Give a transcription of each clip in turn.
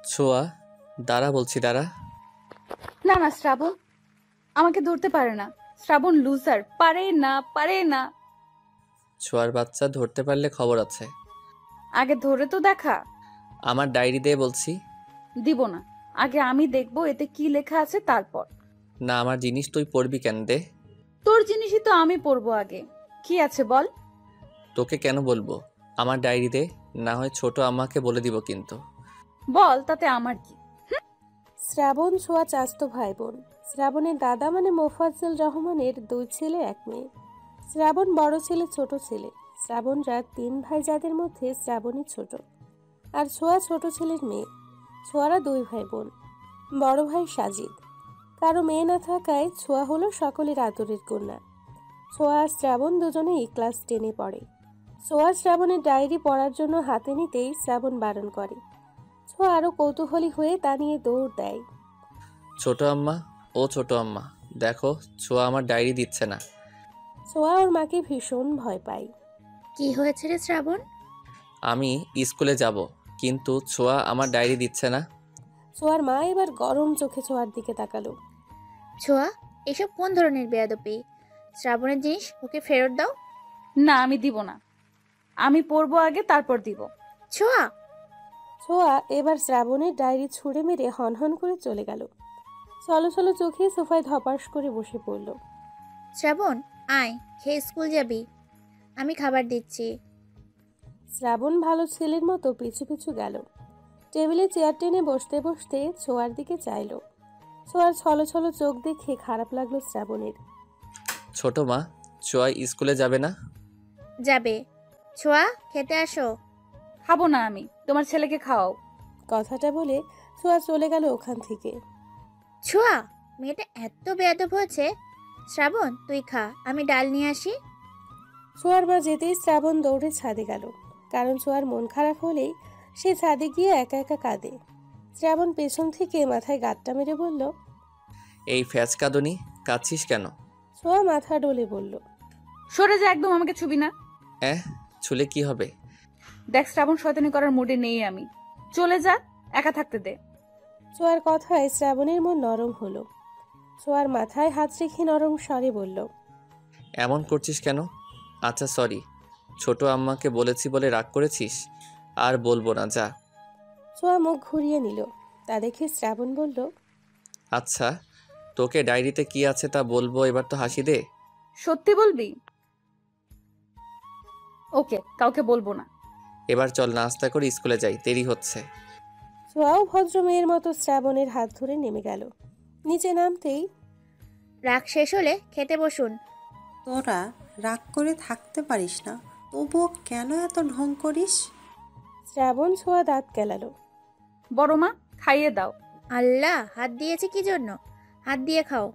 ছোঁয়া, দাঁড়া বলছি, দাঁড়া। না না শ্রাবণ আমাকে ধরতে পারে না। শ্রাবণ লুজার, পারে না পারে না। ছোঁয়ার বাচ্চা, ধরতে পারলে খবর আছে। আগে ধরে তো দেখা। আমার ডায়েরি দে বলছি। দিব না, আগে আমি দেখবো এতে কি লেখা আছে তারপর। না, আমার জিনিস তুই পড়বি কেন? দে। তোর জিনিসই তো আমি পড়বো আগে। কি আছে বল। তোকে কেন বলবো? আমার ডায়েরি দে, না হয় ছোট আম্মাকে বলে দিব কিন্তু। বল, তাতে আমার কি। শ্রাবণ ছোঁয়া চাচাতো ভাই বোন। শ্রাবণের দাদা মানে মোফাজ্জল রহমানের 2 ছেলে 1 মেয়ে। শ্রাবণ বড় ছেলে, ছোট ছেলে। শ্রাবণরা 3 ভাই, যাদের মধ্যে শ্রাবণী ছোট। আর ছোঁয়া ছোট ছেলের মেয়ে। ছোঁয়ারা 2 ভাই বোন। বড় ভাই সাজিদ। কারো মেয়ে না থাকায় ছোঁয়া হলো সকলের আদরের কন্যা। ছোঁয়া আর শ্রাবণ দুজনেই ক্লাস 10-এ পড়ে। ছোঁয়া শ্রাবণের ডায়েরি পড়ার জন্য হাতে নিতেই শ্রাবণ বারণ করে। ছোঁয়া আরো কৌতূহলী হয়ে তা নিয়ে দৌড় দেয়। ছোট আম্মা, ও ছোট আম্মা, দেখো ছোঁয়া আমার ডায়েরি দিচ্ছে না। ছোঁয়া ওর মাকে ভীষণ ভয় পায়। কি হয়েছে রে শ্রাবণ? আমি স্কুলে যাব, কিন্তু ছোঁয়া আমার ডায়েরি দিচ্ছে না। ছোঁয়ার মা এবার গরম চোখে ছোঁয়ার দিকে তাকালো। ছোঁয়া, এসব কোন ধরনের বেয়াদবি? শ্রাবণের জিনিস ওকে ফেরত দাও। না, আমি দিব না। আমি পড়বো আগে, তারপর দিব। ছোঁয়া! ছোঁয়া এবার শ্রাবণের ডায়েরি ছুঁড়ে মেরে হনহন করে চলে গেল। চলো চলো চোখে সোফায় ধপাস করে বসে পড়ল। শ্রাবণ, আয়, খেয়ে স্কুল যাবি। আমি খাবার দিচ্ছি। শ্রাবণ ভালো ছেলের মতো পিছু পিছু গেল। টেবিলে চেয়ার টেনে বসতে বসতে ছোঁয়ার দিকে চাইল। ছোঁয়ার ছলো ছলো চোখ দেখে খারাপ লাগলো শ্রাবণের। ছোট মা, ছোঁয়া স্কুলে যাবে না? যাবে। ছোঁয়া, খেতে আসো। খাবো না আমি, তোমার ছেলেকে খাওয়াও। কথাটা বলে ছোঁয়া চলে গেল ওখান থেকে। ছোঁয়া, মেয়েটা এত বেয়াদব হয়েছে। শ্রাবণ, তুই খা, আমি ডাল নিয়ে আসি। ছোঁয়ার মা যেতেই শ্রাবণ দৌড়ে ছাদে গেল। কারণ ছোঁয়ার মন খারাপ হলেই সে ছাদে গিয়ে একা একা কাঁদে। শ্রাবণ পেছন থেকে মাথায় গাঁটটা মেরে বলল, এই ফ্যাচকাদনি, কাঁদছিস কেন? ছোঁয়া মাথা ডলে বলল, সরে যা, একদম আমাকে ছুবি না। ছুলে কি হবে? দেখ শ্রাবণ, শয়তানি করার মুডে নেই আমি। চলে যা, একা থাকতে দে। ছোঁয়ার কথায় শ্রাবণের মন নরম হলো। ছোঁয়ার মাথায় হাত রেখে নরম স্বরে বলল, এমন করছিস কেন? আচ্ছা সরি, ছোট আম্মাকে বলেছি বলে রাগ করেছিস? আর বলবো না, যা। ছোঁয়া মুখ ঘুরিয়ে নিল। তা দেখে শ্রাবণ বলল, আচ্ছা, তোকে ডায়েরিতে কি আছে তা বলবো, এবার তো হাসি দে। সত্যি বলবি? ওকে, কাউকে বলবো না। এবার চল নাস্তা করে স্কুলে যাই, দেরি হচ্ছে। ছোঁয়াও ভদ্র মেয়ের মতো শ্রাবণের হাত ধরে নেমে গেল। নিচে নামতেই, রাগ শেষ হলে খেতে বসুন। তোরা রাগ করে থাকতে পারিস না, তবুও কেন এত ঢং করিস? শ্রাবণ ছোঁয়া দাঁত কেলালো। বড় মা, খাইয়ে দাও। আল্লাহ, হাত দিয়েছে কি জন্য? হাত দিয়ে খাও।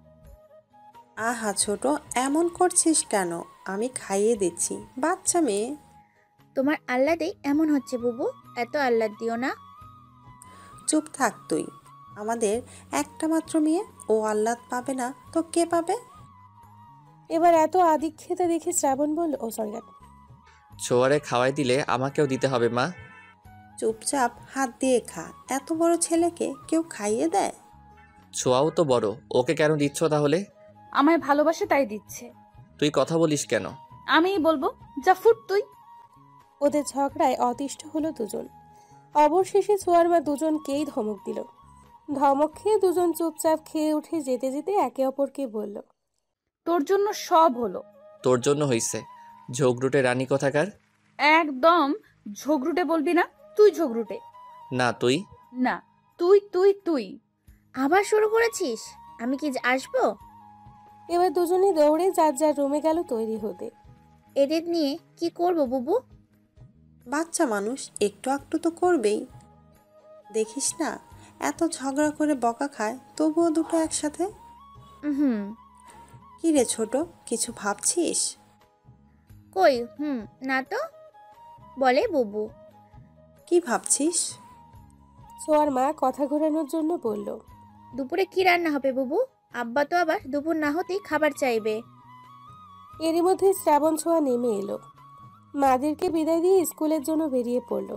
আহা ছোট, এমন করছিস কেন? আমি খাইয়ে দিচ্ছি, বাচ্চা মেয়ে। তোমার আহ্লাদেই এমন হচ্ছে বুবু, এত আহ্লাদ দিও না। চুপ থাক তুই। আমাদের একটা মাত্র মেয়ে, ও আহ্লাদ পাবে না তো কে পাবে? এবার এত আদিক্ষেতা দেখে শ্রাবণ বলল, ও সরি। ছোয়ারে খাওয়াই দিলে আমাকেও দিতে হবে মা। চুপচাপ হাত দিয়ে খা। এত বড় ছেলেকে কেউ খাইয়ে দেয়? ছোয়াও তো বড়, ওকে কেন দিচ্ছ তাহলে? আমায় ভালোবাসে তাই দিচ্ছে। তুই কথা বলিস কেন? আমিই বলবো, যা ফুট তুই। ওদের ঝগড়ায় অতিষ্ঠ হলো দুজন। অবশেষে ছোঁয়ার মা দুজনকেই ধমক দিল। ধমক খেয়ে দুজন চুপচাপ খেয়ে উঠে যেতে যেতে একে অপরকে বলল, তোর জন্য সব হলো। তোর জন্য হইছে, ঝগড়ুটে রানী কোথাকার। একদম ঝগড়ুটে বলবি না, তুই ঝগড়ুটে। না তুই। না, তুই তুই তুই। আবার শুরু করেছিস? আমি কি আসবো? এবার দুজনে দৌড়ে যার যার রুমে গেল তৈরি হতে। এদের নিয়ে কি করব বুবু? বাচ্চা মানুষ একটু একটু তো করবেই। দেখিস না এত ঝগড়া করে বকা খায়, তবুও দুটো একসাথে। হুম। কি রে ছোট, কিছু ভাবছিস? কই না তো, বলে বুবু। কি ভাবছিস? ছোঁয়ার মা কথা ঘোরানোর জন্য বলল, দুপুরে কি রান্না হবে বুবু? আব্বা তো আবার দুপুর না হতেই খাবার চাইবে। এরই মধ্যে শ্রাবণ ছোঁয়া নেমে এলো। মাদেরকে বিদায় দিয়ে স্কুলের জন্য বেরিয়ে পড়ল।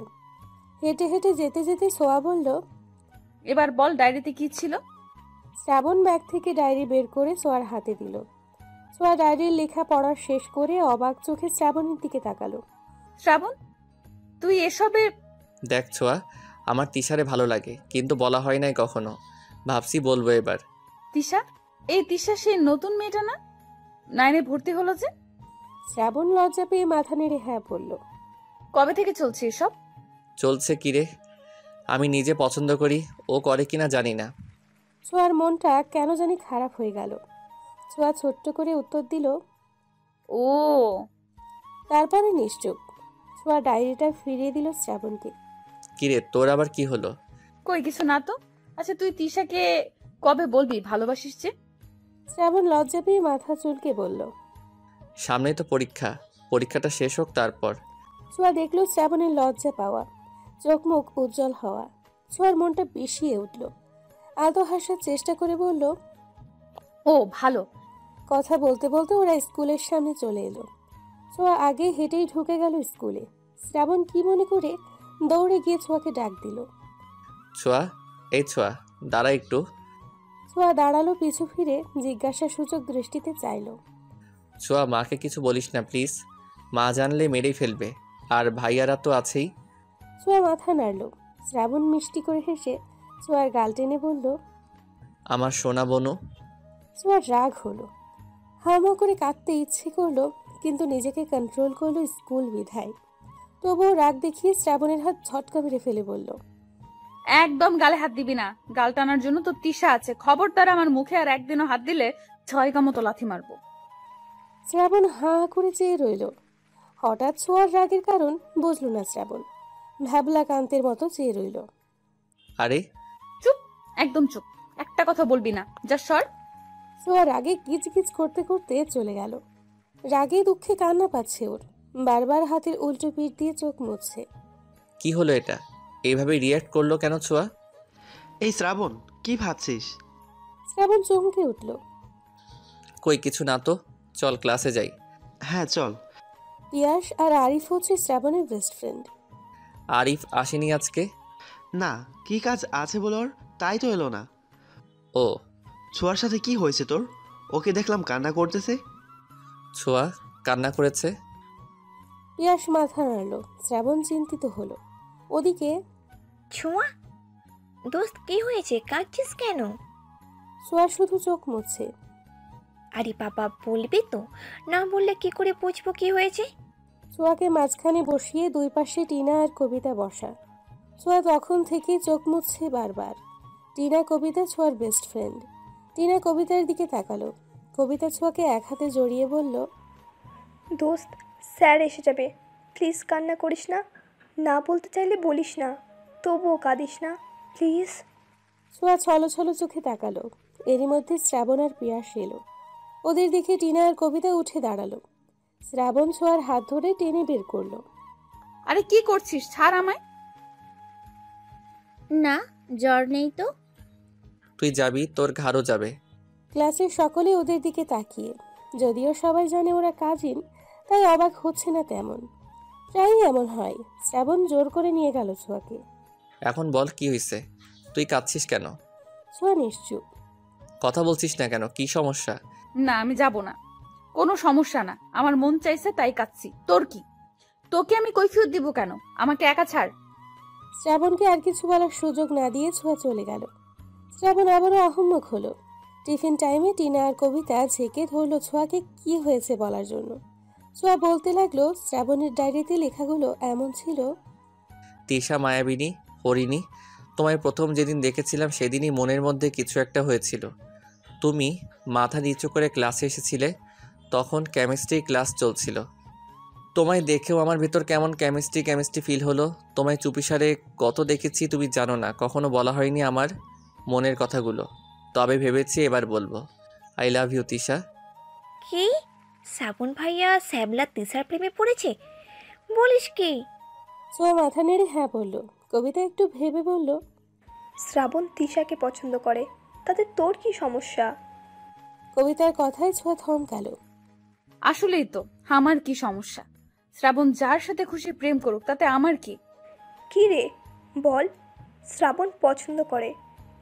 হেঁটে হেঁটে যেতে যেতে ছোঁয়া বলল, এবার বল ডায়েরিতে কি ছিল? শ্রাবণ ব্যাগ থেকে ডায়েরি বের করে ছোঁয়ার হাতে দিল। ছোঁয়া ডায়েরির লেখা পড়া শেষ করে অবাক চোখে শ্রাবণের দিকে তাকালো। শ্রাবণ, তুই এসবে? দেখ ছোঁয়া, আমার তিশারে ভালো লাগে, কিন্তু বলা হয় নাই কখনো। ভাবছি বলবো এবার। তিশা? এই তিশা সেই নতুন মেয়েটা না? 9-এ ভর্তি হলো যে? শ্রাবণ লজ্জা পেয়ে মাথা নেড়ে হ্যাঁ বলল। কবে থেকে চলছে এসব? চলছে কিরে? আমি নিজে পছন্দ করি, ও করে কিনা জানি না। ছোঁয়ার মনটা কেন জানি খারাপ হয়ে গেল। ছোঁয়া ছোট্ট করে উত্তর দিল। ও, তারপরে নিশ্চুপ। ছোঁয়া ডায়েরিটা ফিরিয়ে দিল শ্রাবণকে। কিরে, তোর আবার কি হলো? কই কিছু না তো। আচ্ছা, তুই তিশাকে কবে বলবি ভালোবাসিস যে? শ্রাবণ লজ্জা পেয়ে মাথা চুলকে বলল। সামনেই তো পরীক্ষা, পরীক্ষাটা শেষ হোক তারপর। ছোঁয়া দেখলো শ্রাবণের লজ্জা পাওয়া, চোখ মুখ উজ্জ্বল হওয়া। ছোঁয়ার মনটা বিষিয়ে উঠল। আদৌ হাসার চেষ্টা করে বলল। ও ভালো। কথা বলতে বলতে ওরা স্কুলের সামনে চলে এলো। ছোঁয়া আগে হেঁটেই ঢুকে গেল স্কুলে। শ্রাবণ কি মনে করে দৌড়ে গিয়ে ছোঁয়াকে ডাক দিল। ছোঁয়া, এই ছোঁয়া, দাঁড়া একটু। ছোঁয়া দাঁড়ালো, পিছু ফিরে জিজ্ঞাসা সূচক দৃষ্টিতে চাইলো। ছোঁয়া, মাকে কিছু বলিস না প্লিজ, মা জানলে মেরেই ফেলবে, আর ভাইয়ারা তো আছেই। ছোঁয়া মাথা নাড়ল। শ্রাবণ মিষ্টি করে হেসে ছোঁয়ার গাল টেনে বলল। আমার সোনা বনু। ছোঁয়ার রাগ হলো। হাওয়া করে কাঁদতে ইচ্ছে করলো, কিন্তু নিজেকে কন্ট্রোল করলো স্কুল বিধায়। তবুও রাগ দেখিয়ে শ্রাবণের হাত ঝটকা মেরে ফেলে বলল। একদম গালে হাত দিবি না। গাল টানার জন্য তো তিশা আছে। খবরদার আমার মুখে আর একদিনও হাত দিলে 6 মতো লাথি মারবো। শ্রাবণ হাঁ করে চেয়ে রইল। হঠাৎ ছোঁয়ার রাগের কারণ বুঝল না শ্রাবণ। ভ্যাবলা কান্তের মতো চেয়ে রইল। আরে চুপ, একদম চুপ। একটা কথা বলবি না, যা সর। ছোঁয়া রাগে কিচকিচ করতে করতে চলে গেল। রাগে দুঃখে কান্না পাচ্ছে ওর। বারবার হাতের উল্টো পিঠ দিয়ে চোখ মুছছে। কি হলো এটা? এইভাবে রিয়্যাক্ট করলো কেন ছোঁয়া? এই শ্রাবণ, কি ভাবছিস? শ্রাবণ চমকে উঠল। কই কিছু না তো, চল ক্লাসে যাই। হ্যাঁ চল। পিয়াস আর আরিফ হচ্ছে শ্রাবণের বেস্ট ফ্রেন্ড। আরিফ আসেনি আজকে? না, কি কাজ আছে বল ওর, তাই তো এলো না। ও, ছোঁয়ার সাথে কি হয়েছে তোর? ওকে দেখলাম কান্না করতেছে। ছোঁয়া কান্না করেছে? পিয়াস মাথা নাড়ল। শ্রাবণ চিন্তিত হলো। ওদিকে ছোঁয়া, দোস্ত কি হয়েছে, কাঁদছিস কেন? ছোঁয়া শুধু চোখ মুছছে। আরে বাবা, বলবি তো, না বললে কি করে বুঝবো কি হয়েছে? ছোঁয়াকে মাঝখানে বসিয়ে দুই পাশে টিনা আর কবিতা বসা। ছোঁয়া তখন থেকেই চোখ মুছছে বারবার। টিনা কবিতা ছোঁয়ার বেস্ট ফ্রেন্ড। টিনা কবিতার দিকে তাকালো। কবিতা ছোঁয়াকে এক হাতে জড়িয়ে বলল। দোস্ত, স্যার এসে যাবে, প্লিজ কান্না করিস না। না বলতে চাইলে বলিস না, তবুও কাঁদিস না প্লিজ। ছোঁয়া ছলো ছলো চোখে তাকালো। এরই মধ্যে শ্রাবণ আর পিয়াস এলো। ওদের দেখে টিনা আর কবিতা উঠে দাঁড়ালো। শ্রাবণ ছোঁয়ার হাত ধরে টেনে বের করলো। আরে কি করছিস, ছাড় আমায়। না, জ্বর নেই তো। তুই যাবি, তোর ঘাড়ও যাবে। ক্লাসের সকলে ওদের দিকে তাকিয়ে। যদিও সবাই জানে ওরা কাজিন, তাই অবাক হচ্ছে না তেমন। প্রায়ই এমন হয়। শ্রাবণ জোর করে নিয়ে গেল ছোঁয়াকে। এখন বল কি হয়েছে? তুই কাঁদছিস কেন? ছোঁয়া নিশ্চুপ। কথা বলছিস না কেন? কি সমস্যা? না, আমি যাব না। কোনো সমস্যা না, আমার মন চাইছে তাই কাঁদছি। তোর কি? তোকে আমি কৈফিয়ত দিব কেন? আমাকে একা ছাড়। শ্রাবণকে আর কিছু বলার সুযোগ না দিয়ে ছোঁয়া চলে গেল। শ্রাবণ আবারও আহম্মক হলো। টিফিন টাইমে টিনা আর কবিতা ঝেঁকে ধরলো ছোঁয়াকে কি হয়েছে বলার জন্য। ছোঁয়া বলতে লাগলো, শ্রাবণের ডায়েরিতে লেখাগুলো এমন ছিল। তিশা মায়াবিনী, হরিণী, তোমায় প্রথম যেদিন দেখেছিলাম সেদিনই মনের মধ্যে কিছু একটা হয়েছিল। তুমি মাথা নিচু করে ক্লাসে এসেছিলে, তখন কেমিস্ট্রি ক্লাস চলছিল। তোমায় দেখেও আমার ভেতর কেমন কেমিস্ট্রি ফিল হলো। তোমায় চুপিসারে কত দেখেছি তুমি জানো না, কখনো বলা হয়নি আমার মনের কথাগুলো। তবে ভেবেছি এবার বলবো। I love you Tisha. কি? শ্রাবণ ভাইয়া শ্যাবলা তিশার প্রেমে পড়েছে বলিস কি? ছোঁয়া মাথা নেড়ে হ্যাঁ বলল। কবিতা একটু ভেবে বলল। শ্রাবণ তিশাকে পছন্দ করে, তাতে তোর কি সমস্যা? কবিতার কথায় ছোঁয়া থমকালো। আসলেই তো, আমার কি সমস্যা? শ্রাবণ যার সাথে খুশি প্রেম করুক, তাতে আমার কি? কি রে বল, শ্রাবণ পছন্দ করে,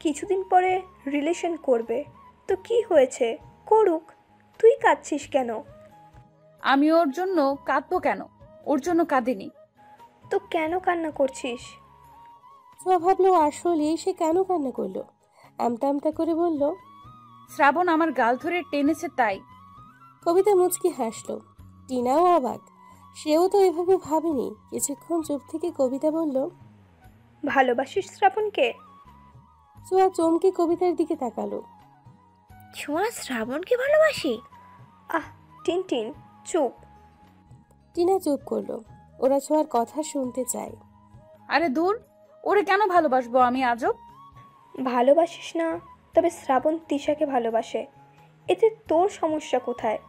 কিছুদিন পরে রিলেশন করবে, তো কি হয়েছে, করুক, তুই কাঁদছিস কেন? আমি ওর জন্য কাঁদবো কেন? ওর জন্য কাঁদিনি। তো কেন কান্না করছিস? ছোঁয়া ভাবলো আসলে সে কেন কান্না করলো। আমতা আমতা করে বলল। শ্রাবণ আমার গাল ধরে টেনেছে তাই। কবিতা মুচকি হাসলো। টিনাও অবাক, সেও তো এভাবে ভাবেনি। কিছুক্ষণ চুপ থেকে কবিতা বলল, ভালোবাসিস শ্রাবণকে? ছোঁয়া চমকে কবিতার দিকে তাকালো। ছোঁয়া শ্রাবণকে ভালোবাসি? আহ টিনটিন, চুপ। টিনা চুপ করলো। ওরা ছোঁয়ার কথা শুনতে চায়। আরে দূর, ওরে কেন ভালোবাসবো আমি আজব? ভালোবাসিস না, তবে শ্রাবণ তিশাকে ভালোবাসে, এতে তোর সমস্যা কোথায়?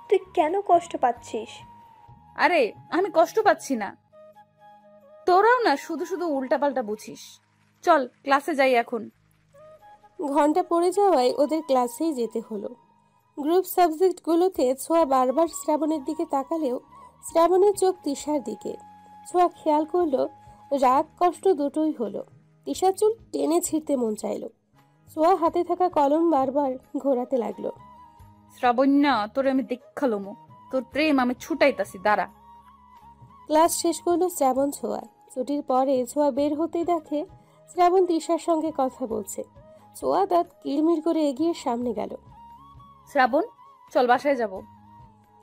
তুই কেন কষ্ট পাচ্ছিস? আরে আমি কষ্ট পাচ্ছি না। তোরাও না শুধু শুধু উল্টাপাল্টা বুঝিস। চল ক্লাসে যাই এখন। ঘন্টা পড়ে যাওয়ায় ওদের ক্লাসেই যেতে হলো। গ্রুপ সাবজেক্টগুলোতে ছোঁয়া বারবার শ্রাবণের দিকে তাকালেও শ্রাবণের চোখ তিশার দিকে। ছোঁয়া খেয়াল করলো রাগ কষ্ট দুটোই হলো। তিশার চুল টেনে ছিঁড়তে মন চাইলো। ছোঁয়া হাতে থাকা কলম বারবার ঘোরাতে লাগলো। শ্রাবণ্যা, তোরে আমি দেখালোমো, তোর প্রেম আমি ছুটাইতাছি, দাঁড়া। ক্লাস শেষ করলো শ্রাবণ ছোঁয়া। ছুটির পরে ছোঁয়া বের হতেই দেখে শ্রাবণ তিশার সঙ্গে কথা বলছে। ছোঁয়া দাঁত কিড়মিড় করে এগিয়ে সামনে গেল। শ্রাবণ, চল বাসায় যাব।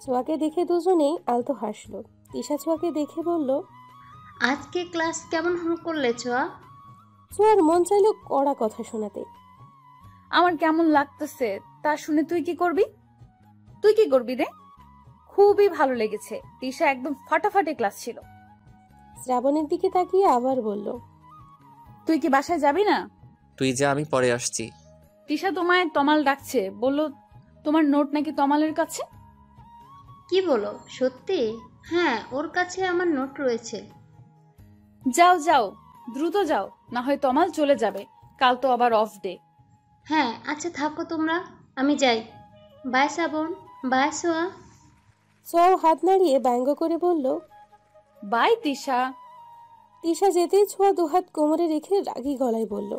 ছোঁয়াকে দেখে দুজনেই আলতো হাসলো। তিশা ছোঁয়াকে দেখে বলল, আজকে ক্লাস কেমন করলে ছোঁয়া? ছোঁয়ার মন চাইলো কড়া কথা শোনাতে। আমার কেমন লাগতেছে তা শুনে তুই কি করবি? তুই কি করবি রে? খুবই ভালো লেগেছে। তিশা একদম ফাটাফাটি ক্লাস ছিল। শ্রাবণের দিকে তাকিয়ে আবার বলল, তুই কি বাসায় যাবি না? তুই যা, আমি পরে আসছি। তিশা তোমায় তমাল ডাকছে, বললো তোমার নোট নাকি তমালের কাছে। কি বলো, সত্যি? হ্যাঁ, ওর কাছে আমার নোট রয়েছে। যাও যাও, দ্রুত যাও, না হয় তমাল চলে যাবে। কাল তো আবার অফ ডে। হ্যাঁ আচ্ছা, থাকো তোমরা, আমি যাই। বাই শ্রাবণ, বাই ছোঁয়া। ছোঁয়াও হাত নাড়িয়ে ব্যঙ্গ করে বলল, বাই তিশা। তিশা যেতেই ছোঁয়া দুহাত কোমরে রেখে রাগী গলায় বলল,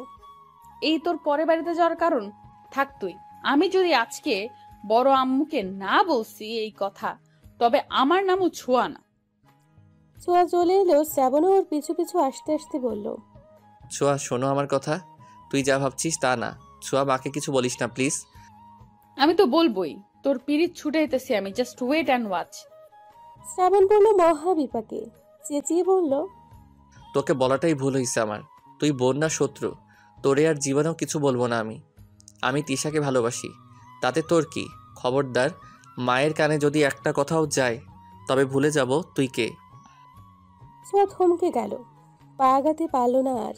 এই তোর পরে বাড়িতে যাওয়ার কারণ? থাক তুই। আমি যদি আজকে বড় আম্মুকে না বলছি এই কথা, তবে আমার নামও ছোঁয়া না। ছোঁয়া চলে এলো। শ্রাবণও ওর পিছু পিছু আসতে আসতে বলল, ছোঁয়া শোনো আমার কথা, তুই যা ভাবছিস তা না। ছোঁয়া, মাকে কিছু বলিস না প্লিজ। আমি তো বলবোই, তোর পিরিত ছুটাইতেছি আমি, জাস্ট ওয়েট অ্যান্ড ওয়াচ। শ্রাবণ বলল মহা বিপাকে। চেঁচিয়ে বলল, তোকে বলাটাই ভুল হয়েছে আমার। তুই বোন না শত্রু? তোরে আর জীবনেও কিছু বলবো না আমি। আমি তিশাকে ভালোবাসি, তাতে তোর কি? খবরদার, মায়ের কানে যদি একটা কথাও যায় তবে ভুলে যাব তুই কে। ছোঁয়া থমকে গেল, পা আগাতে পারল না আর।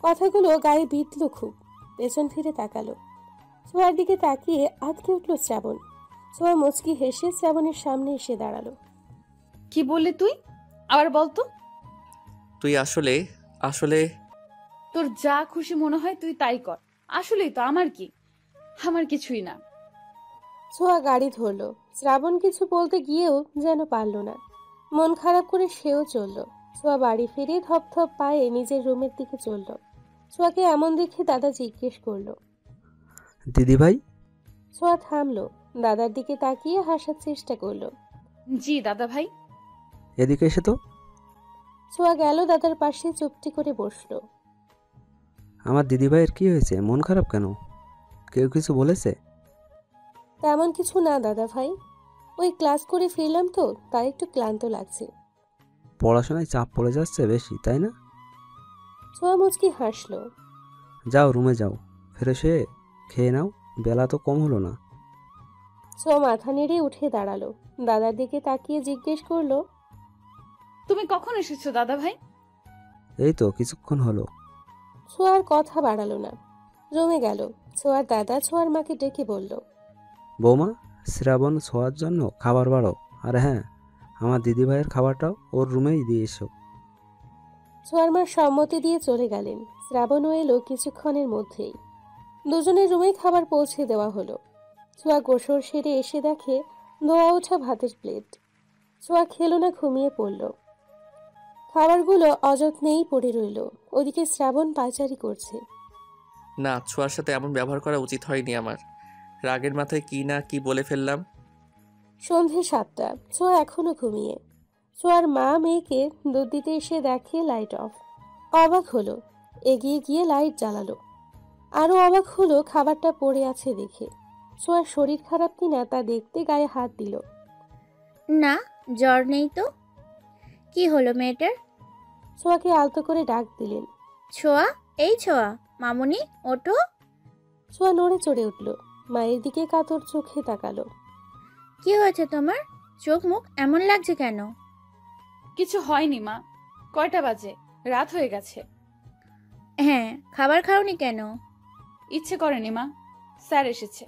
কথাগুলো গায়ে বিঁধল খুব। পেছন ফিরে তাকালো। ছোঁয়ার দিকে তাকিয়ে আটকে উঠল শ্রাবণ। ছোঁয়া মুচকি হেসে শ্রাবণের সামনে এসে দাঁড়ালো। কি বললি তুই? আবার বলতো। তুই আসলে আসলে তোর যা খুশি মনে হয় তুই তাই কর। আসলেই তো আমার কি? আমার কিছুই না। ছোঁয়া গাড়ি ধরল। শ্রাবণ কিছু বলতে গিয়েও যেন পারল না। মন খারাপ করে সেও চলল। ছোঁয়া বাড়ি ফিরে ধপ ধপ পায়ে নিজের রুমের দিকে চলল। ছোঁয়াকে এমন দেখে দাদা জিজ্ঞেস করলো, দিদি ভাই? ছোঁয়া থামলো, দাদার দিকে তাকিয়ে হাসার চেষ্টা করলো। জি দাদা ভাই। এদিকে এসে তো। ছোঁয়া গেল দাদার পাশে, চুপটি করে বসলো। আমার দিদি ভাইয়ের কি হয়েছে, মন খারাপ কেন? কেউ কিছু বলেছে? তেমন কিছু না দাদা ভাই, ওই ক্লাস করে ফিরলাম তো, তাই একটু ক্লান্ত লাগছে। পড়াশোনায় চাপ পড়ে যাচ্ছে বেশি, তাই না? ছোঁয়া মুচকি হাসলো। যাও রুমে যাও, ফ্রেশ হয়ে খেয়ে নাও, বেলা তো কম হলো না। ছোঁয়া মাথা নেড়ে উঠে দাঁড়ালো। দাদার দিকে তাকিয়ে জিজ্ঞেস করলো, তুমি কখন এসেছো দাদা ভাই? এই তো কিছুক্ষণ হলো। ছোঁয়ার কথা বাড়ালো না, রুমে গেল। ছোঁয়ার দাদা ছোঁয়ার মাকে ডেকে বলল, বৌমা, শ্রাবণ ছোঁয়ার জন্য খাবার বাড়ো, আর হ্যাঁ, আমার দিদি ভাইয়ের খাবারটাও ওর রুমেই দিয়ে এসো। ছোঁয়ার মা সম্মতি দিয়ে চলে গেলেন। শ্রাবণও এলো কিছুক্ষণের মধ্যেই। দুজনের রুমে খাবার পৌঁছে দেওয়া হলো। ছোঁয়া গোসল সেরে এসে দেখে ধোয়া ওঠা ভাতের প্লেট। ছোঁয়া খেলো না, ঘুমিয়ে পড়ল। খাবারগুলো অযত্নেই পড়ে রইল। ওদিকে শ্রাবণ পায়চারি করছে। না, ছোঁয়ার সাথে এমন ব্যবহার করা উচিত হয়নি আমার। রাগের মাথায় কি না কি বলে ফেললাম। সন্ধে 7টা, ছোঁয়া এখনো ঘুমিয়ে। ছোঁয়ার মা মেয়েকে দুধ দিতে এসে দেখে লাইট অফ। অবাক হলো, এগিয়ে গিয়ে লাইট জ্বালালো। আরো অবাক হলো খাবারটা পড়ে আছে দেখে। ছোঁয়ার শরীর খারাপ কিনা তা দেখতে গায়ে হাত দিল। না, জ্বর নেই তো। কি হলো মেয়েটার? ছোঁয়াকে আলতো করে ডাক দিলেন। ছোঁয়া, এই ছোঁয়া, মামুনি ওঠো। ছোঁয়া নড়ে চড়ে উঠল, মায়ের দিকে কাতর চোখে তাকালো। কি হয়েছে তোমার? চোখ মুখ এমন লাগছে কেন? কিছু হয়নি মা। কয়টা বাজে? রাত হয়ে গেছে। হ্যাঁ, খাবার খাওনি কেন? ইচ্ছে করেনি মা, স্যার এসেছে।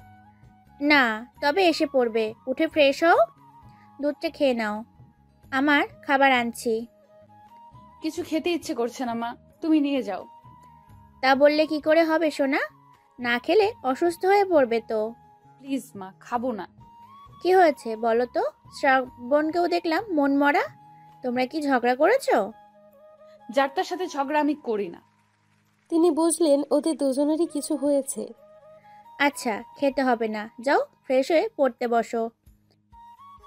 না, তবে এসে পড়বে। উঠে ফ্রেশ হও, দুধটা খেয়ে নাও। আমার খাবার আনছি। কিছু খেতে ইচ্ছে করছে না মা, তুমি নিয়ে যাও। তা বললে কি করে হবে সোনা? না খেলে অসুস্থ হয়ে পড়বে তো। প্লিজ মা, খাবো না। কি হয়েছে বলো তো? শ্রাবণকেও দেখলাম মন মরা। তোমরা কি ঝগড়া করেছো? যার তার সাথে ঝগড়া আমি করি না। তিনি বুঝলেন ওদের দুজনেরই কিছু হয়েছে। আচ্ছা, খেতে হবে না, যাও ফ্রেশ হয়ে পড়তে বসো।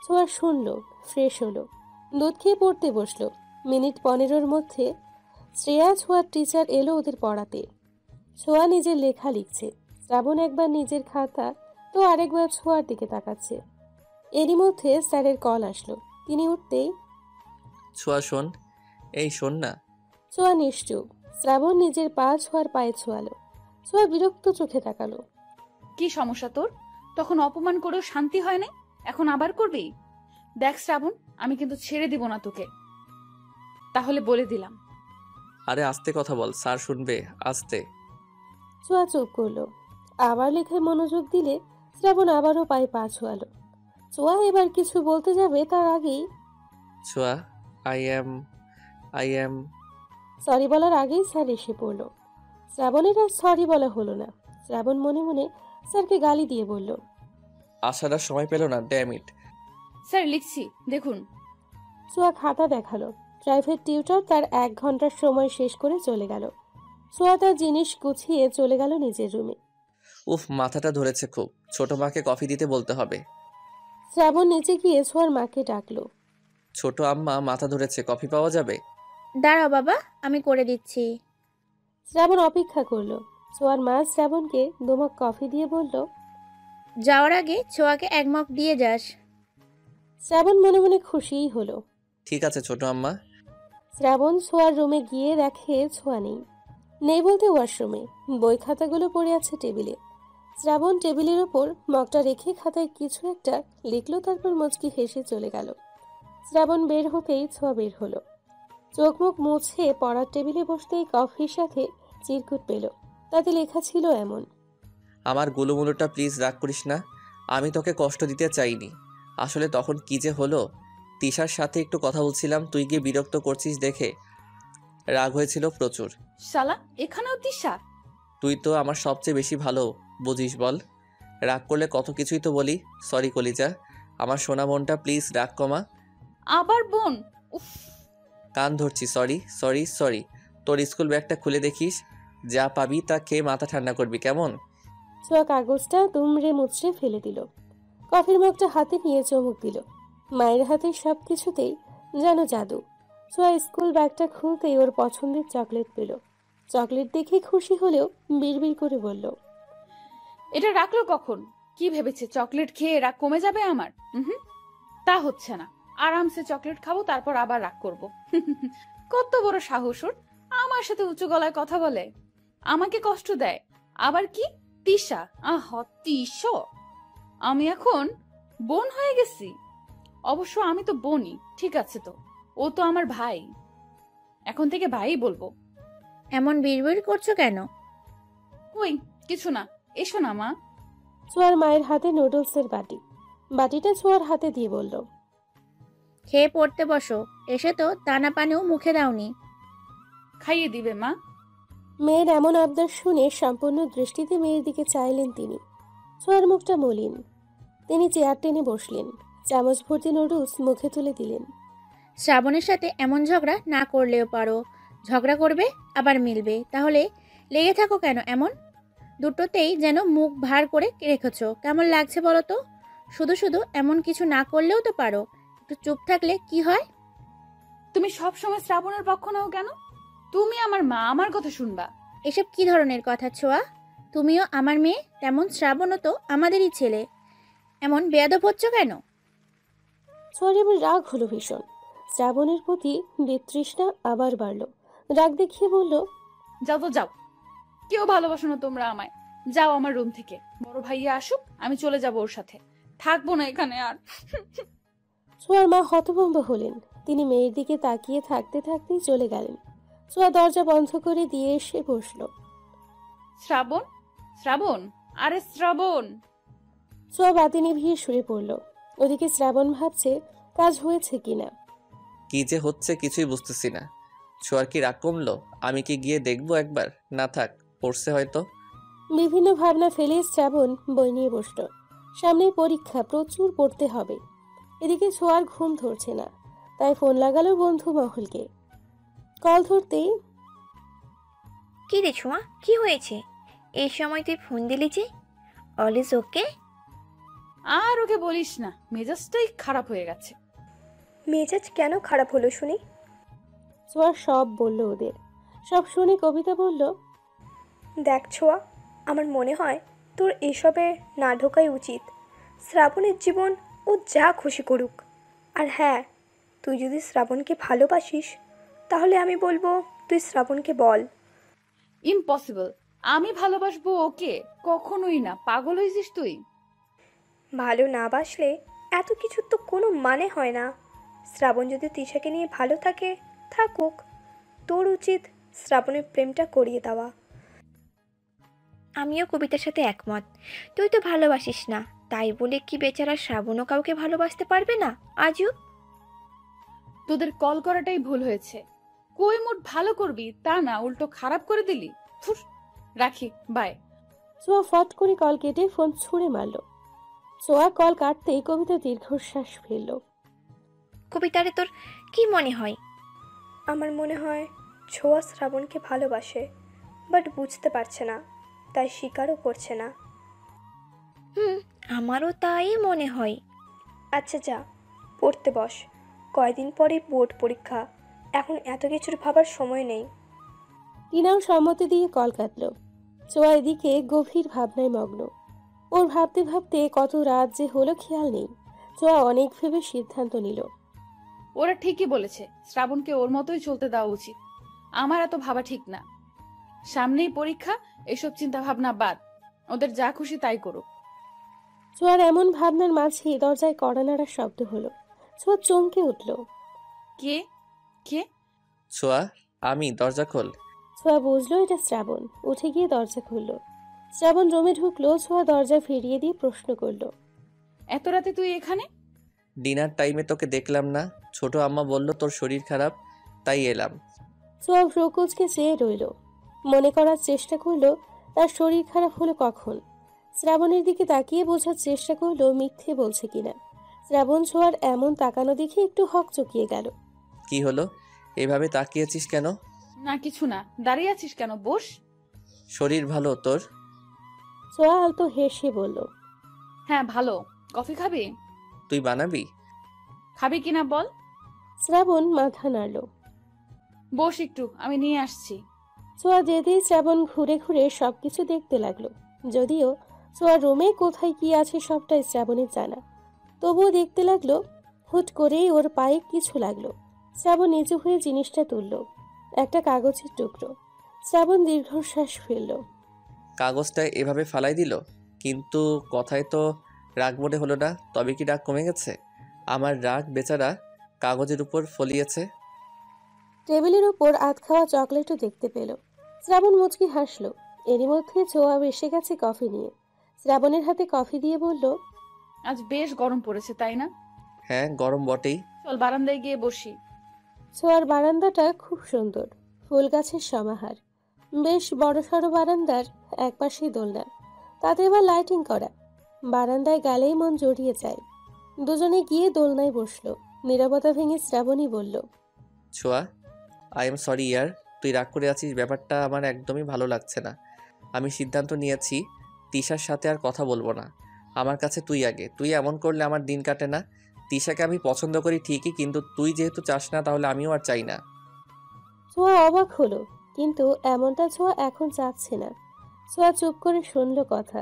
ছোঁয়া শুনল, ফ্রেশ হলো, দুধ খেয়ে পড়তে বসলো। মিনিট 15-র মধ্যে শ্রেয়া ছোঁয়ার টিচার এলো ওদের পড়াতে। ছোঁয়া নিজের লেখা লিখছে, শ্রাবণ একবার নিজের খাতা তো আরেকবার ছোঁয়ার দিকে তাকাচ্ছে। এরই মধ্যে স্যারের কল আসলো। তিনি উঠতেই, ছোঁয়া শোন, এই শোন না। ছোঁয়া নিশ্চুপ। শ্রাবণ নিজের পা ছোঁয়ার পায়ে ছোঁয়ালো। ছোঁয়া বিরক্ত চোখে তাকালো। কি সমস্যা তোর? তখন অপমান করেও শান্তি হয় না, এখন আবার করবি? দেখ শ্রাবণ, আমি কিন্তু ছেড়ে দিব না তোকে, তাহলে বলে দিলাম। আরে আস্তে কথা বল, স্যার শুনবে, আস্তে। ছোঁয়া চুপ করলো। আবার লেখায় মনোযোগ দিলে শ্রাবণ আবারও পায়ে পা ছোঁয়ালো। ছোঁয়া এবার কিছু বলতে যাবে তার আগেই, ছোঁয়া, আই অ্যাম সরি বলার আগেই স্যার এসে পড়লো। শ্রাবণের আর সরি বলা হলো না। শ্রাবণ মনে মনে স্যারকে গালি দিয়ে বলল, আসার আর সময় পেল না, ড্যাম ইট। স্যার লিখছি, দেখুন। ছোঁয়া খাতা দেখালো। প্রাইভেট টিউটর তার 1 ঘন্টার সময় শেষ করে চলে গেল। ছোঁয়া তার জিনিস গুছিয়ে চলে গেল নিজের রুমে। উফ, মাথাটা ধরেছে খুব। ছোট মাকে কফি দিতে বলতে হবে। শ্রাবণ নিচে গিয়ে ছোঁয়ার মাকে ডাকলো। ছোট আম্মা, মাথা ধরেছে, কফি পাওয়া যাবে? দাঁড়াও বাবা, আমি করে দিচ্ছি। শ্রাবণ অপেক্ষা করলো। ছোঁয়ার মা শ্রাবণকে 2 মগ কফি দিয়ে বলল, যাওয়ার আগে ছোঁয়াকে 1 মগ দিয়ে যাস। শ্রাবণ মনে মনে খুশিই হলো। ঠিক আছে ছোট আম্মা। শ্রাবণ ছোঁয়ার রুমে গিয়ে দেখে ছোঁয়া নেই। নেই বলতে ওয়াশরুমে। বই খাতাগুলো পড়ে আছে টেবিলে। শ্রাবণ টেবিলের ওপর মগটা রেখে খাতায় কিছু একটা লিখলো, তারপর মুচকি হেসে চলে গেল। শ্রাবণ বের হতেই ছোঁয়া বের হলো। চোখ মুখ মুছে পড়ার টেবিলে বসতেই কফির সাথে চিরকুট পেল। তাতে লেখা ছিল এমন, আমার গুলুমুলুটা প্লিজ রাগ করিস না, আমি তোকে কষ্ট দিতে চাইনি। আসলে তখন কি যে হলো, তিশার সাথে একটু কথা বলছিলাম, তুই গিয়ে বিরক্ত করছিস দেখে রাগ হয়েছিল প্রচুর। শালা, এখানেও তিশা? তুই তো আমার সবচেয়ে বেশি ভালো বুঝিস বল। রাগ করলে কত কিছুই তো বলি। সরি কলিজা, আমার সোনা বোনটা, প্লিজ রাগ কমা। আবার বোন? উফ। কান ধরছি, সরি সরি সরি। তোর স্কুল ব্যাগটা খুলে দেখিস, যা পাবি তা খেয়ে মাথা ঠান্ডা করবি, কেমন? ছোঁয়া কাগজটা দুমড়ে মুচড়ে ফেলে দিল। কফির মগটা হাতে নিয়ে চমক দিল। মায়ের হাতে সব কিছুতেই যেন জাদু। ছোঁয়া স্কুল ব্যাগটা খুলতেই ওর পছন্দের চকলেট পেল। চকলেট দেখে খুশি হলেও বিড়বিড় করে বলল, এটা রাখলো কখন? কি ভেবেছে চকলেট খেয়ে রাগ কমে যাবে আমার? তা হচ্ছে না। আরামসে চকলেট খাবো, তারপর আবার রাগ করব। কত বড় সাহস ওর, আমার সাথে উঁচু গলায় কথা বলে, আমাকে কষ্ট দেয়। আবার কি তিশা? তিশা, আমি এখন বোন হয়ে গেছি? অবশ্য আমি তো বোনই, ঠিক আছে তো, ও তো আমার ভাই, এখন থেকে ভাই বলবো। এমন বিড়বিড় করছো কেন? কই কিছু না, এসো না মা। ছোঁয়ার মায়ের হাতে নুডলসের বাটি। বাটিটা ছোঁয়ার হাতে দিয়ে বলল, খেয়ে পড়তে বসো। এসে তো দানা পানিও মুখে দাওনি। খাইয়ে দিবে মা। মেয়ের এমন আবদার শুনে সম্পূর্ণ দৃষ্টিতে মেয়ের দিকে চাইলেন তিনি। ছোঁয়ার মুখটা মলিন। তিনি চেয়ার টেনে বসলেন, চামচ ভর্তি নুডলস মুখে তুলে দিলেন। শ্রাবণের সাথে এমন ঝগড়া না করলেও পারো। ঝগড়া করবে আবার মিলবে, তাহলে লেগে থাকো কেন এমন? দুটোতেই যেন মুখ ভার করে রেখেছো। কেমন লাগছে বলো তো? শুধু শুধু এমন কিছু না করলেও তো পারো। একটু চুপ থাকলে কি হয়? তুমি সব সময় শ্রাবণের পক্ষ নাও কেন? তুমি আমার মা, আমার কথা শুনবা। এসব কি ধরনের কথা ছোঁয়া? তুমিও আমার মেয়ে, তেমন শ্রাবণও তো আমাদেরই ছেলে। এমন বেয়াদব হচ্ছ কেন? ছোঁয়ার এবার রাগ হলো ভীষণ। শ্রাবণের প্রতি বিতৃষ্ণা আবার বাড়ল। রাগ দেখিয়ে বলল, যাও তো যাও, কেউ ভালোবাসো না তোমরা আমায়। যাও আমার রুম থেকে, বড় ভাইয়া আসুক, আমি চলে যাব ওর সাথে, থাকবো না এখানে আর। ছোঁয়ার মা হতভম্ব হলেন। তিনি মেয়ের দিকে তাকিয়ে থাকতে থাকতেই চলে গেলেন। ছোঁয়া দরজা বন্ধ করে দিয়ে এসে বসল। শ্রাবণ, শ্রাবণ, আরে শ্রাবণ। ছোঁয়া বাতি নিভিয়ে শুয়ে পড়ল। ওদিকে শ্রাবণ ভাবছে কাজ হয়েছে কিনা। কি যে হচ্ছে কিছুই বুঝতেছি না। ছোঁয়ার কি রাগ কমলো? আমি কি গিয়ে দেখবো একবার? না থাক, পড়ছে হয়তো। বিভিন্ন ভাবনা ফেলে শ্রাবণ বই নিয়ে বসল। সামনেই পরীক্ষা, প্রচুর পড়তে হবে। এদিকে ছোঁয়ার ঘুম ধরছে না, তাই ফোন লাগালো বন্ধু মহলকে। কল ধরতেই, কি রে ছোঁয়া, কি হয়েছে? এই সময় তুই ফোন দিলি যে? All is okay? আর ওকে বলিস না, মেজাজটাই খারাপ হয়ে গেছে। মেজাজ কেন খারাপ হলো শুনি? ছোঁয়া সব বলল ওদের। সব শুনে কবিতা বলল, দেখ ছোঁয়া, আমার মনে হয় তোর এসবে না ঢোকাই উচিত। শ্রাবণের জীবন ও যা খুশি করুক। আর হ্যাঁ, তুই যদি শ্রাবণকে ভালোবাসিস তাহলে আমি বলবো তুই শ্রাবণকে বল। ইম্পসিবল, আমি ভালোবাসবো ওকে? কখনোই না, পাগল হয়েছিস তুই? ভালো না বাসলে এত কিছুর তো কোনো মানে হয় না। শ্রাবণ যদি তিশাকে নিয়ে ভালো থাকে, থাকুক। তোর উচিত শ্রাবণের প্রেমটা করিয়ে দেওয়া। আমিও কবিতার সাথে একমত। তুই তো ভালোবাসিস না, তাই বলে কি বেচারা শ্রাবণও কাউকে ভালোবাসতে পারবে না? আজও তোদের কল করাটাই ভুল হয়েছে। কই মুড ভালো করবি তা না, উল্টো খারাপ করে দিলি। ফুস, রাখি, বাই। ছোঁয়া ফট করে কল কেটে ফোন ছুঁড়ে মারল। ছোঁয়া কল কাটতেই কবিতা দীর্ঘশ্বাস ফেলল। কবিতারে তোর কি মনে হয়? আমার মনে হয় ছোঁয়া শ্রাবণকে ভালোবাসে, বাট বুঝতে পারছে না, তাই স্বীকারও করছে না। আমারও তাই মনে হয়। আচ্ছা যা, পড়তে বস। কয়দিন পরে বোর্ড পরীক্ষা, এখন এত কিছুর ভাবার সময় নেই। টিনাও সম্মতি দিয়ে কল কাটল। ছোঁয়া এদিকে গভীর ভাবনায় মগ্ন। ওর ভাবতে ভাবতে কত রাত যে হলো খেয়াল নেই। ছোঁয়া অনেক ভেবে সিদ্ধান্ত নিল। ওরা ঠিকই বলেছে, শ্রাবণকে ওর মতোই চলতে দেওয়া উচিত। আমার এত ভাবা ঠিক না। সামনেই পরীক্ষা, এসব চিন্তা ভাবনা বাদ। ওদের যা খুশি তাই করুক। ছোঁয়ার এমন ভাবনার মাঝে দরজায় কড়া নাড়ার শব্দ হলো। ছোঁয়া চমকে উঠল। কে? কে? ছোঁয়া, আমি, দরজা খোল। ছোঁয়া বুঝলো এটা শ্রাবণ। উঠে গিয়ে দরজা খুলল। শ্রাবণ রুমে ঢুকলো। ছোঁয়া দরজা ফিরিয়ে দিয়ে প্রশ্ন করলো, এত রাতে তুই এখানে? ডিনার টাইমে তোকে দেখলাম না, ছোট আম্মা বলল তোর শরীর খারাপ, তাই এলাম। ছোঁয়া প্রকোচকে চেয়ে রইল। মনে করার চেষ্টা করলো তার শরীর খারাপ হলো কখন। শ্রাবণের দিকে তাকিয়ে বোঝার চেষ্টা করলো মিথ্যে বলছে কিনা। শ্রাবণ ছোঁয়ার এমন তাকানো দেখে একটু হকচকিয়ে গেল। কি হলো, এভাবে তাকিয়েছিস কেন? না কিছু না, দাঁড়িয়ে আছিস কেন? বস। শরীর ভালো তোর? ছোঁয়া আলতো হেসে বলল, হ্যাঁ ভালো। কফি খাবি? তুই বানাবি? খাবি কিনা বল। শ্রাবণ মাথা নাড়ল। বস একটু, আমি নিয়ে আসছি। ছোঁয়া যেতেই শ্রাবণ ঘুরে ঘুরে সবকিছু দেখতে লাগলো। যদিও ছোঁয়ার রুমে কোথায় কি আছে সবটাই শ্রাবণের জানা, তবুও দেখতে লাগলো। হুট করেই ওর পায়ে কিছু লাগলো। শ্রাবণ নিচু হয়ে জিনিসটা তুলল। একটা কাগজের টুকরো। শ্রাবণ দীর্ঘশ্বাস ফেলল। কাগজটা এভাবে ফালাই দিল, কিন্তু কথায় তো রাগ মনে হলো না। তবে কি রাগ কমে গেছে? আমার রাগ বেচারা কাগজের উপর ফলিয়েছে। টেবিলের উপর আধ খাওয়া চকলেটও দেখতে পেল। শ্রাবণ মুচকি হাসলো। এরই মধ্যে ছোঁয়া এসে গেছে কফি নিয়ে। শ্রাবণের হাতে কফি দিয়ে বলল, আজ বেশ গরম পড়েছে তাই না? হ্যাঁ, গরম বটেই। চল বারান্দায় গিয়ে বসি। ছোঁয়ার বারান্দাটা খুব সুন্দর, ফুল গাছের সমাহার। বেশ বড়সড় বারান্দার একপাশেই দোলনা, তাতে এবার লাইটিং করা। বারান্দায় গেলেই মন জড়িয়ে যায়। দুজনে গিয়ে দোলনায় বসলো। নীরবতা ভেঙে শ্রাবণী বলল, ছোঁয়া, আই এম সরি ইয়ার, তুই রাগ করে আছিস, ব্যাপারটা আমার একদমই ভালো লাগছে না। আমি সিদ্ধান্ত নিয়েছি তিশার সাথে আর কথা বলবো না। আমার কাছে তুই আগে। তুই এমন করলে আমার দিন কাটে না। তিশাকে আমি পছন্দ করি ঠিকই, কিন্তু তুই যেহেতু চাস না তাহলে আমিও আর চাই না। ছোঁয়া অবাক হলো, কিন্তু এমনটা ছোঁয়া এখন চাচ্ছে না। ছোঁয়া চুপ করে শুনল কথা।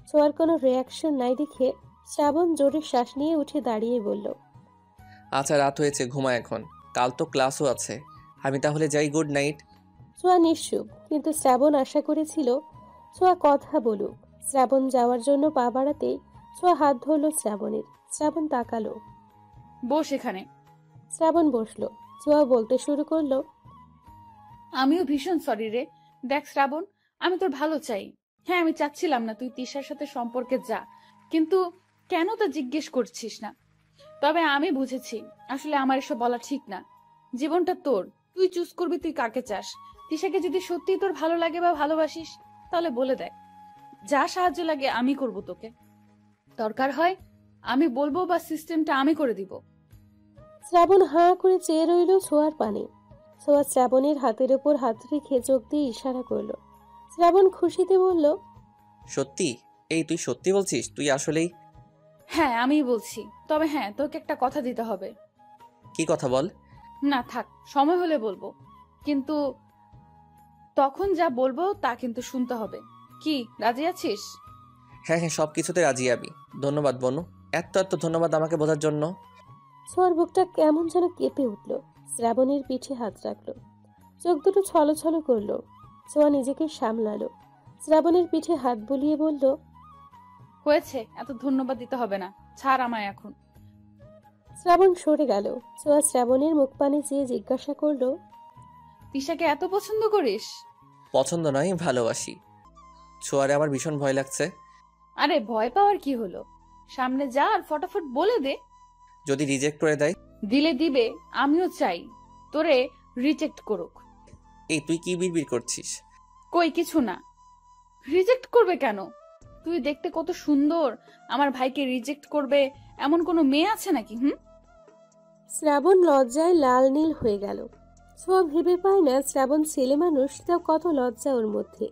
ছোঁয়ার কোনো রিয়াকশন নাই দেখে শ্রাবণ জোরে শ্বাস নিয়ে উঠে দাঁড়িয়ে বলল, আচ্ছা রাত হয়েছে, ঘুমা এখন, কাল তো ক্লাসও আছে। আমি তাহলে যাই, গুড নাইট। ছোঁয়া নিশ্চুপ, কিন্তু শ্রাবণ আশা করেছিল ছোঁয়া কথা বলুক। শ্রাবণ যাওয়ার জন্য পা বাড়াতেই ছোঁয়া হাত ধরল শ্রাবণের। শ্রাবণ তাকালো। বস এখানে। শ্রাবণ বসলো। ছোঁয়া বলতে শুরু করলো, আমিও ভীষণ সরি রে। দেখ শ্রাবণ, আমি তোর ভালো চাই। হ্যাঁ, আমি চাচ্ছিলাম না তুই তিশার সাথে সম্পর্কে যা, কিন্তু কেন তা জিজ্ঞেস করছিস না। তবে আমি বুঝেছি আসলে আমার এসব বলা ঠিক না। জীবনটা তোর, তুই চুজ করবি তুই কাকে চাস। তিশাকে যদি সত্যিই তোর ভালো লাগে বা ভালোবাসিস তাহলে বলে দেখ, যা সাহায্য লাগে আমি করব তোকে। দরকার হয় আমি বলবো বা সিস্টেমটা আমি করে দিব। শ্রাবণ হাঁ করে চেয়ে রইল ছোঁয়ার পানে। ছোঁয়া শ্রাবণের হাতের ওপর হাত রেখে চোখ দিয়ে ইশারা করলো। শ্রাবণ খুশিতে বলল, সত্যি? এই তুই সত্যি বলছিস? তুই আসলেই? হ্যাঁ আমি বলছি, তবে হ্যাঁ তোকে একটা কথা দিতে হবে। কি কথা বল। না থাক, সময় হলে বলবো, কিন্তু তখন যা বলবো তা কিন্তু শুনতে হবে। কি রাজি আছিস? হ্যাঁ হ্যাঁ, সব কিছুতে রাজি আমি। ধন্যবাদ বনু, এত এত ধন্যবাদ আমাকে বোঝার জন্য। ছোঁয়ার বুকটা কেমন যেন কেঁপে উঠল। শ্রাবণের পিঠে হাত রাখলো। চোখ দুটো ছলছল করলো। ছোঁয়া নিজেকে সামলালো। শ্রাবণের পিঠে হাত বুলিয়ে বলল, হয়েছে, এত ধন্যবাদ দিতে হবে না, ছাড় আমায় এখন। শ্রাবণ সরে গেল। ছোঁয়া শ্রাবণের মুখ পানে চেয়ে জিজ্ঞাসা করলো, তিশাকে এত পছন্দ করিস? পছন্দ নয়, ভালোবাসি। ছোঁয়ারে আমার ভীষণ ভয় লাগছে। আরে ভয় পাওয়ার কি হলো, সামনে যা আর ফটাফট বলে দে। যদি রিজেক্ট করে দেয়? দিলে দিবে, আমিও চাই তোরে রিজেক্ট করুক। এই তুই কি বিড়বিড় করছিস? কই কিছু না। রিজেক্ট করবে কেন? তুই দেখতে কত সুন্দর, আমার ভাইকে রিজেক্ট করবে এমন কোনো মেয়ে আছে নাকি? শ্রাবণ লজ্জায় লাল নীল হয়ে গেল। ছোঁয়া ভেবে পায় না শ্রাবণ ছেলে মানুষ, তাও কত লজ্জা ওর মধ্যে।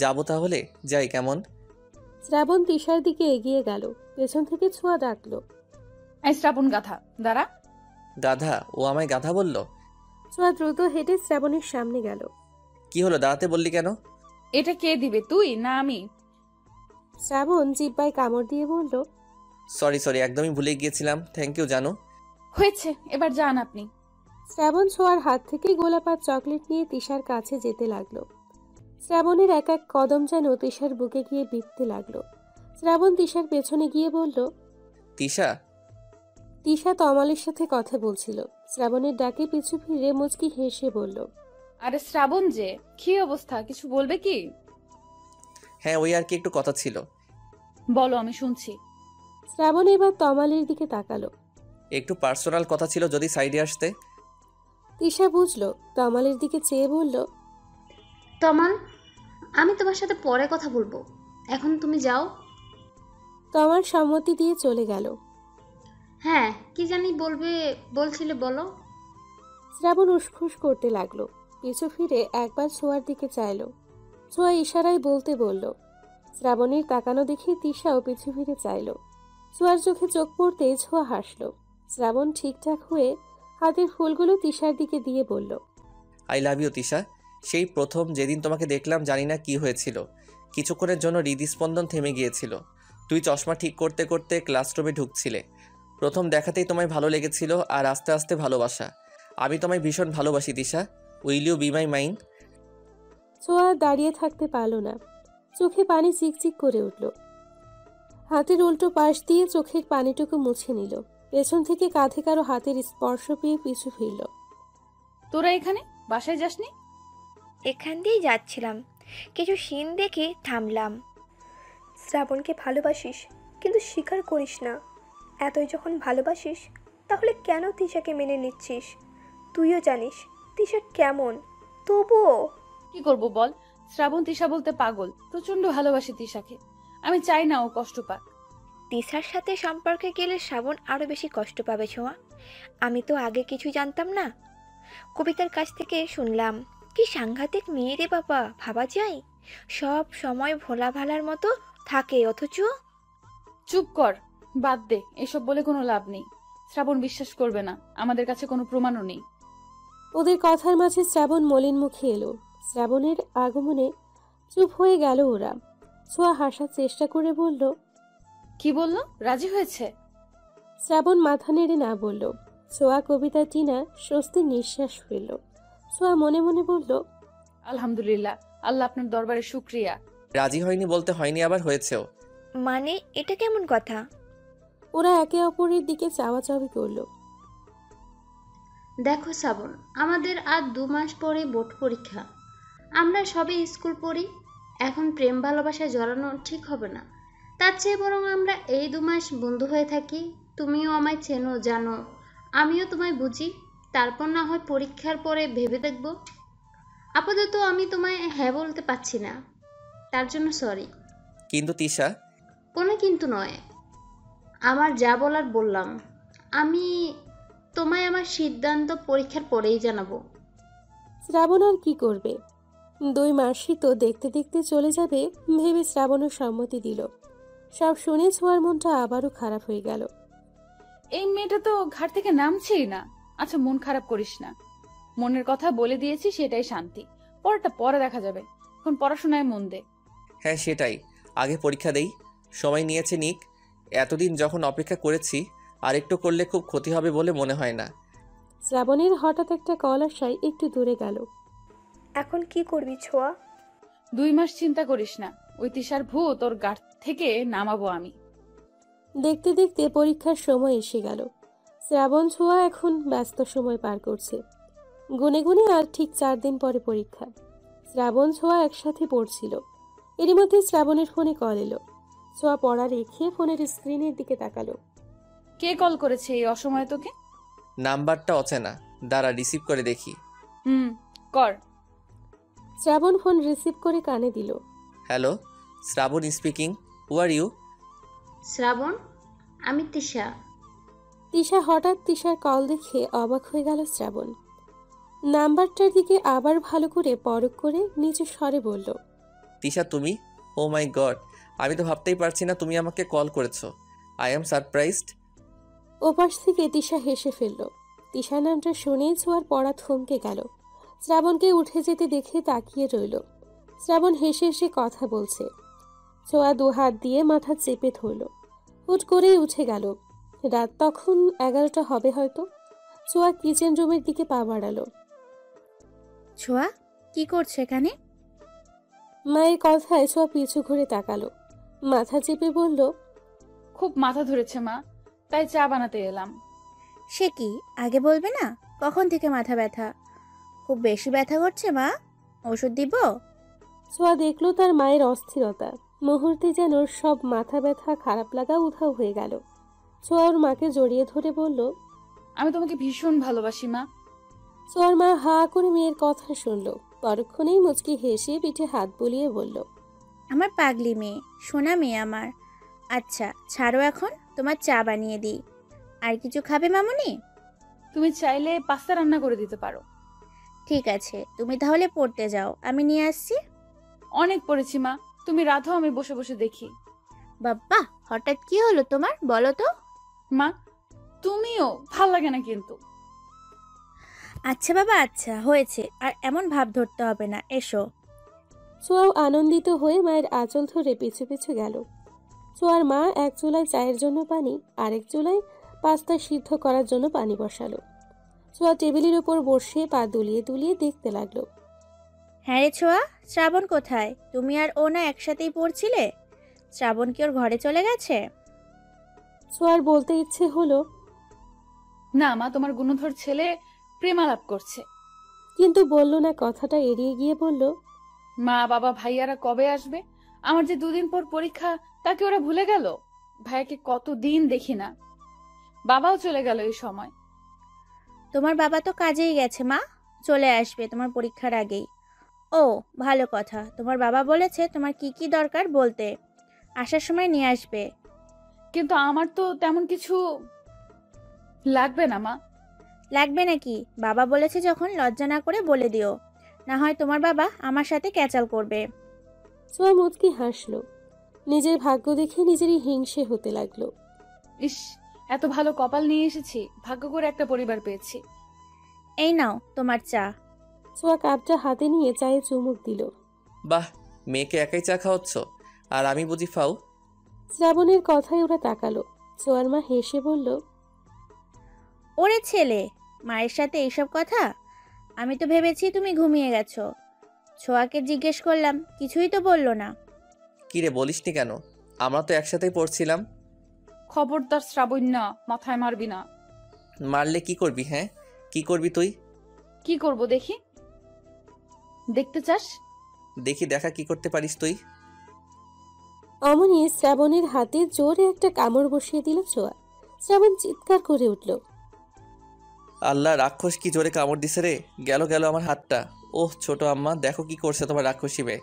যাবো তাহলে, যাই কেমন? শ্রাবণ তিশার দিকে এগিয়ে গেল। পেছন থেকে ছোঁয়া ডাকলো, এই শ্রাবণ গাধা দাঁড়া। গাধা? ও আমায় গাধা বলল? ছোঁয়া দ্রুত হেঁটে শ্রাবণের সামনে গেল। কি হলো, দাঁড়াতে বললি কেন? এটা কে দিবে, তুই না আমি? শ্রাবণ জিব্বায় কামড় দিয়ে বলল, সরি সরি, একদমই ভুলে গিয়েছিলাম। থ্যাংক ইউ জানু। হয়েছে, এবার যান আপনি। শ্রাবণ ছোঁয়ার হাত থেকে গোলাপাত চকলেট নিয়ে তিশার কাছে যেতে লাগলো। শ্রাবণের এক এক কদম যেন তিশার বুকে গিয়ে বিঁধতে লাগলো। শ্রাবণ তিশার পেছনে গিয়ে বলল, তিশা। তিশা তমালের সাথে কথা বলছিল। শ্রাবণের ডাকে পিছু ফিরে মুচকি হেসে বলল, আরে শ্রাবণ যে, কি অবস্থা, কিছু বলবে কি? হ্যাঁ ওই আর কি, একটু কথা ছিল। বলো, আমি শুনছি। শ্রাবণ এবার তমালের দিকে তাকালো। একটু পার্সোনাল কথা ছিল, যদি সাইডে আসতে। তিশা বুঝলো, তমালের দিকে চেয়ে বলল, তমাল, আমি তোমার সাথে পরে কথা বলবো, এখন তুমি যাও। তমাল সম্মতি দিয়ে চলে গেল। হ্যাঁ, কি জানি বলছিলে, বলো। শ্রাবণ উসখুস করতে লাগলো। পিছু ফিরে একবার ছোঁয়ার দিকে চাইলো। ছোঁয়া ইশারায় বলতে বলল। শ্রাবণের তাকানো দেখে তিশাও পিছু ফিরে চাইলো। ছোঁয়ার চোখে চোখ পড়তেই ছোঁয়া হাসলো। শ্রাবণ ঠিকঠাক হয়ে হাতের ফুলগুলো তিশার দিকে দিয়ে বলল, আই লাভ ইউ তিশা। সেই প্রথম যেদিন তোমাকে দেখলাম, জানি না কি হয়েছিল, কিছুক্ষণের জন্য হৃদস্পন্দন থেমে গিয়েছিল। তুই চশমা ঠিক করতে করতে ক্লাসরুমে ঢুকছিলে। প্রথম দেখাতেই তোমায় ভালো লেগেছিল, আর আস্তে আস্তে ভালোবাসা। আমি তোমায় ভীষণ ভালোবাসি Tisha. Will you be my mine? Chhoya দাঁড়িয়ে থাকতে পারল না। চোখে পানি চিকচিক করে উঠল। হাতের উল্টো পাশ দিয়ে চোখের পানিটুকু মুছে নিল। পেছন থেকে কাঁধে কারো হাতের স্পর্শ পেয়ে পিছু ফিরল। তোরা এখানে বাসায় যাসনি? এখান দিয়েই যাচ্ছিলাম, কিছু সিন দেখে থামলাম। শ্রাবণকে ভালোবাসিস, কিন্তু স্বীকার করিস না। এতই যখন ভালোবাসিস, তাহলে কেন তিশাকে মেনে নিচ্ছিস? তুইও জানিস তিশা কেমন, তবুও। কি করব বল, শ্রাবণ তিশা বলতে পাগল, প্রচন্ড ভালোবাসি তিশাকে। আমি চাই না ও কষ্ট পাক। তিশার সাথে সম্পর্কে গেলে শ্রাবণ আরও বেশি কষ্ট পাবে ছোঁয়া। আমি তো আগে কিছু জানতাম না, কবিতার কাছ থেকে শুনলাম। কি সাংঘাতিক মেয়ে রে বাবা, ভাবা যায়? সব সময় ভোলা ভালার মতো থাকে, অথচ চুপ কর, বাদ দে, এসব বলে কোনো লাভ নেই। শ্রাবণ বিশ্বাস করবে না, আমাদের কাছে কোনো প্রমাণও নেই। ওদের কথার মাঝে শ্রাবণ মলিন মুখে এলো। শ্রাবণের আগমনে চুপ হয়ে গেল ওরা। ছোঁয়া হাসার চেষ্টা করে বলল, কি বললো? রাজি হয়েছে? শ্রাবণ মাথা নেড়ে না বলল। ছোঁয়া কবিতা টিনা স্বস্তির নিঃশ্বাস ফেলল। ছোঁয়া মনে মনে বলল, আলহামদুলিল্লাহ, আল্লাহ আপনার দরবারে শুক্রিয়া। রাজি হয়নি বলতে হয়নি, আবার হয়েছেও। মানে এটা কেমন কথা? ওরা একে অপরের দিকে চাওয়াচাওয়ি করলো। দেখো শ্রাবণ, আমাদের আর 2 মাস পরে বোর্ড পরীক্ষা। আমরা সবে স্কুল পড়ি, এখন প্রেম ভালোবাসায় জড়ানো ঠিক হবে না। তার চেয়ে বরং আমরা এই 2 মাস বন্ধু হয়ে থাকি। তুমিও আমায় চেনো, জানো, আমিও তোমায় বুঝি। তারপর না হয় পরীক্ষার পরে ভেবে দেখব। আপাতত আমি তোমায় হ্যাঁ বলতে পারছি না, তার জন্য সরি। কিন্তু তিশা, কোনো কিন্তু নয়, আমার যা বলার বললাম। আমি তোমায় আমার সিদ্ধান্ত পরীক্ষার পরেই জানাবো। শ্রাবণ আর কি করবে? 2 মাসই তো দেখতে দেখতে চলে যাবে ভেবে শ্রাবণের সম্মতি দিল। সব শুনে ছোঁয়ার মনটা আবারও খারাপ হয়ে গেল। এই মেয়েটা তো ঘাট থেকে নামছেই না। আচ্ছা, মন খারাপ করিস না, মনের কথা বলে দিয়েছি, সেটাই শান্তি। পরেরটা পরে দেখা যাবে, এখন পড়াশোনায় মন দে। হ্যাঁ সেটাই, আগে পরীক্ষা দেই। সময় নিয়েছে নিক, এতদিন যখন অপেক্ষা করেছি, আর একটু করলে খুব ক্ষতি হবে বলে মনে হয় না। শ্রাবণের হঠাৎ একটা কল আসায় একটু দূরে গেল। এখন কি করবি ছোঁয়া? 2 মাস চিন্তা করিস না, ওই তিশার ভূত ওর গাট থেকে নামাবো আমি। দেখতে দেখতে পরীক্ষার সময় এসে গেল। শ্রাবণ ছোঁয়া এখন ব্যস্ত সময় পার করছে। গুনে গুনে আর ঠিক 4 দিন পরে পরীক্ষা। শ্রাবণ ছোঁয়া একসাথে পড়ছিল। এরই মধ্যে শ্রাবণের ফোনে কল এলো। ছোঁয়া পড়া রেখে ফোনের স্ক্রিনের দিকে তাকালো। কে কল করেছে এই অসময়ে তোকে? নাম্বারটা অচেনা, দাঁড়া রিসিভ করে দেখি। কর। শ্রাবণ ফোন রিসিভ করে কানে দিল। Hello, Shrabon speaking. Who are you? Shrabon, আমি তিশা। তিশা হঠাৎ তিশার কল দেখে অবাক হয়ে গেল শ্রাবণ। নাম্বারটার দিকে আবার ভালো করে পরখ করে নিচু স্বরে বলল, তিশা তুমি? ও মাই গড, আমি তো ভাবতেই পারছি না তুমি আমাকে কল করেছো। I am surprised. ওপাশ থেকে তিশা হেসে ফেলল। তিশা নামটা শুনেই ছোঁয়ার পড়া থমকে গেল। শ্রাবণকে উঠে যেতে দেখে তাকিয়ে রইল। শ্রাবণ হেসে হেসে কথা বলছে। ছোঁয়া 2 হাত দিয়ে মাথা চেপে ধরল। হুট করেই উঠে গেল। রাত তখন 11টা হবে হয়তো। ছোঁয়া কিচেন রুমের দিকে পা বাড়ালো। ছোঁয়া, কি করছো এখানে? মায়ের কথায় ছোঁয়া পিছু ঘুরে তাকালো। মাথা চেপে বলল, খুব মাথা ধরেছে মা, তাই চা বানাতে এলাম। সে কি, আগে বলবে না? কখন থেকে মাথা ব্যথা? খুব বেশি ব্যথা করছে মা? ওষুধ দিব? ছোঁয়া দেখলো তার মায়ের অস্থিরতা। মুহূর্তে যেন সব মাথা ব্যথা খারাপ লাগা উধাও হয়ে গেল। ছোঁয়া ওর মাকে জড়িয়ে ধরে বলল, আমি তোমাকে ভীষণ ভালোবাসি মা। ছোঁয়ার মা হা করে মেয়ের কথা শুনল। পরক্ষণেই মুচকি হেসে পিঠে হাত বুলিয়ে বলল, আমার পাগলি মেয়ে, সোনা মেয়ে আমার। আচ্ছা ছাড়ো, এখন তোমার চা বানিয়ে দিই। আর কিছু খাবে মামুনি? তুমি চাইলে পাস্তা রান্না করে দিতে পারো। ঠিক আছে, তুমি তাহলে পড়তে যাও, আমি নিয়ে আসছি। অনেক পড়েছি মা, তুমি রাধো, আমি বসে বসে দেখি। বাবা, হঠাৎ কি হলো তোমার, বলো তো? মা তুমিও, ভাল লাগে না কিন্তু। আচ্ছা বাবা, আচ্ছা হয়েছে, আর এমন ভাব ধরতে হবে না, এসো। ছোঁয়াও আনন্দিত হয়ে মায়ের আঁচল ধরে পিছু পিছু গেল। ছোঁয়ার মা এক চুলায় চায়ের জন্য পানি, আরেক চুলায় পাস্তা সিদ্ধ করার জন্য পানি বসালো। ছোঁয়া টেবিলের উপর বসে পা দুলিয়ে দুলিয়ে দেখতে লাগলো। হ্যাঁ রে ছোঁয়া, শ্রাবণ কোথায়? তুমি আর ও না একসাথেই পড়ছিলে? শ্রাবণ কি ওর ঘরে চলে গেছে? ছোঁয়ার বলতে ইচ্ছে হলো, না মা, তোমার গুণধর ছেলে প্রেমালাপ করছে। কিন্তু বলল না। কথাটা এড়িয়ে গিয়ে বলল, মা বাবা ভাইয়ারা কবে আসবে? আমার যে 2 দিন পর পরীক্ষা, তাকে ওরা ভুলে গেল। ভাইয়াকে কতদিন দেখি না, বাবাও চলে গেল এই সময়। তোমার বাবা তো কাজেই গেছে মা, চলে আসবে তোমার পরীক্ষার আগেই। ও ভালো কথা, তোমার বাবা বলেছে তোমার কি কি দরকার বলতে, আসার সময় নিয়ে আসবে। কিন্তু আমার তো তেমন কিছু লাগবে না মা। লাগবে নাকি? বাবা বলেছে যখন লজ্জা না করে বলে দিও, না হয় তোমার বাবা আমার সাথে ক্যাচাল করবে। ছোঁয়া মুচকি হাসলো। নিজের ভাগ্য দেখে নিজেরই হিংসে হতে লাগলো। ইস, এত ভালো কপাল নিয়ে এসেছি, ভাগ্য করে একটা পরিবার পেয়েছি। এই নাও তোমার চা। ছোঁয়া কাপটা হাতে নিয়ে চায়ে চুমুক দিল। বাহ, মেয়েকে একাই চা খাওয়াচ্ছ, আর আমি বুঝি ফাও? শ্রাবণের কথায় ওরা তাকালো। ছোঁয়ার মা হেসে বলল, ওরে ছেলে, মায়ের সাথে এইসব কথা? আমি তো ভেবেছি তুমি ঘুমিয়ে গেছো। ছোঁয়াকে জিজ্ঞেস করলাম, কিছুই তো বললো না। কিরে, বলিসনি কেন? আমরা তো একসাথেই পড়ছিলাম। খবরদার শ্রাবণ্যা, মাথায় মারবি না। মারলে কি করবি? হ্যাঁ, কি করবি তুই? কি করব দেখি? দেখতে চাস? দেখি, দেখা কি করতে পারিস তুই। অমনি শ্রাবণের হাতে জোরে একটা কামড় বসিয়ে দিল ছোঁয়া। শ্রাবণ চিৎকার করে উঠল। আল্লাহ, রাক্ষস কি জোরে কামড় দিছে রে! গেল গেল আমার হাতটা। ওহ ছোট আম্মা, দেখো কি করছে তোমার রাক্ষসী মেয়ে।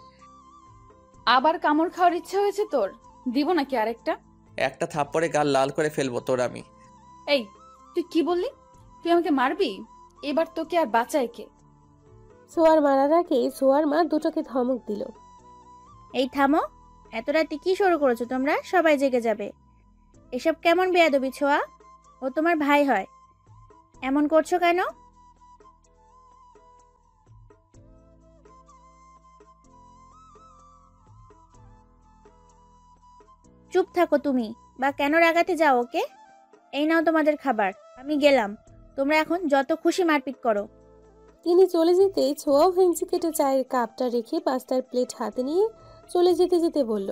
আবার কামড় খাওয়ার ইচ্ছা হয়েছে তোর? দিব নাকি আরেকটা? একটা থাপ্পড়ে গাল লাল করে ফেলবো তোর আমি। এই, তুই কি বললি? তুই আমাকে মারবি? এবার তোকে আর বাঁচায় কে? ছোঁয়ার মারার আগে ছোঁয়ার মা দুটোকে ধমক দিল। এই থামো, এত রাতে কি শুরু করেছো তোমরা? সবাই জেগে যাবে। এসব কেমন বেয়াদবি ছোঁয়া? ও তোমার ভাই হয়, এমন করছো কেন? চুপ থাকো তুমি, বা কেন রাগাতে যাও ওকে? এই নাও তোমাদের খাবার, আমি গেলাম। তোমরা এখন যত খুশি মারপিট করো। তিনি চলে যেতেই ছোঁয়াও ভেঙচি কেটে চায়ের কাপটা রেখে পাস্তার প্লেট হাতে নিয়ে চলে যেতে যেতে বলল,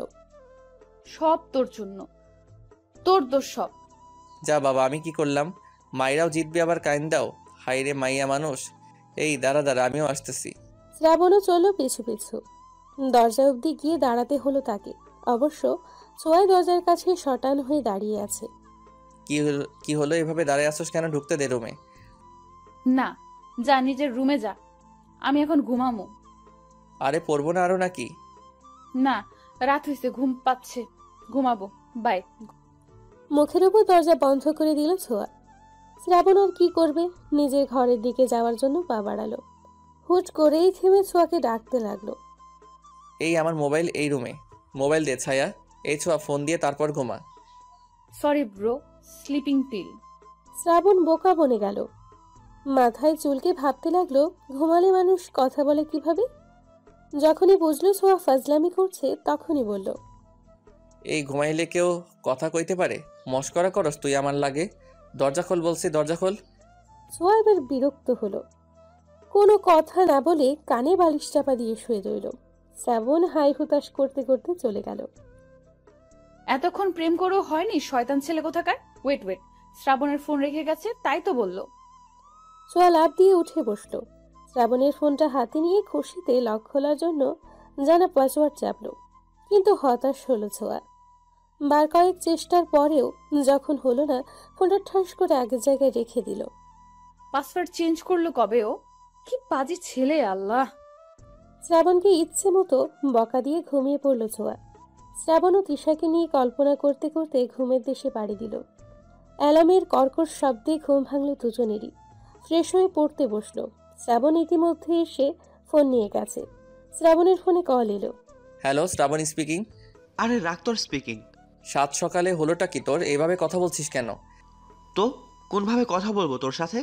সব তোর জন্য, তোর দোষ সব। যা বাবা, আমি কি করলাম? মাইরাও জিতবে আবার কাইন দাও। হাইরে মাইয়া মানুষ। এই দাঁড়া দাঁড়া, আমিও আসতেছি। শ্রাবণও চলল পিছু পিছু। দরজা অবধি গিয়ে দাঁড়াতে হলো তাকে। অবশ্য ছোঁয়াই দরজার কাছে শটান হয়ে দাঁড়িয়ে আছে। কি হলো এভাবে দাঁড়ায় আসোস কেন? ঢুকতে দে রুমে। না, যা নিজের রুমে যা, আমি এখন ঘুমামো। আরে পড়বো না আরো নাকি? না, রাত হয়েছে, ঘুম পাচ্ছে, ঘুমাবো, বাই। মুখের উপর দরজা বন্ধ করে দিল ছোঁয়া। শ্রাবণ আর কি করবে, নিজের ঘরের দিকে যাওয়ার জন্য পা বাড়ালো। হুট করেই থেমে ছোঁয়াকে ডাকতে লাগলো। এই আমার মোবাইল এই রুমে। মোবাইল দে ছায়া। এই ছোঁয়া, ফোন দিয়ে তারপর ঘুমা। Sorry bro, sleeping pill. Shrabon বোকা বনে গেল। মাথায় চুলকে ভাবতে লাগলো, ঘুমালে মানুষ কথা বলে কিভাবে। যখনই বুঝলো ছোঁয়া ফাজলামি করছে, তখনই বলল, এই ঘুমাইলে কেউ কথা কইতে পারে? মস্করা করস তুই আমার লাগে? দরজা খোল বলছি, দরজা খোল। ছোঁয়া এবার বিরক্ত হলো। কোনো কথা না বলে কানে বালিশ চাপা দিয়ে শুয়ে রইল। শ্রাবণ হাই হুতাশ করতে করতে চলে গেল। এতক্ষণ প্রেম করেও হয়নি, শয়তান ছেলে কোথাকার। ওয়েট ওয়েট, শ্রাবণের ফোন রেখে গেছে, তাই তো বললো। ছোঁয়া লাফ দিয়ে উঠে বসলো। শ্রাবণের ফোনটা হাতে নিয়ে খুশিতে লক খোলার জন্য জানা পাসওয়ার্ড চাপলো, কিন্তু হতাশ হলো ছোঁয়া। বার কয়েক চেষ্টার পরেও যখন হলো না, ফোনটা ঠাস করে আগের জায়গায় রেখে দিল। পাসওয়ার্ড চেঞ্জ করলো কবে ও? কি বাজে ছেলে, আল্লাহ। শ্রাবণকে ইচ্ছে মতো বকা দিয়ে ঘুমিয়ে পড়ল ছোঁয়া। শ্রাবণ ও তৃষাকে নিয়ে কল্পনা করতে করতে ঘুমের দেশে পাড়ি দিল। অ্যালার্মের কর্কশ শব্দে ঘুম ভাঙল দুজনেরই। ফ্রেশ হয়ে পড়তে বসলো। শ্রাবণ ইতিমধ্যে এসে ফোন নিয়ে গেছে। শ্রাবণের ফোনে কল এলো। Hello, Shrabon speaking. আরে রাক্তর স্পিকিং। সাত সকালে হলোটা কি তোর? এইভাবে কথা বলছিস কেন? তো কোনভাবে কথা বলবো তোর সাথে?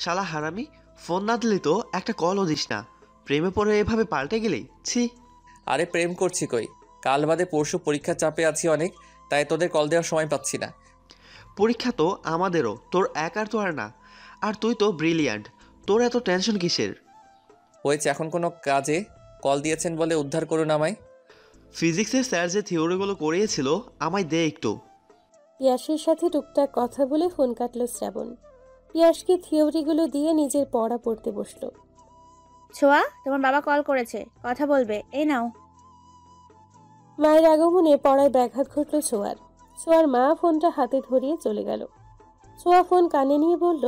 শালা হারামি, ফোন না দিলি তো একটা কলও দিস না। প্রেমে পড়ে এভাবে পাল্টে গেলি, ছি। আরে প্রেম করছি কই? কাল বাদে পরশু পরীক্ষার চাপে আছি অনেক, তাই তোদের কল দেওয়ার সময় পাচ্ছি না। পরীক্ষা তো আমাদেরও, তোর একার তো আর না। আর তুই তো ব্রিলিয়ান্ট, তোর এত টেনশন কিসের? হয়েছে, এখন কোনো কাজে কল দিয়েছেন বলে উদ্ধার করুন আমায়। ফিজিক্সের স্যার যে থিওরিগুলো করিয়েছিল, আমায় দে একটু। পিয়াসের সাথে টুকটাক কথা বলে ফোন কাটল শ্রাবণ। পিয়াসকে থিওরিগুলো দিয়ে নিজের পড়া পড়তে বসলো। ছোঁয়া, তোমার বাবা কল করেছে, কথা বলবে, এই নাও। মায়ের আগমনে পড়ায় ব্যাঘাত ঘটল ছোঁয়ার। ছোঁয়ার মা ফোনটা হাতে ধরিয়ে চলে গেল। ছোঁয়া ফোন কানে নিয়ে বলল,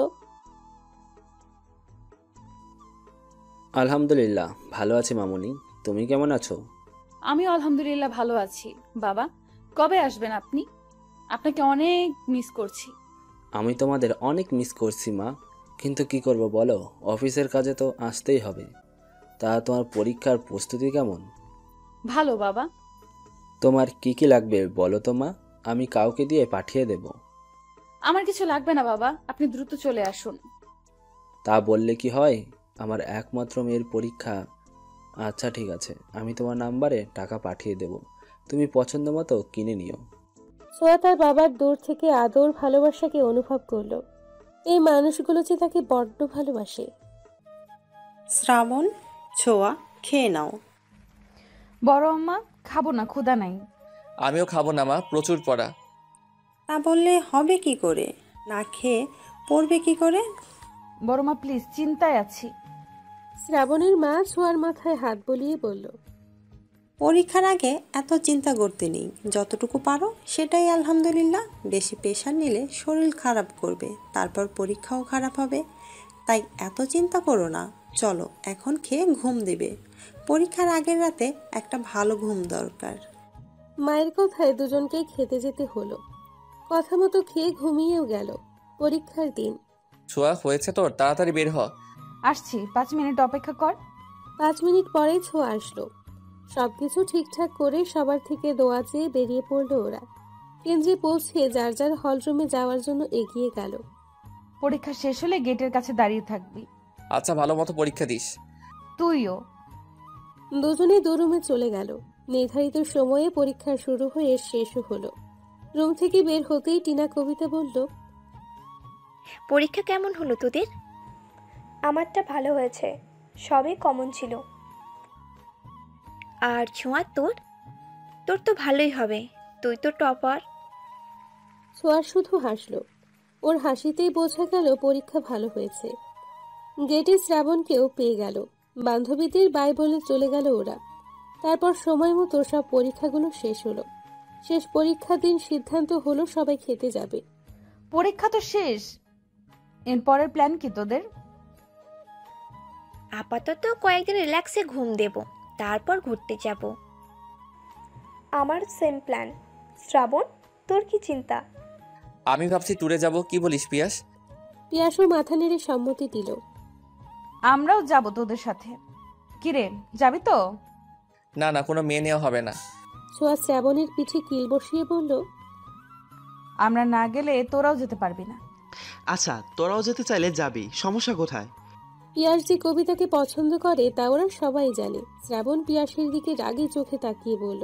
আলহামদুলিল্লাহ ভালো আছি মামুনি, তুমি কেমন আছো? আমি আলহামদুলিল্লাহ ভালো আছি। বাবা, কবে আসবেন আপনি? আপনাকে অনেক মিস করছি। আমি তোমাদের অনেক মিস করছি মা, কিন্তু কি করব বলো, অফিসের কাজে তো আসতেই হবে। তা তোমার পরীক্ষার প্রস্তুতি কেমন? ভালো বাবা। তোমার কি কি লাগবে বলো তো মা, আমি কাউকে দিয়ে পাঠিয়ে দেব। আমার কিছু লাগবে না বাবা, আপনি দ্রুত চলে আসুন। তা বললে কি হয়, আমার একমাত্র মেয়ের পরীক্ষা। আচ্ছা ঠিক আছে, আমি তোমার নাম্বারে টাকা পাঠিয়ে দেব, তুমি পছন্দ মতো কিনে নিও। ছোঁয়া তার বাবার দূর থেকে আদর ভালোবাসাকে অনুভব করলো। এই মানুষগুলো যে তাকে বড্ড ভালোবাসে। শ্রাবণ, ছোঁয়া, খেয়ে নাও। বড় আম্মা, খাবো না, ক্ষুধা নাই। আমিও খাবো না মা, প্রচুর পড়া। তা বললে হবে কি করে? না খেয়ে পড়বে কি করে? বড় মা প্লিজ, চিন্তায় আছি। শ্রাবণের মা ছোঁয়ার মাথায় হাত বুলিয়ে বলল, পরীক্ষার আগে এত চিন্তা করতে নেই, যতটুকু পারো সেটাই আলহামদুলিল্লাহ। বেশি প্রেশার নিলে শরীর খারাপ করবে, তারপর পরীক্ষাও খারাপ হবে। তাই এত চিন্তা করো না, চলো এখন খেয়ে ঘুম দেবে। পরীক্ষার আগের রাতে একটা ভালো ঘুম দরকার। মায়ের কথায় দুজনকেই খেতে যেতে হলো। কথা মতো খেয়ে ঘুমিয়েও গেল। পরীক্ষার দিন। ছোঁয়া, হয়েছে তোর, তাড়াতাড়ি বের হ। আসছি, 5 মিনিট অপেক্ষা কর। 5 মিনিট পরেই ছোঁয়া আসলো। সবকিছু ঠিকঠাক করে সবার থেকে দোয়া চেয়ে বেরিয়ে পড়লো ওরা। কেন্দ্রে পৌঁছে যার যার হলরুমে যাওয়ার জন্য এগিয়ে গেল। পরীক্ষা শেষ হলে গেটের কাছে দাঁড়িয়ে থাকবি। আচ্ছা, ভালো মতো পরীক্ষা দিস। তুইও। দুজনেই দু রুমে চলে গেল। নির্ধারিত সময়ে পরীক্ষা শুরু হয়ে শেষও হলো। রুম থেকে বের হতেই টিনা কবিতা বলল, পরীক্ষা কেমন হলো তোদের? আমারটা ভালো হয়েছে, সবই কমন ছিল। আর ছোঁয়া তোর? তোর তো ভালোই হবে, তুই তো টপার। ছোঁয়া শুধু হাসলো। ওর হাসিতেই বোঝা গেল পরীক্ষা ভালো হয়েছে। গেটে শ্রাবণকেও পেয়ে গেল। বান্ধবীদের বাই বলে চলে গেল ওরা। তারপর সময় মতো সব পরীক্ষাগুলো শেষ হলো। শেষ পরীক্ষার দিন সিদ্ধান্ত হলো সবাই খেতে যাবে। পরীক্ষা তো শেষ, এরপরের প্ল্যান কি তোদের? আপাতত কয়েকদিন রিল্যাক্সে ঘুম দেব, তারপর ঘুরতে যাব। আমার সেম প্ল্যান। শ্রাবণ, তোর কি চিন্তা? আমি ভাবছি ট্যুরে যাব, কি বলিস পিয়াস? পিয়াসও মাথা নেড়ে সম্মতি দিল। আমরাও যাব তোদের সাথে। কিরে, যাবি তো? না না, কোনো মেয়ে নেওয়া হবে না। ছোঁয়া শ্রাবণের পিঠে কিল বসিয়ে বলল, আমরা না গেলে তোরাও যেতে পারবি না। আচ্ছা, তোরাও যেতে চাইলে যাবি, সমস্যা কোথায়? পিয়াস যে কবিতাকে পছন্দ করে তা ওরা সবাই জানে। শ্রাবণ পিয়াসের দিকে রাগে চোখে তাকিয়ে বলল,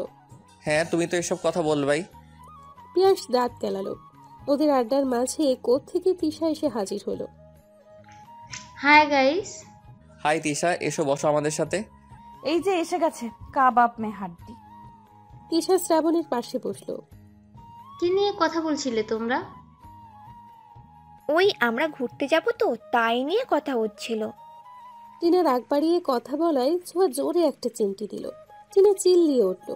হ্যাঁ, তুমি তো এসব কথা বলবাই। পিয়াস দাঁত কেলালো। ওদের আড্ডার মাঝে কোত্থেকে তিশা এসে হাজির হলো। Hi guys. হাই তিশা, এসো বসো আমাদের সাথে। এই যে এসে গেছে কাবাব মে হাড্ডি। তিশা শ্রাবণের পাশে বসলো। কি নিয়ে কথা বলছিলে তোমরা? ওই আমরা ঘুরতে যাব তো, তাই নিয়ে কথা হচ্ছিল। টিনা রাগ বাড়িয়ে কথা বলায় ছোঁয়া জোরে একটা চিমটি দিল। টিনা চিল্লিয়ে উঠল,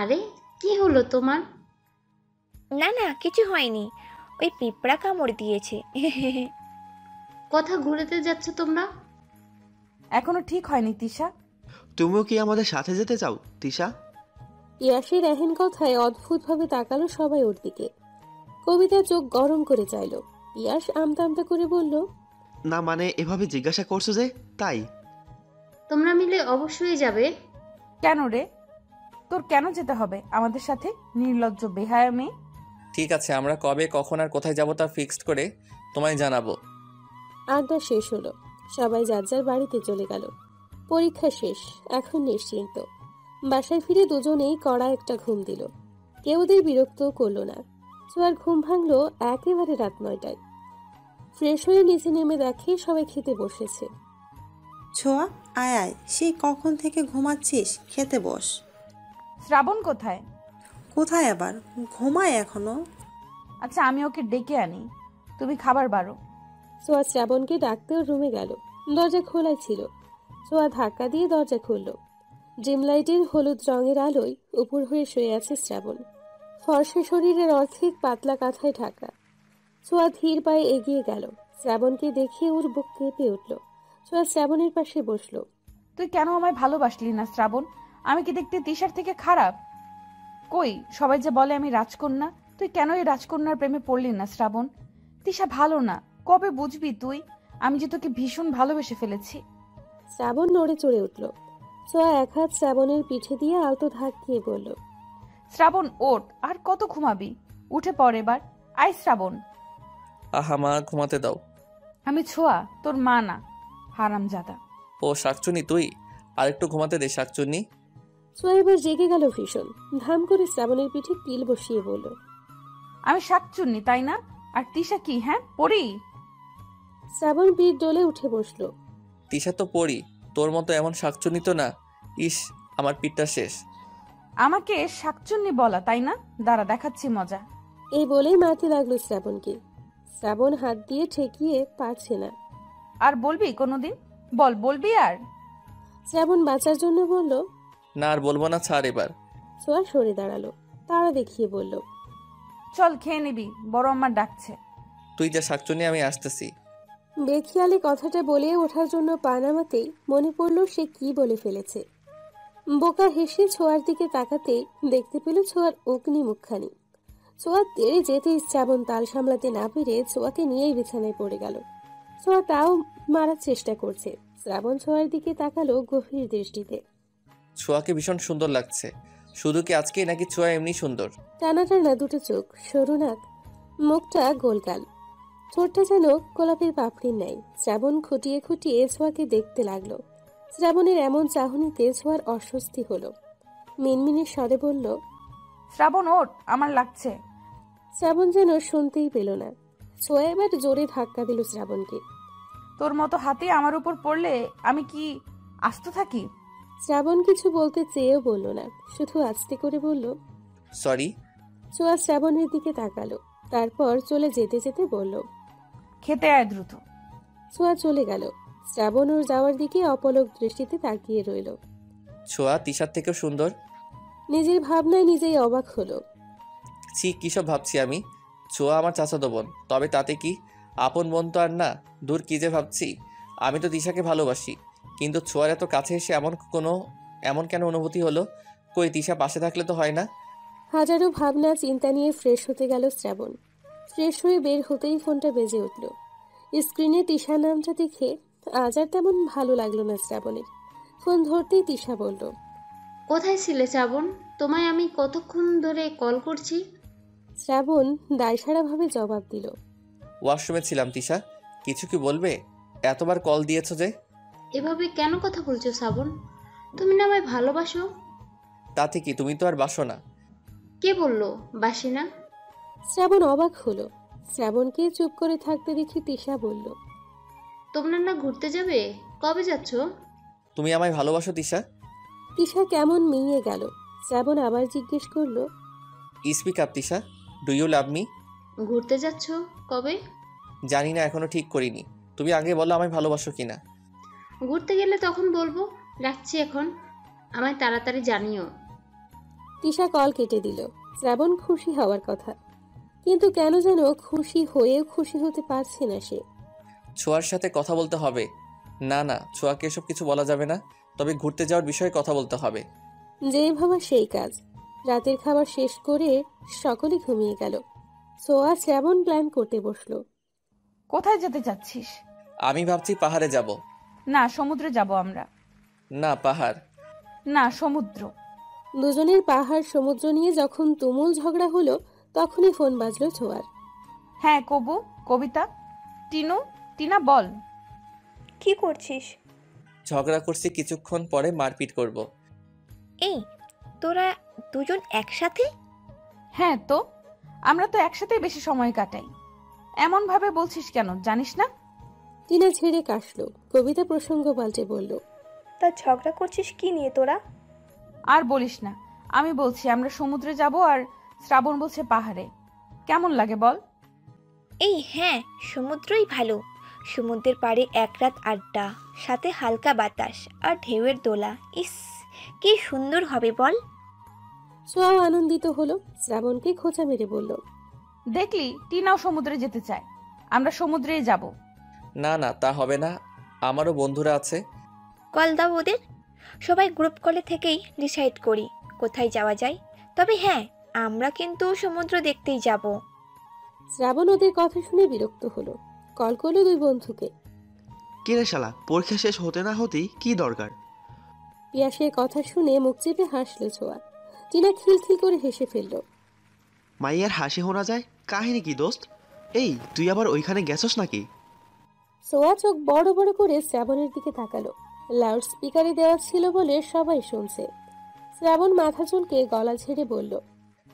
আরে কি হলো তোমার? না না, কিছু হয়নি, ওই পিঁপড়া কামড় দিয়েছে। কথা ঘুরেতে যাচ্ছ তোমরা? এখনো ঠিক হয়নি তিশা। তুমিও কি আমাদের সাথে যেতে চাও তিশা? পিয়াসের এহেন কথায় অদ্ভুতভাবে তাকালো সবাই ওর দিকে। কবিতা চোখ গরম করে চাইল। পিয়াস আমতা আমতা করে বলল, না মানে এভাবে জিজ্ঞাসা করছো যে, তাই। তোমরা মিলে অবশ্যই যাবে। কেন রে, তোর কেন যেতে হবে আমাদের সাথে, নির্লজ্জ বেহায়া মেয়ে? ঠিক আছে, আমরা কবে কখন আর কোথায় যাব তা ফিক্সড করে তোমায় জানাবো। আড্ডা শেষ হলো। সবাই যার যার বাড়িতে চলে গেল। পরীক্ষা শেষ, এখন নিশ্চিন্ত। বাসায় ফিরে দুজনেই কড়া একটা ঘুম দিল। কেউ ওদের বিরক্তও করলো না। ছোঁয়ার ঘুম ভাঙলো একেবারে রাত 9টায়। ফ্রেশ হয়ে নিচে নেমে দেখে সবাই খেতে বসেছে। ছোঁয়া, আয় আয়, সেই কখন থেকে ঘুমাচ্ছিস, খেতে বস। শ্রাবণ কোথায়? কোথায় আবার, ঘুমায় এখনো। আচ্ছা, আমি ওকে ডেকে আনি, তুমি খাবার বাড়ো। ছোঁয়া শ্রাবণকে ডাকতেও রুমে গেল। দরজা খোলাই ছিল। ছোঁয়া ধাক্কা দিয়ে দরজা খুলল। ড্রিম লাইটের হলুদ রঙের আলোয় উপর হয়ে শুয়ে আছে শ্রাবণ। ফর্সা শরীরের অর্ধেক পাতলা কাঁথায় ঢাকা। ছোঁয়া ধীর পায়ে এগিয়ে গেল। শ্রাবণকে দেখে ওর বুক কেঁপে উঠল। ছোঁয়া শ্রাবণের পাশে বসলো। তুই কেন আমায় ভালোবাসলি না শ্রাবণ? আমি কি দেখতে তিশার থেকে খারাপ? কই, সবাই যে বলে আমি রাজকন্যা, তুই কেন এই রাজকন্যার প্রেমে পড়লি না শ্রাবণ? তিশা ভালো না, কবে বুঝবি তুই? আমি যে তোকে ভীষণ ভালোবেসে ফেলেছি। শ্রাবণ নড়ে চড়ে উঠল। ছোঁয়া এক হাত শ্রাবণের পিঠে দিয়ে আলতো ধাক্কিয়ে বলল, শ্রাবণ ওঠ, আর কত ঘুমাবি? উঠে পড় এবার। আয় শ্রাবণ। আহা মা, ঘুমাতে দাও। আমি ছোঁয়া, তোর মা না, হারামজাদা। ও শাকচুনি তুই, আরেকটু ঘুমাতে দে শাকচুনি। ছোঁয়া এবার জেগে গেল ভীষণ। ধাম করে শ্রাবণের পিঠে কিল বসিয়ে বলল, আমি শাকচুন্নি তাই না? আর তিশা কি, হ্যাঁ পড়ি? শ্রাবণ পিঠ ডলে উঠে বসলো। তিশা তো পড়ি, তোর মতো এমন শাকচুনি তো না। ইস, আমার পিঠটা শেষ। আমাকে শাকচুন্নি বলা তাই না? দাঁড়া দেখাচ্ছি মজা। এই বলেই মারতে লাগলো শ্রাবণকে। শ্রাবণ হাত দিয়ে ঠেকিয়ে পারছে না। আর বলবি কোনোদিন? বলবি আর? শ্রাবণ বাঁচার জন্য বলল, না আর বলবো না, ছাড় এবার। ছোঁয়া সরে দাঁড়ালো, তাড়া দেখিয়ে বলল, চল খেয়ে নিবি, বড় আমার ডাকছে। তুই যা শাকচুনি, আমি আসতেছি। বেখিয়ালি কথাটা বলে ওঠার জন্য পা নামাতেই মনে পড়ল সে কি বলে ফেলেছে। বোকা হেসে ছোঁয়ার দিকে তাকাতেই দেখতে পেল ছোঁয়ার অগ্নি মুখখানি। ছোঁয়া তেড়ে যেতেই শ্রাবণ তাল সামলাতে না পেরে ছোঁয়াকে নিয়েই বিছানায় পড়ে গেল। ছোঁয়া তাও মারার চেষ্টা করছে। শ্রাবণ ছোঁয়ার দিকে তাকালো গভীর দৃষ্টিতে। ছোঁয়াকে ভীষণ সুন্দর লাগছে। শুধু কি আজকেই, নাকি ছোঁয়া এমনি সুন্দর? টানা টানা দুটো চোখ, সরু নাক, মুখটা গোলগাল, ঠোঁটটা যেন গোলাপের পাপড়ির ন্যায়। শ্রাবণ খুঁটিয়ে খুঁটিয়ে ছোঁয়াকে দেখতে লাগলো। শ্রাবণের এমন চাহনিতে ছোঁয়ার অস্বস্তি হলো। মিনমিনের স্বরে বলল, শ্রাবণ ওঠ, আমার লাগছে। শ্রাবণ যেন শুনতেই পেল না। ছোঁয়া এবার জোরে ধাক্কা দিল শ্রাবণকে। তোর মতো হাতে আমার উপর পড়লে আমি কি আস্ত থাকি? শ্রাবণ কিছু বলতে চেয়েও বলল না, শুধু আস্তে করে বলল, সরি। ছোঁয়া শ্রাবণের দিকে তাকালো, তারপর চলে যেতে যেতে বলল, খেতে আয় দ্রুত। ছোঁয়া চলে গেল। শ্রাবণ ওর যাওয়ার দিকে অপলক দৃষ্টিতে তাকিয়ে রইল। ছোঁয়া তিশার থেকেও সুন্দর। নিজের ভাবনায় নিজেই অবাক হলো। ছি, কিসব ভাবছি আমি। ছোঁয়া আমার চাচাতো বোন, তবে তাতে কি? আপন বোন তো আর না। দূর, কি যে ভাবছি। আমি তো তিশাকে ভালোবাসি, কিন্তু ছোঁয়ার এত কাছে এসে এমন কেন অনুভূতি হলো? কই, তিশা পাশে থাকলে তো হয় না? হাজারো ভাবনা চিন্তা নিয়ে ফ্রেশ হতে গেল শ্রাবণ। ফ্রেশ হয়ে বের হতেই ফোনটা বেজে উঠল। স্ক্রিনে তিশা নামটা দেখে আজ আর তেমন ভালো লাগলো না শ্রাবণের। ফোন ধরতেই তিশা বলল, কোথায় ছিলে শ্রাবণ? তোমায় আমি কতক্ষণ ধরে কল করছি। শ্রাবণ দায়সারাভাবে জবাব দিল, ওয়াশরুমে ছিলাম। তিশা, কিছু কি বলবে? এতবার কল দিয়েছো যে? এভাবে কেন কথা বলছো শ্রাবণ? তুমি না আমায় ভালোবাসো। তাতে কি, তুমি তো আর বাসো না। কে বললো বাসি না? শ্রাবণ অবাক হলো। শ্রাবণকে চুপ করে থাকতে দেখে তিশা বলল, তোমরা না ঘুরতে যাবে? কবে যাচ্ছ? তুমি আমায় ভালোবাসো তিশা? তিশা কেমন মিইয়ে গেল। শ্রাবণ আবার জিজ্ঞেস করলো, speak up Tisha, do you love me? ঘুরতে যাচ্ছ কবে? জানি না, এখনো ঠিক করিনি। তুমি আগে বলো আমায় ভালোবাসো কিনা। ঘুরতে গেলে তখন বলবো। রাখছি এখন, আমায় তাড়াতাড়ি জানিও। তিশা কল কেটে দিল। শ্রাবণ খুশি হওয়ার কথা, কিন্তু কেন যেন খুশি হয়েও খুশি হতে পারছে না সে। ছোঁয়ার সাথে কথা বলতে হবে। না না, ছোঁয়াকে এসব কিছু বলা যাবে না। তবে ঘুরতে যাওয়ার বিষয়ে কথা বলতে হবে। যেই ভাবা সেই কাজ। রাতের খাবার শেষ করে সকলে ঘুমিয়ে গেল। সোয়া শ্রাবণ প্ল্যান করতে বসলো। কোথায় যেতে চাচ্ছিস? আমি ভাবছি পাহাড়ে যাব। না, সমুদ্রে যাব আমরা। না, পাহাড়। না, সমুদ্র। দুজনের পাহাড় সমুদ্র নিয়ে যখন তুমুল ঝগড়া হলো, তখনই ফোন বাজলো ছোঁয়ার। হ্যাঁ কবু, কবিতা। টিনা বল। কি করছিস? ঝগড়া করছি, কিছুক্ষণ পরে মারপিট করব। এই তোরা দুজন একসাথে? হ্যাঁ তো, আমরা তো একসাথেই বেশি সময় কাটাই। এমন ভাবে বলছিস কেন, জানিস না? টিনা ছেড়ে কাশলো। কবিতা প্রসঙ্গ পাল্টে বলল, তা ঝগড়া করছিস কি নিয়ে তোরা? আর বলিস না, আমি বলছি আমরা সমুদ্রে যাব আর শ্রাবণ বলছে পাহাড়ে। কেমন লাগে বল? এই হ্যাঁ, সমুদ্রই ভালো। সমুদ্রের পাড়ে এক রাত আড্ডা, সাথে হালকা বাতাস আর ঢেউয়ের দোলা। ইস, কি সুন্দর হবে বল। সোয়াও আনন্দিত হলো। শ্রাবণকে খোঁচা মেরে বলল, দেখলি, টিনাও সমুদ্রে যেতে চায়। আমরা সমুদ্রেই যাব। না না, তা হবে না। আমারও বন্ধুরা আছে। কল দাও ওদের। সবাই গ্রুপ কলে থেকেই ডিসাইড করি কোথায় যাওয়া যায়। তবে হ্যাঁ, আমরা কিন্তু সমুদ্র দেখতেই যাব। শ্রাবণ ওদের কথা শুনে বিরক্ত হলো। কল করলো দুই বন্ধুকে। কিরে শালা, পরীক্ষা শেষ হতে না হতেই কি দরকার? পিয়াসের কথা শুনে মুখ চেপে হাসলো ছোঁয়া। টিনা খিলখিল করে হেসে ফেলল। মাইয়ার হাসি শোনা যায়, কাহিনী কি দোস্ত? এই তুই আবার ওইখানে গেছস নাকি? ছোঁয়া চোখ বড় বড় করে শ্রাবণের দিকে তাকালো। লাউড স্পিকারে দেওয়া ছিল বলে সবাই শুনছে। শ্রাবণ মাথা চুলকে গলা ঝেড়ে বলল,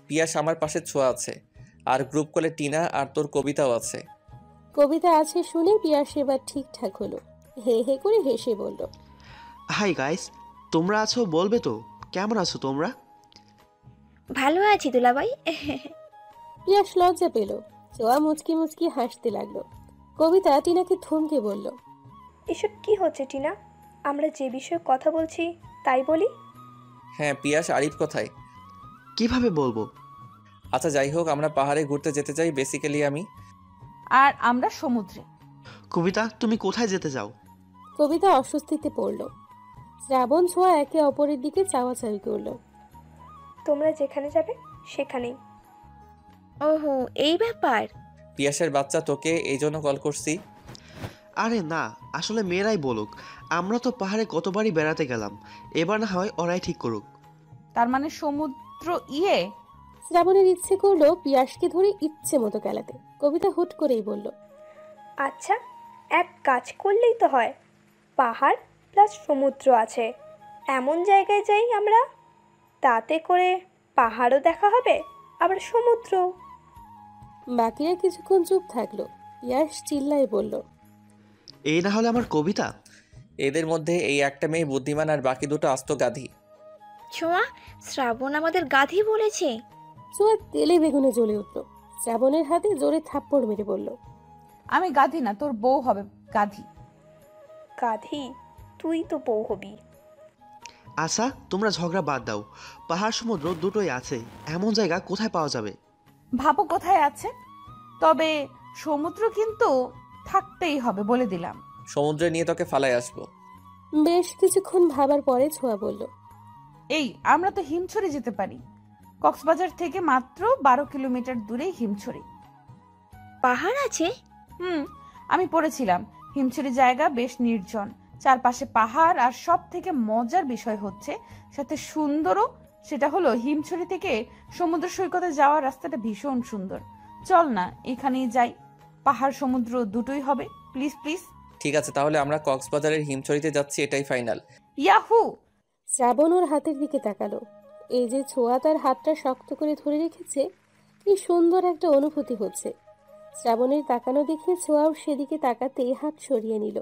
পিয়াস আমার পাশে ছোঁয়া আছে, আর গ্রুপ কলে টিনা আর তোর কবিতাও আছে। কবিতা আছে শুনে পিয়াস এবার ঠিকঠাক হলো। হে হে করে হেসে বলল, হাই গাইস, তোমরা আছো বলবে তো? কেমন আছো তোমরা? ভালো আছি দুলাভাই। পিয়াস লজ্জা পেল। ছোঁয়া মুচকি মুচকি হাসতে লাগলো। কবিতা টিনাকে থমকে বলল, এসব কি হচ্ছে টিনা? আমরা যে বিষয়ে কথা বলছি তাই বলি। হ্যাঁ, পিয়াস আরিফ কোথায়? কিভাবে বলবো? আচ্ছা যাই হোক, আমরা পাহাড়ে ঘুরতে যেতে চাই বেসিক্যালি আমি। আর আমরা সমুদ্রে। কবিতা, তুমি কোথায় যেতে চাও? কবিতা অস্বস্তিতে পড়ল। শ্রাবণ ছোঁয়া একে অপরের দিকে চাওয়াচাওয়ি করলো। তোমরা যেখানে যাবে সেখানেই। ওহো, এই ব্যাপার। পিয়াসের বাচ্চা, তোকে এই জন্য কল করছি। আরে না, আসলে মেয়েরাই বলুক। আমরা তো পাহাড়ে কতবারই বেড়াতে গেলাম, এবার না হয় ওরাই ঠিক করুক। তার মানে সমুদ্র শ্রাবণের ইচ্ছে করলো পিয়াসকে ধরে ইচ্ছে মতো খেলাতে। কবিতা হুট করেই বলল, আচ্ছা, এক কাজ করলেই তো হয়। পাহাড় প্লাস সমুদ্র আছে এমন জায়গায় যাই আমরা। তাতে করে পাহাড়ও দেখা হবে, আবার সমুদ্র। বাকিরা কিছুক্ষণ চুপ থাকলো। পিয়াস চিল্লাই বলল, এই না হলে আমার কবিতা। এদের মধ্যে এই একটা মেয়ে বুদ্ধিমান আর বাকি দুটো আস্ত গাধি। ছোঁয়া, শ্রাবণ আমাদের গাধি বলেছে। ছোঁয়া তেলে বেগুনে জ্বলে উঠল। শ্রাবণের হাতে জোরে থাপ্পড় মেরে বলল, আমি গাধি না, তোর বউ হবে গাধি। গাধি? তুই তো বউ হবি। আচ্ছা, তোমরা ঝগড়া বাদ দাও। পাহাড় সমুদ্র দুটোই আছে, এমন জায়গা কোথায় পাওয়া যাবে? ভাবো কোথায় আছে। তবে সমুদ্র কিন্তু থাকতেই হবে, বলে দিলাম। সমুদ্রে নিয়ে তোকে ফালাই আসবো। বেশ কিছুক্ষণ ভাবার পরে ছোঁয়া বলল, এই আমরা তো হিমছড়ি যেতে পারি। কক্সবাজার থেকে মাত্র 12 কিলোমিটার দূরে হিমছড়ি। পাহাড় আছে? আমি পড়েছিলাম। হিমছড়ি জায়গা বেশ নির্জন, চারপাশে পাহাড়, আর সব থেকে মজার বিষয় হচ্ছে সাথে সুন্দরও। সেটা হলো হিমছড়ি থেকে সমুদ্র সৈকতে যাওয়ার রাস্তাটা ভীষণ সুন্দর। চল না এখানেই যাই, পাহাড় সমুদ্র দুটোই হবে। Please please. ঠিক আছে, তাহলে আমরা কক্সবাজারের হিমছড়িতে যাচ্ছি, এটাই ফাইনাল। ইয়াহু! শ্রাবণ ওর হাতের দিকে তাকালো। এই যে ছোঁয়া তার হাতটা শক্ত করে ধরে রেখেছে, কি সুন্দর একটা অনুভূতি হচ্ছে। শ্রাবণের তাকানো দেখে ছোঁয়াও সেদিকে তাকাতেই হাত সরিয়ে নিল।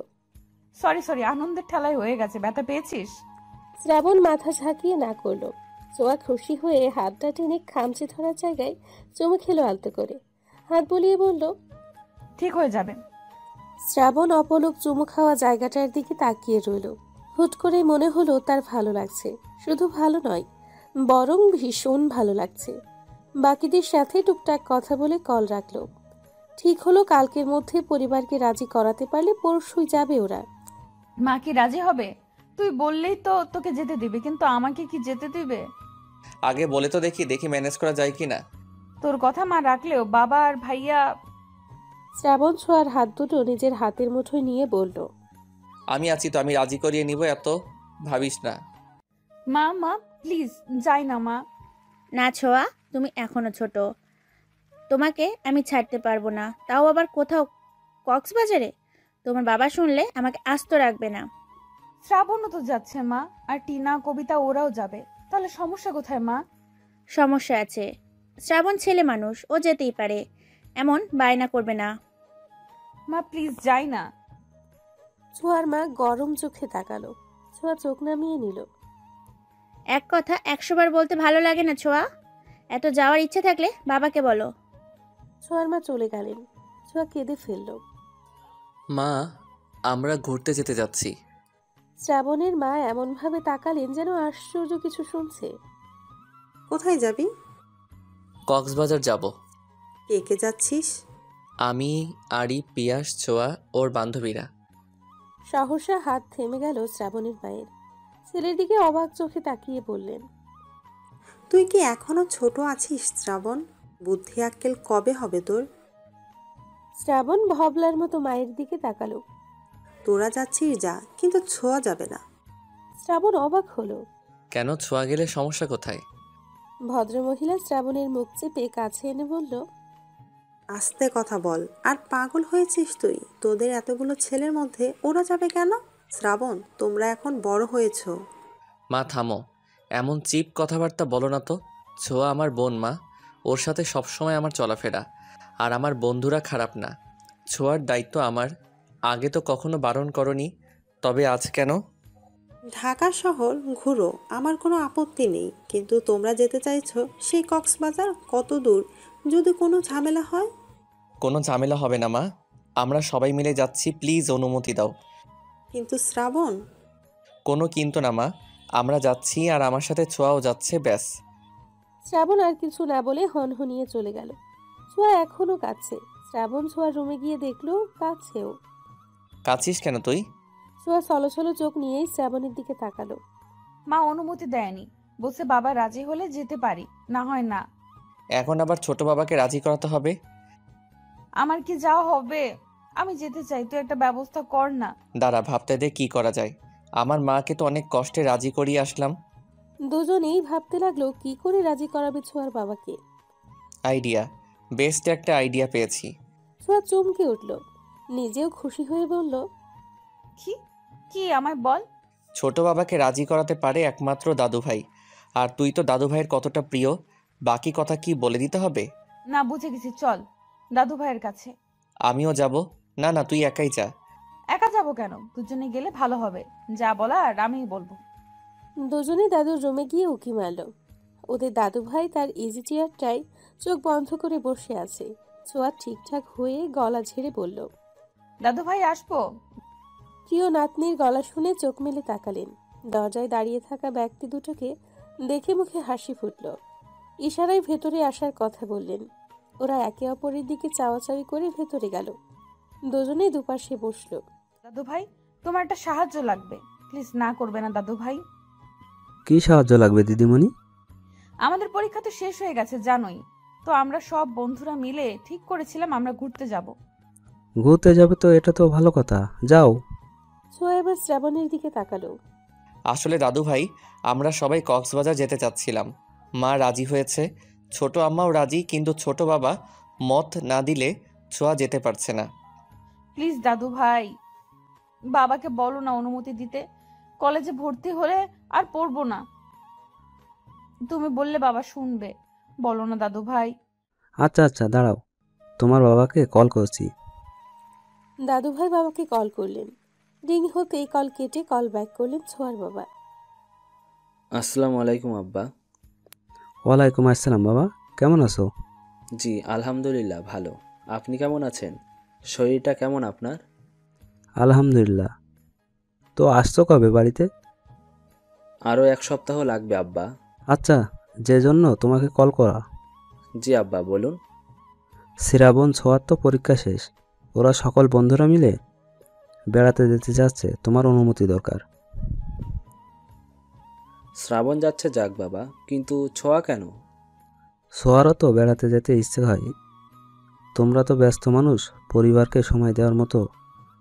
সরি, আনন্দের ঠেলায় হয়ে গেছে। ব্যথা পেয়েছিস? শ্রাবণ মাথা ঝাঁকিয়ে না করলো। ছোঁয়া খুশি হয়ে হাতটা টেনে খামচে ধরার জায়গায় চুমু খেলো আলতো করে। হাত বুলিয়ে বলল, ঠিক হয়ে যাবে। শ্রাবণ অপলক চুমু খাওয়া জায়গাটার দিকে তাকিয়ে রইল। হুট করে মনে হলো তার ভালো লাগছে। শুধু ভালো নয়, বরং ভীষণ ভালো লাগছে। বাকিদের সাথে টুকটাক কথা বলে কল রাখলো। ঠিক হলো কালকের মধ্যে পরিবারকে রাজি করাতে পারলে পরশুই যাবে ওরা। মা কি রাজি হবে? তুই বললেই তো তোকে যেতে দিবে, কিন্তু আমাকে কি যেতে দিবে? আগে বলে তো দেখি ম্যানেজ করা যায় কিনা। তোর কথা মা রাখলেও বাবা আর ভাইয়া। শ্রাবণ ছোঁয়ার হাত দুটো নিজের হাতের মুঠোয় নিয়ে বলল, আমি আছি তো, আমি রাজি করিয়ে নিব, এত ভাবিস না। মা প্লিজ যাই না মা। না ছোঁয়া, তুমি এখনো ছোট, তোমাকে আমি ছাড়তে পারবো না, তাও আবার কোথাও কক্সবাজারে। তোমার বাবা শুনলে আমাকে আস্ত রাখবে না। শ্রাবণও তো যাচ্ছে মা, আর টিনা, কবিতা ওরাও যাবে। তাহলে সমস্যা কোথায় মা? সমস্যা আছে। শ্রাবণ ছেলে মানুষ, ও যেতেই পারে, এমন বায়না করবে না। মা প্লিজ যাই না। ছোঁয়ার মা গরম চোখে তাকালো। ছোঁয়া চোখ নামিয়ে নিল। এক কথা 100 বার বলতে ভালো লাগে না ছোঁয়া। এত যাওয়ার ইচ্ছে থাকলে বাবাকে বলো। ছোঁয়ার মা চলে গেলেন। ছোঁয়া কেঁদে ফেলল। মা, আমরা ঘুরতে যেতে যাচ্ছি। শ্রাবণের মা এমনভাবে তাকালেন যেন আশ্চর্য কিছু শুনছে। কোথায় যাবি? কক্সবাজার যাব। কে কে যাচ্ছিস? আমি, আরিফ, পিয়াস, ছোঁয়া, ওর বান্ধবীরা। সহসা হাত থেমে গেল শ্রাবণের মায়ের। ছেলের দিকে অবাক চোখে তাকিয়ে বললেন, তুই কি এখনো ছোট আছিস শ্রাবণ? বুদ্ধি আক্কেল কবে হবে তোর? শ্রাবণ ভবলার মতো মায়ের দিকে তাকালো। তোরা যাচ্ছিস যা, কিন্তু ছোঁয়া যাবে না। শ্রাবণ অবাক হলো। কেন, ছোঁয়া গেলে সমস্যা কোথায়? ভদ্রমহিলা শ্রাবণের মুখ চেপে কাছে এনে বলল, আস্তে কথা বল। আর পাগল হয়েছিস তুই? তোদের এতগুলো ছেলের মধ্যে ওরা যাবে কেন? শ্রাবণ, তোমরা এখন বড় হয়েছো। মা থামো, এমন চিপ কথাবার্তা বলো না তো। ছোঁয়া আমার বোন মা, ওর সাথে সবসময় আমার চলাফেরা। আর আমার বন্ধুরা খারাপ না, ছোঁয়ার দায়িত্ব আমার। আগে তো কখনো বারণ করনি, তবে আজ কেন? ঢাকা শহর ঘুরো, আমার কোনো আপত্তি নেই, কিন্তু তোমরা যেতে চাইছো সেই কক্সবাজার কত দূর? যদি কোনো ঝামেলা হয়? কোনো ঝামেলা হবে না মা, আমরা সবাই মিলে যাচ্ছি, প্লিজ অনুমতি দাও। কিন্তু শ্রাবণ। কোনো কিন্তু না মা, আমরা যাচ্ছি আর আমার সাথে ছোঁয়াও যাচ্ছে, ব্যাস। শ্রাবণ আর কিছু না বলে হনহনিয়ে চলে গেল। ছোঁয়া এখনো কাঁদছে। শ্রাবণ ছোঁয়ার রুমে গিয়ে দেখলো কাঁদছেও। কাছিস কেন তুই? ছোঁয়া ছলছল চোখ নিয়েই শ্রাবণের দিকে তাকালো। মা অনুমতি দেয়নি, বলছে বাবা রাজি হলে যেতে পারি, না হয় না। এখন আবার ছোট বাবাকে রাজি করাতে হবে? আমার কি যাওয়া হবে? আমি যেতে চাই, তুই একটা ব্যবস্থা কর না। দাঁড়া, ভাবতে দে কি করা যায়। আমার মাকে তো অনেক কষ্টে রাজি করিয়ে আসলাম। দুজনেই ভাবতে লাগলো কি করে রাজি করাবে ছোঁয়ার বাবাকে। আইডিয়া, বেস্ট একটা আইডিয়া পেয়েছি। ছোঁয়া চমকে উঠল, নিজেও খুশি হয়ে বলল, কি কি আমায় বল। ছোট বাবাকে রাজি করাতে পারে একমাত্র দাদু ভাই। আর তুই তো দাদু ভাইয়ের কতটা প্রিয়, বাকি কথা কি বলে দিতে হবে? না, বুঝে গেছি, চল দাদু ভাইয়ের কাছে। আমিও যাব। না না, তুই একাই যা। একা যাবো কেন, দুজনে গেলে ভালো হবে। যা বলার আমিই বলবো। দুজনে দাদুর রুমে গিয়ে উকি মারল। ওদের দাদু ভাই তার ইজি চেয়ারটায় চোখ বন্ধ করে বসে আছে। ছোঁয়া ঠিকঠাক হয়ে গলা ঝেড়ে বলল, দাদু ভাই আসবো? প্রিয় নাতনির গলা শুনে চোখ মেলে তাকালেন। দরজায় দাঁড়িয়ে থাকা ব্যক্তি দুটোকে দেখে মুখে হাসি ফুটল। ইশারায় ভেতরে আসার কথা বললেন। ওরা একে অপরের দিকে চাওয়াচাওয়ি করে ভেতরে গেল। দুজনেই দুপাশে বসলো। দাদু ভাই, তোমার একটা সাহায্য লাগবে, প্লিজ না করবে না দাদু ভাই? কি সাহায্য লাগবে দিদিমণি? আমাদের পরীক্ষা তো শেষ হয়ে গেছে জানোই তো, আমরা সব বন্ধুরা মিলে ঠিক করেছিলাম আমরা ঘুরতে যাব। ঘুরতে যাবে তো, এটা তো ভালো কথা, যাও। ছোঁয়া এবার শ্রাবণের দিকে তাকালো। আসলে দাদু ভাই, আমরা সবাই কক্সবাজার যেতে চাচ্ছিলাম। মা রাজি হয়েছে, ছোট আম্মাও রাজি, কিন্তু ছোট বাবা মত না দিলে ছোঁয়া যেতে পারছে না। প্লিজ দাদু ভাই, বাবাকে বলো না অনুমতি দিতে। কলেজে ভর্তি হলে আর পড়বো না, তুমি বললে বাবা শুনবে। বলো না দাদু ভাই। আচ্ছা আচ্ছা, দাঁড়াও, তোমার বাবাকে কল করছি। দাদু ভাই বাবাকে কল করলেন। রিং হতেই কল কেটে কল ব্যাক করলেন ছোঁয়ার বাবা। আসসালামু আলাইকুম আব্বা। ওয়ালাইকুম আসসালাম বাবা, কেমন আছো? জি আলহামদুলিল্লাহ ভালো। আপনি কেমন আছেন? শরীরটা কেমন আপনার? আলহামদুলিল্লাহ। তো আসছো কবে বাড়িতে? আরও 1 সপ্তাহ লাগবে আব্বা। আচ্ছা, যে জন্য তোমাকে কল করা। জি আব্বা বলুন। শ্রাবণ ছোঁয়ার তো পরীক্ষা শেষ, ওরা সকল বন্ধুরা মিলে বেড়াতে যেতে যাচ্ছে, তোমার অনুমতি দরকার। শ্রাবণ যাচ্ছে যাক বাবা, কিন্তু ছোঁয়া কেন? ছোঁয়ারও তো বেড়াতে যেতে ইচ্ছে হয়। তোমরা তো ব্যস্ত মানুষ, পরিবারকে সময় দেওয়ার মতো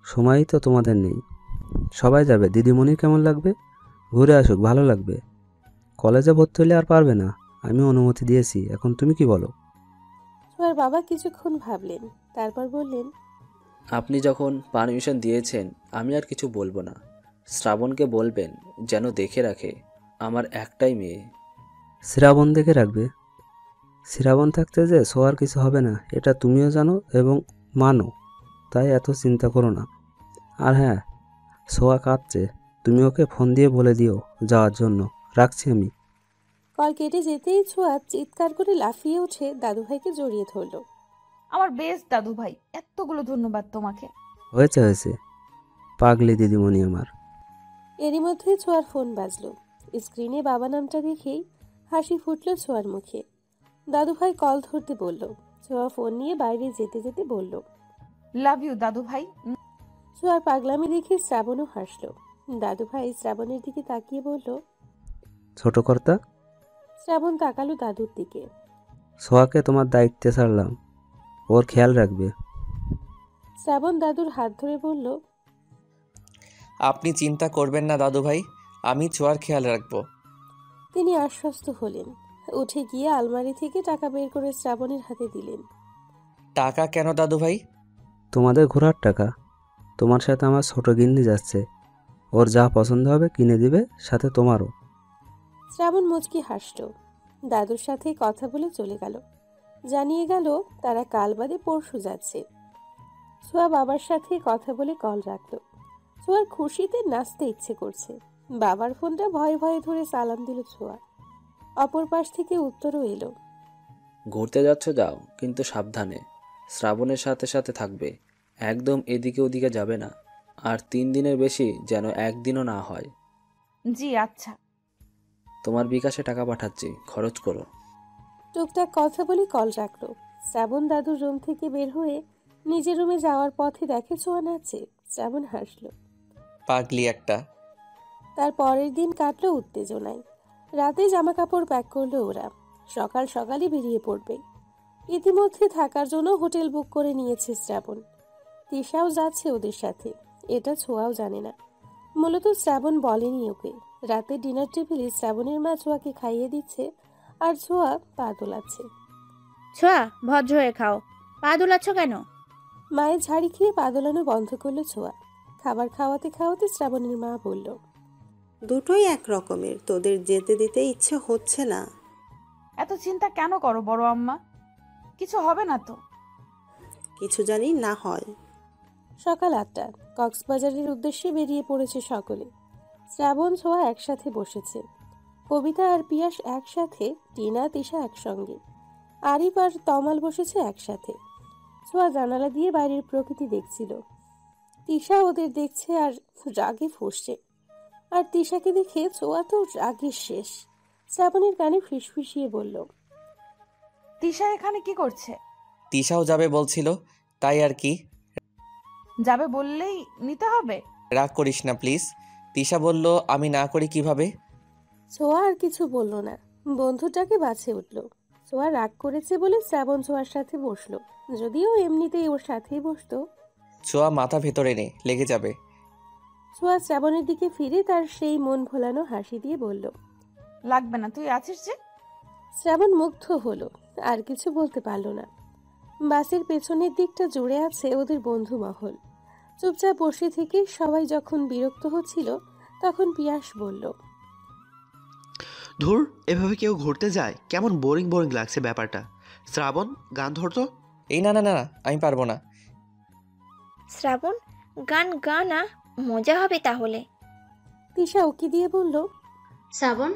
সময়ই তো তোমাদের নেই। সবাই যাবে, দিদিমণির কেমন লাগবে? ঘুরে আসুক, ভালো লাগবে। কলেজে ভর্তি হলে আর পারবে না, আমি অনুমতি দিয়েছি, এখন তুমি কি বলো? ছোঁয়ার বাবা কিছুক্ষণ ভাবলেন, তারপর বললেন, আপনি যখন পারমিশন দিয়েছেন আমি আর কিছু বলবো না। শ্রাবণকে বলবেন যেন দেখে রাখে, আমার একটাই মেয়ে। শ্রাবণ দেখে রাখবে? শ্রাবণ থাকতে যে ছোঁয়ার কিছু হবে না, এটা তুমিও জানো এবং মানো, তাই এত চিন্তা করো না। আর হ্যাঁ, ছোঁয়া কাঁদছে, তুমি ওকে ফোন দিয়ে বলে দিও যাওয়ার জন্য। রাখছি আমি। কল কেটে যেতেই ছোঁয়া চিৎকার করে লাফিয়ে উঠে দাদু ভাইকে জড়িয়ে ধরল। আমার বেস্ট দাদু ভাই, এতগুলো ধন্যবাদ তোমাকে। হয়েছে হয়েছে, পাগলি দিদিমণি আমার। এরই মধ্যে ছোঁয়ার ফোন বাজলো। স্ক্রিনে বাবা নামটা দেখেই হাসি ফুটল ছোঁয়ার মুখে। দাদু ভাই কল ধরতে বলল। ছোঁয়া ফোন নিয়ে বাইরে যেতে যেতে বলল, লাভ ইউ দাদু ভাই। ছোঁয়ার পাগলামি দেখে শ্রাবণও হাসলো। দাদু ভাই শ্রাবণের দিকে তাকিয়ে বলল, ছোট কর্তা। শ্রাবণ তাকালো দাদুর দিকে। ছোঁয়াকে তোমার দায়িত্বে ছাড়লাম, ওর খেয়াল রাখবে। শ্রাবণ দাদুর হাত ধরে বলল, আপনি চিন্তা করবেন না দাদু ভাই, আমি ছোঁয়ার খেয়াল রাখবো। তিনি আশ্বস্ত হলেন। উঠে গিয়ে আলমারি থেকে টাকা বের করে শ্রাবণের হাতে দিলেন। টাকা কেন দাদু ভাই? তোমাদের ঘোরার টাকা। তোমার সাথে আমার ছোট গিন্নি যাচ্ছে, ওর যা পছন্দ হবে কিনে দিবে, সাথে তোমারও। শ্রাবণ মুচকি হাসল। দাদুর সাথে কথা বলে চলে গেল। জানিয়ে গেল তারা কাল বাদে পরশু যাচ্ছে। ছোঁয়া বাবার সাথে কথা বলে কল রাখলো। ছোঁয়ার খুশিতে নাচতে ইচ্ছে করছে। বাবার ফোনটা ভয়ে ভয়ে ধরে সালাম দিল ছোঁয়া। অপর পাশ থেকে উত্তরও এলো। ঘুরতে যাচ্ছ যাও, কিন্তু সাবধানে। শ্রাবণের সাথে সাথে থাকবে, একদম এদিকে ওদিকে যাবে না। আর 3 দিনের বেশি যেন একদিনও না হয়। জি আচ্ছা। তোমার বিকাশে টাকা পাঠাচ্ছি, খরচ করো। টুকটাক কথা বলে কল রাখলো। শ্রাবণ দাদুর রুম থেকে বের হয়ে নিজের রুমে যাওয়ার পথে দেখে ছোঁয়া নাচে। শ্রাবণ হাসলো। পাগলি একটা। তার পরের দিন কাটলো উত্তেজনায়। রাতে জামা কাপড় প্যাক করলো ওরা। সকাল সকালই বেরিয়ে পড়বে। ইতিমধ্যে থাকার জন্য হোটেল বুক করে নিয়েছে শ্রাবণ। তিশাও যাচ্ছে ওদের সাথে। এটা ছোঁয়াও জানে না। মূলত শ্রাবণ বলেনি ওকে। রাতে ডিনার টেবিলে শ্রাবণের মা ছোঁয়াকে খাইয়ে দিচ্ছে, আর ছোঁয়া পা দোলাচ্ছে। ছোঁয়া, ভদ্র হয়ে খাও। পা দোলাচ্ছ কেন? মায়ের ঝাড়ি খেয়ে পা দোলানো বন্ধ করলো ছোঁয়া। খাবার খাওয়াতে খাওয়াতে শ্রাবণের মা বলল, দুটোই এক রকমের, তোদের যেতে দিতে ইচ্ছে হচ্ছে না। এত চিন্তা কেন করো বড় আম্মা? কিছু হবে না তো? কিছু জানি না হয়। সকাল 8টা। কক্সবাজারের উদ্দেশ্যে বেরিয়ে পড়েছে সকলে। শ্রাবণ ছোঁয়া একসাথে বসেছে। কবিতা আর পিয়াস একসাথে, টিনা তিশা একসঙ্গে। আরিফ আর তমাল বসেছে একসাথে। ছোঁয়া জানালা দিয়ে বাইরের প্রকৃতি দেখছিল। তিশা ওদের দেখছে আর রাগে ফুঁসছে। আর তিশাকে দেখে ছোঁয়া তো রাগে শেষ। শ্রাবণের কানে ফিসফিসিয়ে বলল, তিশা এখানে কি করছে? তিশাও যাবে বলছিল, তাই আর কি। যাবে বললেই নিতে হবে? রাগ করিস না প্লিজ। তিশা বলল, আমি না করি কিভাবে? ছোঁয়া আর কিছু বলল না। বন্ধুটাকে বাছে উঠল। ছোঁয়া রাগ করেছে বলে শ্রাবণ ছোঁয়ার সাথে বসলো। যদিও এমনিতেই ওর সাথেই বসতো। ছোঁয়া মাথা ভেতরে নে, লেগে যাবে। ছোঁয়া শ্রাবণের দিকে ফিরে তার সেই মন ভোলানো হাসি দিয়ে বলল, লাগবে না, তুই আছিস যে। শ্রাবণ মুগ্ধ হলো। আর কিছু বলতে পারল না। বাসের পেছনের দিকটা জুড়ে আছে ওদের বন্ধু মহল। চুপচাপ বসে থেকে সবাই যখন বিরক্ত হচ্ছিল, তখন পিয়াস বলল, ধুর, এভাবে কেউ ঘুরতে যায়? কেমন বোরিং বোরিং লাগছে ব্যাপারটা। শ্রাবণ, গান ধরতো। এই না না না না, আমি পারবো না। শ্রাবণ, গান গা না, মজা হবে তাহলে। তিশা উকি দিয়ে বলল, শ্রাবণ,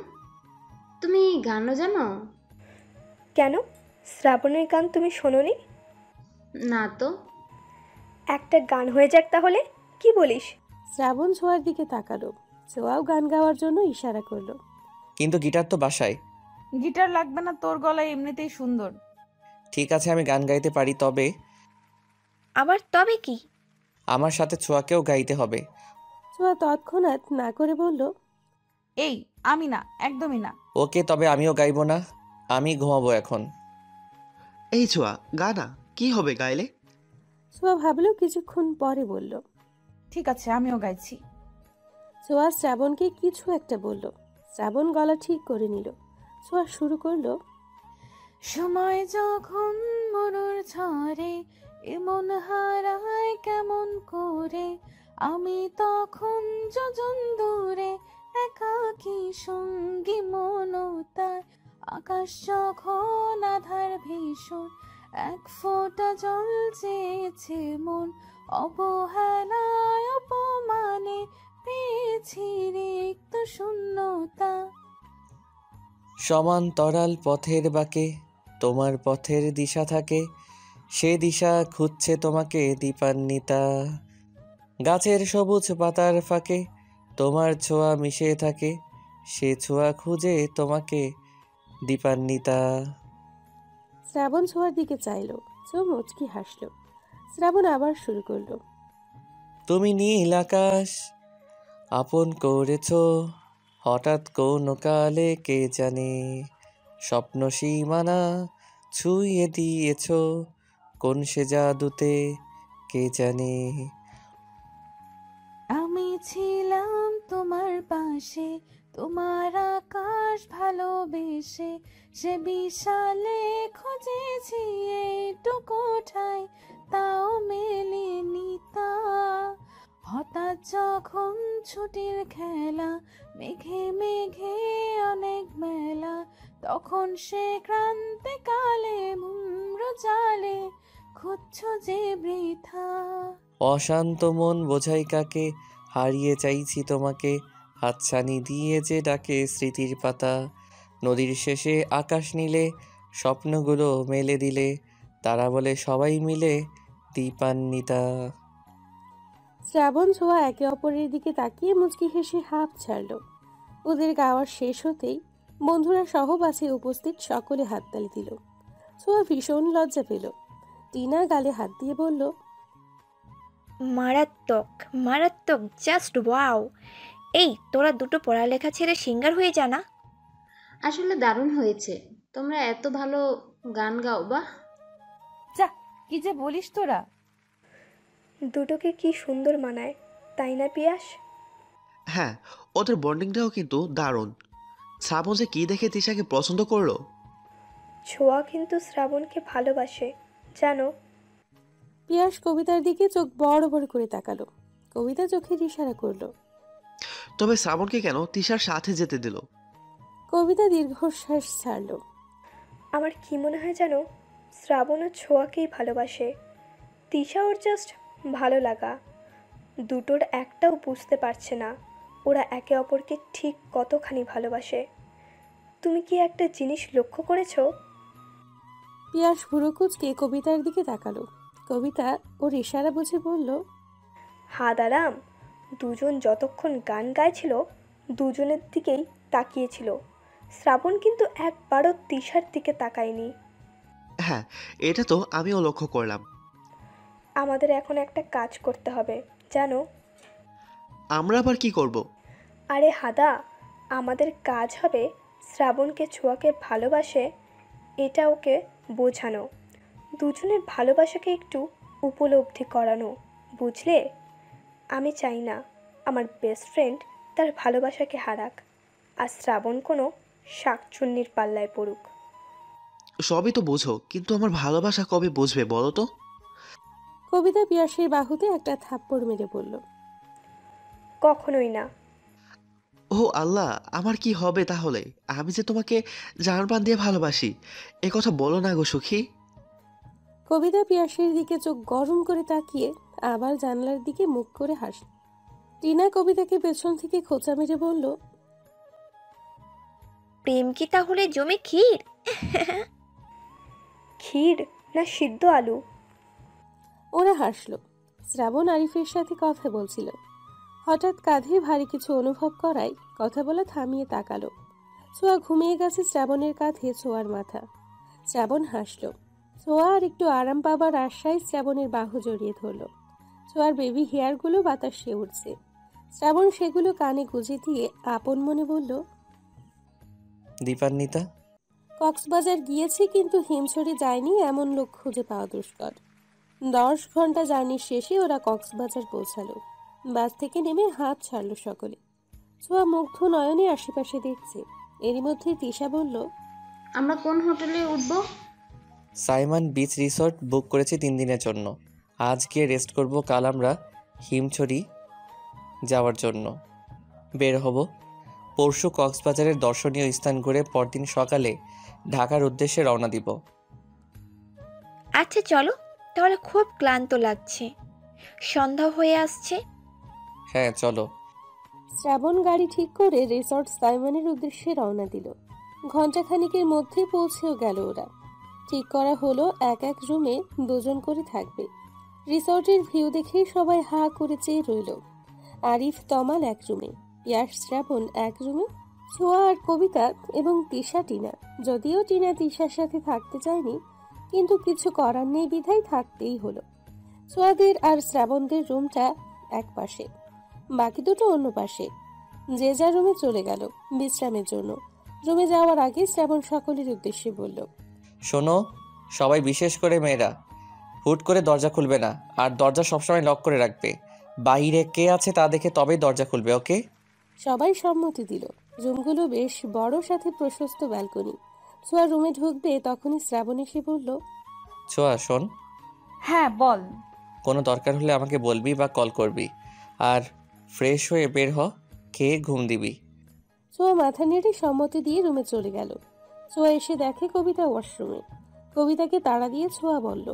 তুমি গানও জানো? কেন, শ্রাবণের গান তুমি শোনোনি? না তো। একটা গান হয়ে যাক তাহলে, কি বলিস? শ্রাবণ ছোঁয়ার দিকে তাকালো। ছোঁয়াও গান গাওয়ার জন্য ইশারা করলো। কিন্তু গিটার তো বাসায়। গিটার লাগবে না, তোর গলায় এমনিতেই সুন্দর। ঠিক আছে, আমি গান গাইতে পারি, তবে আবার তবে কি? আমার সাথে ছোঁয়াকেও গাইতে হবে। ছোঁয়া তৎক্ষণাৎ না করে বলল, এই, আমি না, একদমই না। ওকে, তবে আমিও গাইবো না। আমি ঘুমাবো এখন। এই ছোঁয়া, গা না, কি হবে গাইলে? ছোঁয়া ভাবলো, কিছুক্ষণ পরে বলল, ঠিক আছে, আমিও গাইছি। ছোঁয়া শ্রাবণকে কিছু একটা বলল। শ্রাবণ গলা ঠিক করে নিল। ছোঁয়া শুরু করলো, সময় যখন মরুর ঝরে এমন হারায় কেমন করে, আমি তখন যোজন দূরে একাকী সঙ্গী মনতার, আকাশ যখন আধার ভীষণ এক ফোঁটা জল চেয়েছে মন, অবহেলায় অপমানে পেয়েছি রিক্ত শূন্যতা। সমান্তরাল পথের বাঁকে তোমার পথের দিশা থাকে, সে দিশা খুঁজছে তোমাকে দীপান্বিতা। গাছের সবুজ পাতার ফাঁকে তোমার ছোঁয়া মিশে থাকে, সে ছোঁয়া খুঁজে তোমাকে দীপান্বিতা। শ্রাবণ ছোঁয়ার দিকে চাইলো। ছোঁয়া মুচকি হাসলো। শ্রাবণ আবার শুরু করলো, তুমি নীল আকাশ আপন করেছ, হঠাৎ কোন কালে কে জানে, স্বপ্ন সীমানা ছুঁয়ে দিয়েছ, কোন সে জাদুতে কে জানে। আমি ছিলাম তোমার পাশে। আসে তোমার আকাশ ভালোবেসে, সে বিশালে খুঁজেছি এইটুকু ঠাই, তাও মেলেনি তা। হঠাৎ যখন ছুটির খেলা, মেঘে মেঘে অনেক মেলা, তখন সে ক্রান্তিকালে ভ্রম্র জালে খুঁজছ যে বৃথা। অশান্ত মন বোঝাই কাকে, হারিয়ে চাইছি তোমাকে, হাতছানি দিয়ে যে ডাকে স্মৃতির পাতা। নদীর শেষে আকাশ নীলে, স্বপ্নগুলো মেলে দিলে, তারা বলে সবাই মিলে দীপান্বিতা। শ্রাবণ ছোঁয়া একে অপরের দিকে তাকিয়ে মুচকি হেসে হাঁপ ছাড়ল। ওদের গাওয়ার শেষ হতেই বন্ধুরা সহ বাসে উপস্থিত সকলে হাততালি দিল। ছোঁয়া ভীষণ লজ্জা পেল। টিনা গালে হাত দিয়ে বলল, মারাত্মক মারাত্মক, জাস্ট ওয়াও। এই তোরা দুটো পড়ালেখা ছেড়ে সিঙ্গার হয়ে জানা। আসলে দারুণ হয়েছে, তোমরা এত ভালো গান গাও। বাহ, যা, কি যে বলিস তোরা। দুটোকে কি সুন্দর মানায়, তাই না পিয়াস? হ্যাঁ, ওদের বন্ডিংটাও কিন্তু দারুণ। শ্রাবণ যে কি দেখে তিশাকে পছন্দ করলো। ছোঁয়া কিন্তু শ্রাবণকে ভালোবাসে, জানো? পিয়াস কবিতার দিকে চোখ বড় বড় করে তাকালো। কবিতা চোখের ইশারা করলো। তবে শ্রাবণকে কেন তিশার সাথে যেতে দিল? কবিতা দীর্ঘশ্বাস ছাড়ল। আমার কি মনে হয় জানো, শ্রাবণ ও ছোঁয়াকেই ভালোবাসে। তিশা ওর জাস্ট ভালো লাগা। দুটোর একটাও বুঝতে পারছে না ওরা একে অপরকে ঠিক কতখানি ভালোবাসে। তুমি কি একটা জিনিস লক্ষ্য করেছো? পিয়াস ভুরু কুঁচকে কবিতার দিকে তাকালো। কবিতা ওর ইশারা বুঝে বলল, হাদারাম, দুজন যতক্ষণ গান গাইছিল দুজনের দিকেই তাকিয়েছিল। শ্রাবণ কিন্তু একবারও তিশার দিকে তাকায়নি। হ্যাঁ, এটা তো আমিও লক্ষ্য করলাম। আমাদের এখন একটা কাজ করতে হবে, জানো? আমরা আবার কি করব? আরে হাদা, আমাদের কাজ হবে শ্রাবণকে ছোঁয়াকে ভালোবাসে এটা ওকে বোঝানো, দুজনের ভালোবাসাকে একটু উপলব্ধি করানো, বুঝলে? আমি চাই না আমার বেস্ট ফ্রেন্ড তার ভালোবাসাকে হারাক, আর শ্রাবণ কোনো শাকচুন্নির পাল্লায় পড়ুক। সবই তো বোঝো, কিন্তু আমার ভালোবাসা কবে বুঝবে বলো তো? কবিতা পিয়াসের বাহুতে একটা থাপ্পড় মেরে বলল, কখনোই না। ও আল্লাহ, আমার কি হবে তাহলে? আমি যে তোমাকে জানপ্রাণ দিয়ে ভালোবাসি, এ কথা বলো না গো সুখী। কবিতা পিয়াসের দিকে চোখ গরম করে তাকিয়ে আবার জানলার দিকে মুখ করে হাসল। টিনা কবিতাকে পেছন থেকে খোঁচা মেরে বলল, প্রেম কি তাহলে জমে ক্ষীর? ক্ষীর না সিদ্ধ আলু? ওরা হাসল। শ্রাবণ আরিফের সাথে কথা বলছিল। হঠাৎ কাঁধে ভারী কিছু অনুভব করায় কথা বলা থামিয়ে তাকালো। ছোঁয়া ঘুমিয়ে গেছে শ্রাবণের কাঁধে ছোঁয়ার মাথা। শ্রাবণ হাসল। ছোঁয়া আর একটু আরাম পাবার আশায় শ্রাবণের বাহু জড়িয়ে ধরল। ছোঁয়ার বেবি হেয়ারগুলো বাতাসে উঠছে। শ্রাবণ সেগুলো কানে গুঁজে দিয়ে আপন মনে বলল, দীপান্বিতা, কক্সবাজার গিয়েছি কিন্তু হিমছড়ি যায়নি এমন লোক খুঁজে পাওয়া দুষ্কর। 10 ঘন্টা জার্নি শেষে ওরা কক্সবাজার পৌঁছালো। বাস থেকে নেমে হাত ছাড়লো সকলে। ছোঁয়া মুগ্ধ নয়নে আশেপাশে দেখছে। এরই মধ্যে তিশা বলল, আমরা কোন হোটেলে উঠবো? সাইমন বিচ রিসর্ট বুক করেছি 3 দিনের জন্য। আজ গিয়ে রেস্ট করব, কাল আমরা হিমছড়ি যাওয়ার জন্য বের হব। পরশু কক্সবাজারের দর্শনীয় স্থান ঘুরে পরদিন সকালে ঢাকার উদ্দেশ্যে রওনা দিব। আচ্ছা চলো, তাহলে খুব ক্লান্ত লাগছে, সন্ধ্যা হয়ে আসছে। হ্যাঁ চলো। শ্রাবণ গাড়ি ঠিক করে রিসর্ট সাইমনের উদ্দেশ্যে রওনা দিল। ঘণ্টাখানিকের মধ্যে পৌঁছেও গেল ওরা। ঠিক করা হলো এক এক রুমে 2 জন করে থাকবে। রিসর্টের ভিউ দেখেই সবাই হা করে চেয়ে রইল। আরিফ তমাল এক রুমে, পিয়াস শ্রাবণ এক রুমে, ছোঁয়া আর কবিতা এবং তিশা টিনা। যদিও টিনা তিশার সাথে থাকতে চায়নি, কিন্তু কিছু করার নেই বিধায় থাকতেই হলো। ছোঁয়াদের আর শ্রাবণদের রুমটা এক পাশে, বাকি দুটো অন্য পাশে। যে যার রুমে চলে গেল বিশ্রামের জন্য। রুমে যাওয়ার আগে শ্রাবণ সকলের উদ্দেশ্যে বলল, শোনো সবাই, বিশেষ করে মেয়েরা, হুট করে দরজা খুলবে না, আর দরজা সবসময় লক করে রাখবে। বাইরে কে আছে তা দেখে তবেই দরজা খুলবে, ওকে? সবাই সম্মতি দিল। রুমগুলো বেশ বড়, সাথে প্রশস্ত ব্যালকনি। ছোঁয়া রুমে ঢুকবে তখনই শ্রাবণ এসে বলল, ছোঁয়া শোন, হ্যাঁ বল। কোনো দরকার হলে আমাকে বলবি বা কল করবি। আর ফ্রেশ হয়ে বের হ, খেয়ে ঘুম দিবি। ছোঁয়া মাথা নেড়ে সম্মতি দিয়ে রুমে চলে গেল। ছোঁয়া এসে দেখে কবিতা ওয়াশরুমে। কবিতাকে তাড়া দিয়ে ছোঁয়া বলল,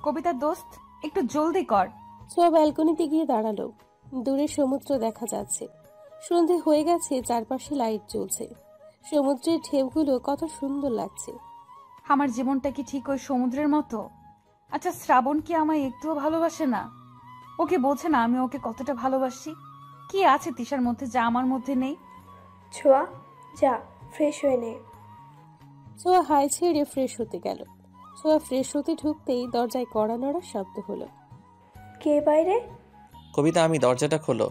কবিতা দোস্ত, একটু জলদি কর। ছোঁয়া ব্যালকনিতে গিয়ে দাঁড়ালো। দূরে সমুদ্র দেখা যাচ্ছে। সন্ধে হয়ে গেছে, চারপাশে লাইট জ্বলছে। সমুদ্রের ঢেউগুলো কত সুন্দর লাগছে। আমার জীবনটা কি ঠিক ওই সমুদ্রের মতো? আচ্ছা, শ্রাবণ কি আমায় একটুও ভালোবাসে না? ওকে বোঝে না আমি ওকে কতটা ভালোবাসি? কি আছে তিশার মধ্যে যা আমার মধ্যে নেই? ছোঁয়া, যা ফ্রেশ হয়ে নে। ছোঁয়া হাই ছেড়ে ফ্রেশ হতে গেল। ছোঁয়া ফ্রেশ হতে ঢুকতেই দরজায় কড়া নড়ার শব্দ হলো। কে বাইরে? কবিতা, আমি দরজাটা খোলো।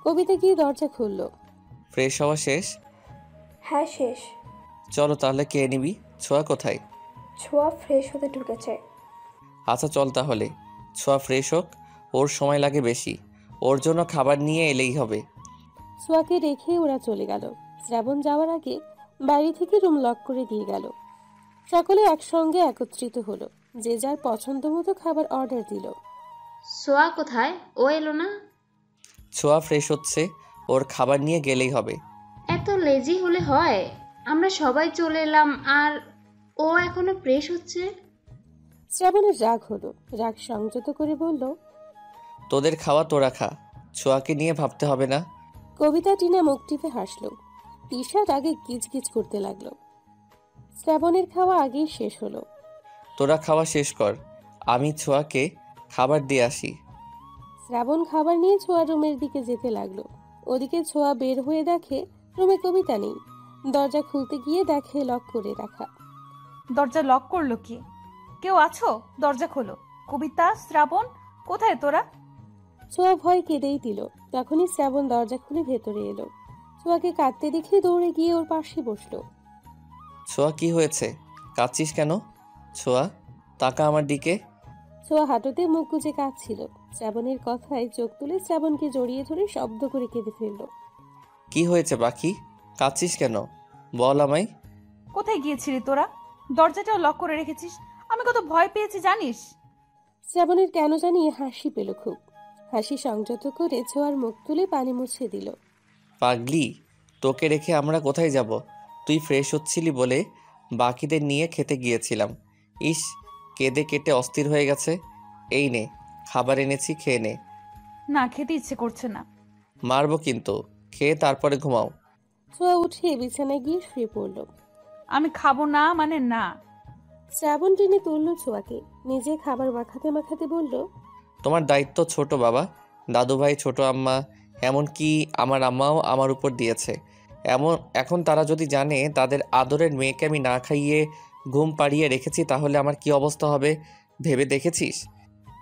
কবিতা গিয়ে দরজা খুলল। ফ্রেশ হওয়া শেষ? হ্যাঁ শেষ। চলো তাহলে, কে নিবি? ছোঁয়া কোথায়? ছোঁয়া ফ্রেশ হতে ঢুকেছে। আচ্ছা চল তাহলে। ছোঁয়া ফ্রেশ হোক, ওর সময় লাগে বেশি। ওর জন্য খাবার নিয়ে এলেই হবে। ছোঁয়াকে রেখে ওরা চলে গেল। শ্রাবণ যাওয়ার আগে বাড়ি থেকে রুম লক করে দিয়ে গেল। সকলে একসঙ্গে একত্রিত হলো। যে যার পছন্দ মতো খাবার অর্ডার দিল। সোয়া কোথায়? ও এলো না? ছোঁয়া ফ্রেশ হচ্ছে, ওর খাবার নিয়ে গেলেই হবে। এত লেজি হলে হয়? আমরা সবাই চলে এলাম আর ও এখনো ফ্রেশ হচ্ছে। শ্রাবণের রাগ হলো। রাগ সংযত করে বলল, তোদের খাওয়া তোরা খা, ছোঁয়াকে নিয়ে ভাবতে হবে না। কবিতা টিনা মুখ টিপে হাসলো। তিশা রাগে গিজগিজ করতে লাগলো। শ্রাবণের খাওয়া আগেই শেষ হলো। তোরা খাওয়া শেষ কর, আমি ছোঁয়াকে খাবার দিয়ে আসি। শ্রাবণ খাবার নিয়ে ছোঁয়া রুমের দিকে যেতে লাগলো। ওদিকে ছোঁয়া বের হয়ে দেখে রুমে কবিতা নেই। দরজা খুলতে গিয়ে দেখে লক করে রাখা। দরজা লক করলো কি? কেউ আছো? দরজা খোলো। কবিতা, শ্রাবণ, কোথায় তোরা? ছোঁয়া ভয় কেঁদেই দিল। তখনই শ্রাবণ দরজা খুলে ভেতরে এলো। ছোঁয়াকে কাঁদতে দেখে দৌড়ে গিয়ে ওর পাশে বসলো। ছোঁয়া কি হয়েছে? কাঁদছিস কেন? ছোঁয়া তাকা আমার দিকে। ছোঁয়া হাঁটুতে মুখ গুজে কাঁদছিল। শ্রাবণের কথায় চোখ তুলে শ্রাবণকে জড়িয়ে ধরে শব্দ করে কেঁদে ফেলল। কি হয়েছে পাখি? কাঁদছিস কেন? বল আমায়। কোথায় গিয়েছিলি তোরা? দরজাটাও লক করে রেখেছিস। আমি কত ভয় পেয়েছি জানিস? শ্রাবণের কেন জানি হাসি পেল খুব। হাসি সংযত করে ছোঁয়ার মুখ তুলে পানি মুছে দিল। পাগলি, তোকে রেখে আমরা কোথায় যাব? তুই ফ্রেশ হচ্ছিলি বলে বাকিদের নিয়ে খেতে গিয়েছিলাম। ইস, কেঁদে কেটে অস্থির হয়ে গেছে। এই নে, খাবার এনেছি, খেয়ে নে। না, খেতে ইচ্ছে করছে না। মারবো কিন্তু, খেয়ে তারপরে ঘুমাও। ছোঁয়া উঠে বিছানায় গিয়ে শুয়ে পড়ল। আমি খাবো না মানে না। শ্রাবণ টেনে তুলল ছোঁয়াকে। নিজে খাবার মাখাতে মাখাতে বলল, তোমার দায়িত্ব ছোট বাবা, দাদু ভাই, ছোট আম্মা, এমনকি আমার আম্মাও আমার উপর দিয়েছে। এখন তারা যদি জানে তাদের আদরের মেয়েকে আমি না খাইয়ে ঘুম পাড়িয়ে রেখেছি, তাহলে আমার কি অবস্থা হবে ভেবে দেখেছিস?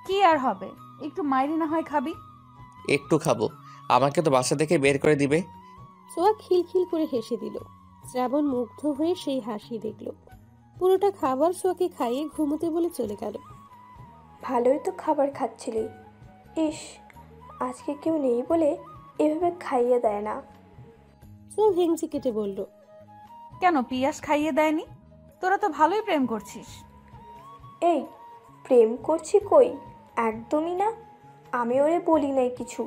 কি আর হবে, একটু মাইরি না হয় খাবি? একটু খাবো, আমাকে তো বাসা থেকে বের করে দিবে। ছোঁয়া খিলখিল করে হেসে দিল। শ্রাবণ মুগ্ধ হয়ে সেই হাসি দেখল। পুরোটা খাবার ছোঁয়াকে খাইয়ে ঘুমোতে বলে চলে গেল। ভালোই তো খাবার খাচ্ছিলি। ইস, আজকে কেউ নেই বলে এভাবে খাইয়ে দেয় না। ছোঁয়া ভেঙচি কেটে বলল, কেন পিয়াস খাইয়ে দেয়নি? তোরা তো ভালোই প্রেম করছিস। এই, প্রেম করছি কই? একদমই না। আমি ওরে বলি নাই কিছু।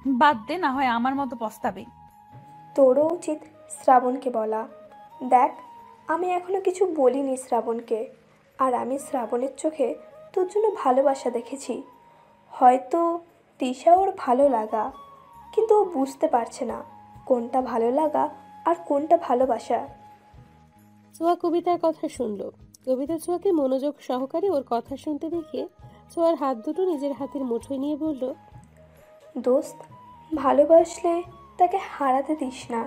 বাদ দে, না হয় আমার মতো পস্তাবে। তোরও উচিত শ্রাবণকে বলা। দেখ, আমি এখনো কিছু বলিনি শ্রাবণকে। আর আমি শ্রাবণের চোখে তোর জন্য ভালোবাসা দেখেছি। হয়তো তিশা ওর ভালো লাগা, কিন্তু ও বুঝতে পারছে না কোনটা ভালো লাগা আর কোনটা ভালোবাসা। ছোঁয়া কবিতার কথা শুনল। কবিতা ছোঁয়াকে মনোযোগ সহকারে ওর কথা শুনতে দেখে ছোঁয়ার হাত দুটো নিজের হাতের মুঠোয় নিয়ে বলল, দোস্ত, ভালোবাসলে তাকে হারাতে দিস না।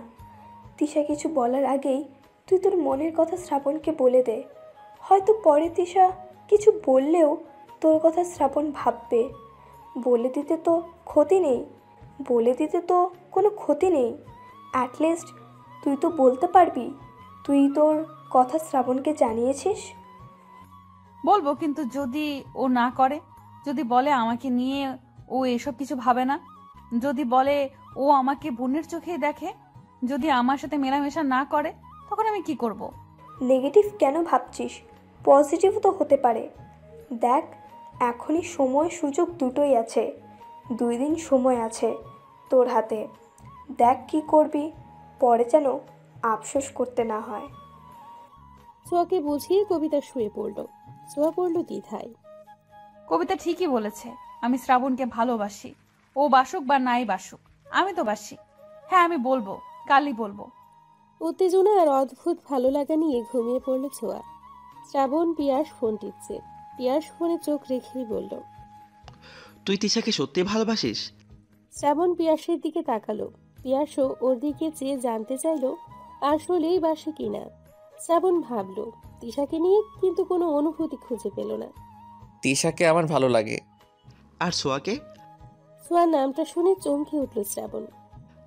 তিশা কিছু বলার আগেই তুই তোর মনের কথা শ্রাবণকে বলে দে। হয়তো পরে তিশা কিছু বললেও তোর কথা শ্রাবণ ভাববে। বলে দিতে তো ক্ষতি নেই। বলে দিতে তো কোনো ক্ষতি নেই। অ্যাটলিস্ট তুই তো বলতে পারবি তুই তোর কথা শ্রাবণকে জানিয়েছিস। বলবো, কিন্তু যদি ও না করে, যদি বলে আমাকে নিয়ে ও এসব কিছু ভাবে না, যদি বলে ও আমাকে বোনের চোখেই দেখে, যদি আমার সাথে মেলামেশা না করে, তখন আমি কি করব? নেগেটিভ কেন ভাবছিস? পজিটিভও তো হতে পারে। দেখ, এখনই সময় সুযোগ দুটোই আছে। 2 দিন সময় আছে তোর হাতে। দেখ কি করবি, পরে যেন আফসোস করতে না হয়। ছোঁয়াকে বুঝিয়ে কবিতা শুয়ে পড়ল। ছোঁয়া পড়ল দ্বিধায়। কবিতা ঠিকই বলেছে, আমি শ্রাবণকে ভালোবাসি। ও বাসুক বা নাই বাসুক, আমি তো বাসি। হ্যাঁ, আমি বলবো, কালই বলবো। উত্তেজনা আর অদ্ভুত ভালো লাগা নিয়ে ঘুমিয়ে পড়ল ছোঁয়া। শ্রাবণ পিয়াস ফোন টিপছে। পিয়াস ফোনে চোখ রেখেই বলল, তুই তিশাকে সত্যি ভালোবাসিস? শ্রাবণ পিয়াসের দিকে তাকালো। পিয়াসও ওর দিকে চেয়ে জানতে চাইলো আসলেই বাসে কিনা। শ্রাবণ ভাবল তিশাকে নিয়ে, কিন্তু কোনো অনুভূতি খুঁজে পেল না। তিশাকে আমার ভালো লাগে। আর ছোঁয়াকে? ছোঁয়ার নামটা শুনে চমকে উঠল শ্রাবণ।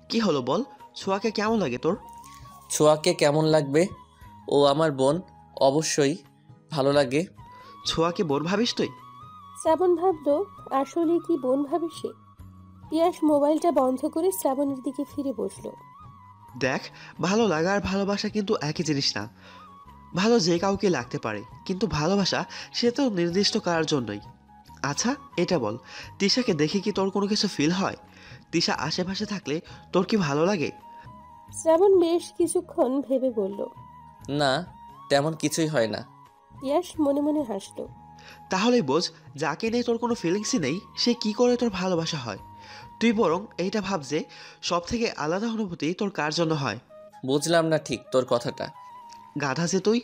কি হলো বল, ছোঁয়াকে কেমন লাগে তোর? ছোঁয়াকে কেমন লাগবে? ও আমার বোন, অবশ্যই ভালো লাগে। ছোঁয়াকে বোন ভাবিস তুই? শ্রাবণ ভাবল আসলে কি বোন ভাবে সে। পিয়াস মোবাইলটা বন্ধ করে শ্রাবণের দিকে ফিরে বসলো। দেখ, ভালো লাগা আর ভালোবাসা কিন্তু একই জিনিস না। ভালো যে কাউকে লাগতে পারে, কিন্তু ভালোবাসা সে তো নির্দিষ্ট কার জন্যই। আচ্ছা এটা বল, তিশাকে দেখে কি তোর কোনো কিছু ফিল হয়? তিশা আশেপাশে থাকলে তোর কি ভালো লাগে? শ্রাবণ বেশ কিছুক্ষণ ভেবে বলল, না, তেমন কিছুই হয় না। পিয়াস মনে মনে হাসলো। তাহলেই বোঝ, যাকে নিয়ে তোর কোনো ফিলিংসই নেই সে কি করে তোর ভালোবাসা হয়। তুই বরং এইটা ভাব যে সব থেকে আলাদা অনুভূতি তোর কার জন্য হয়। বুঝলাম না ঠিক তোর কথাটা। গাধা যে তুই।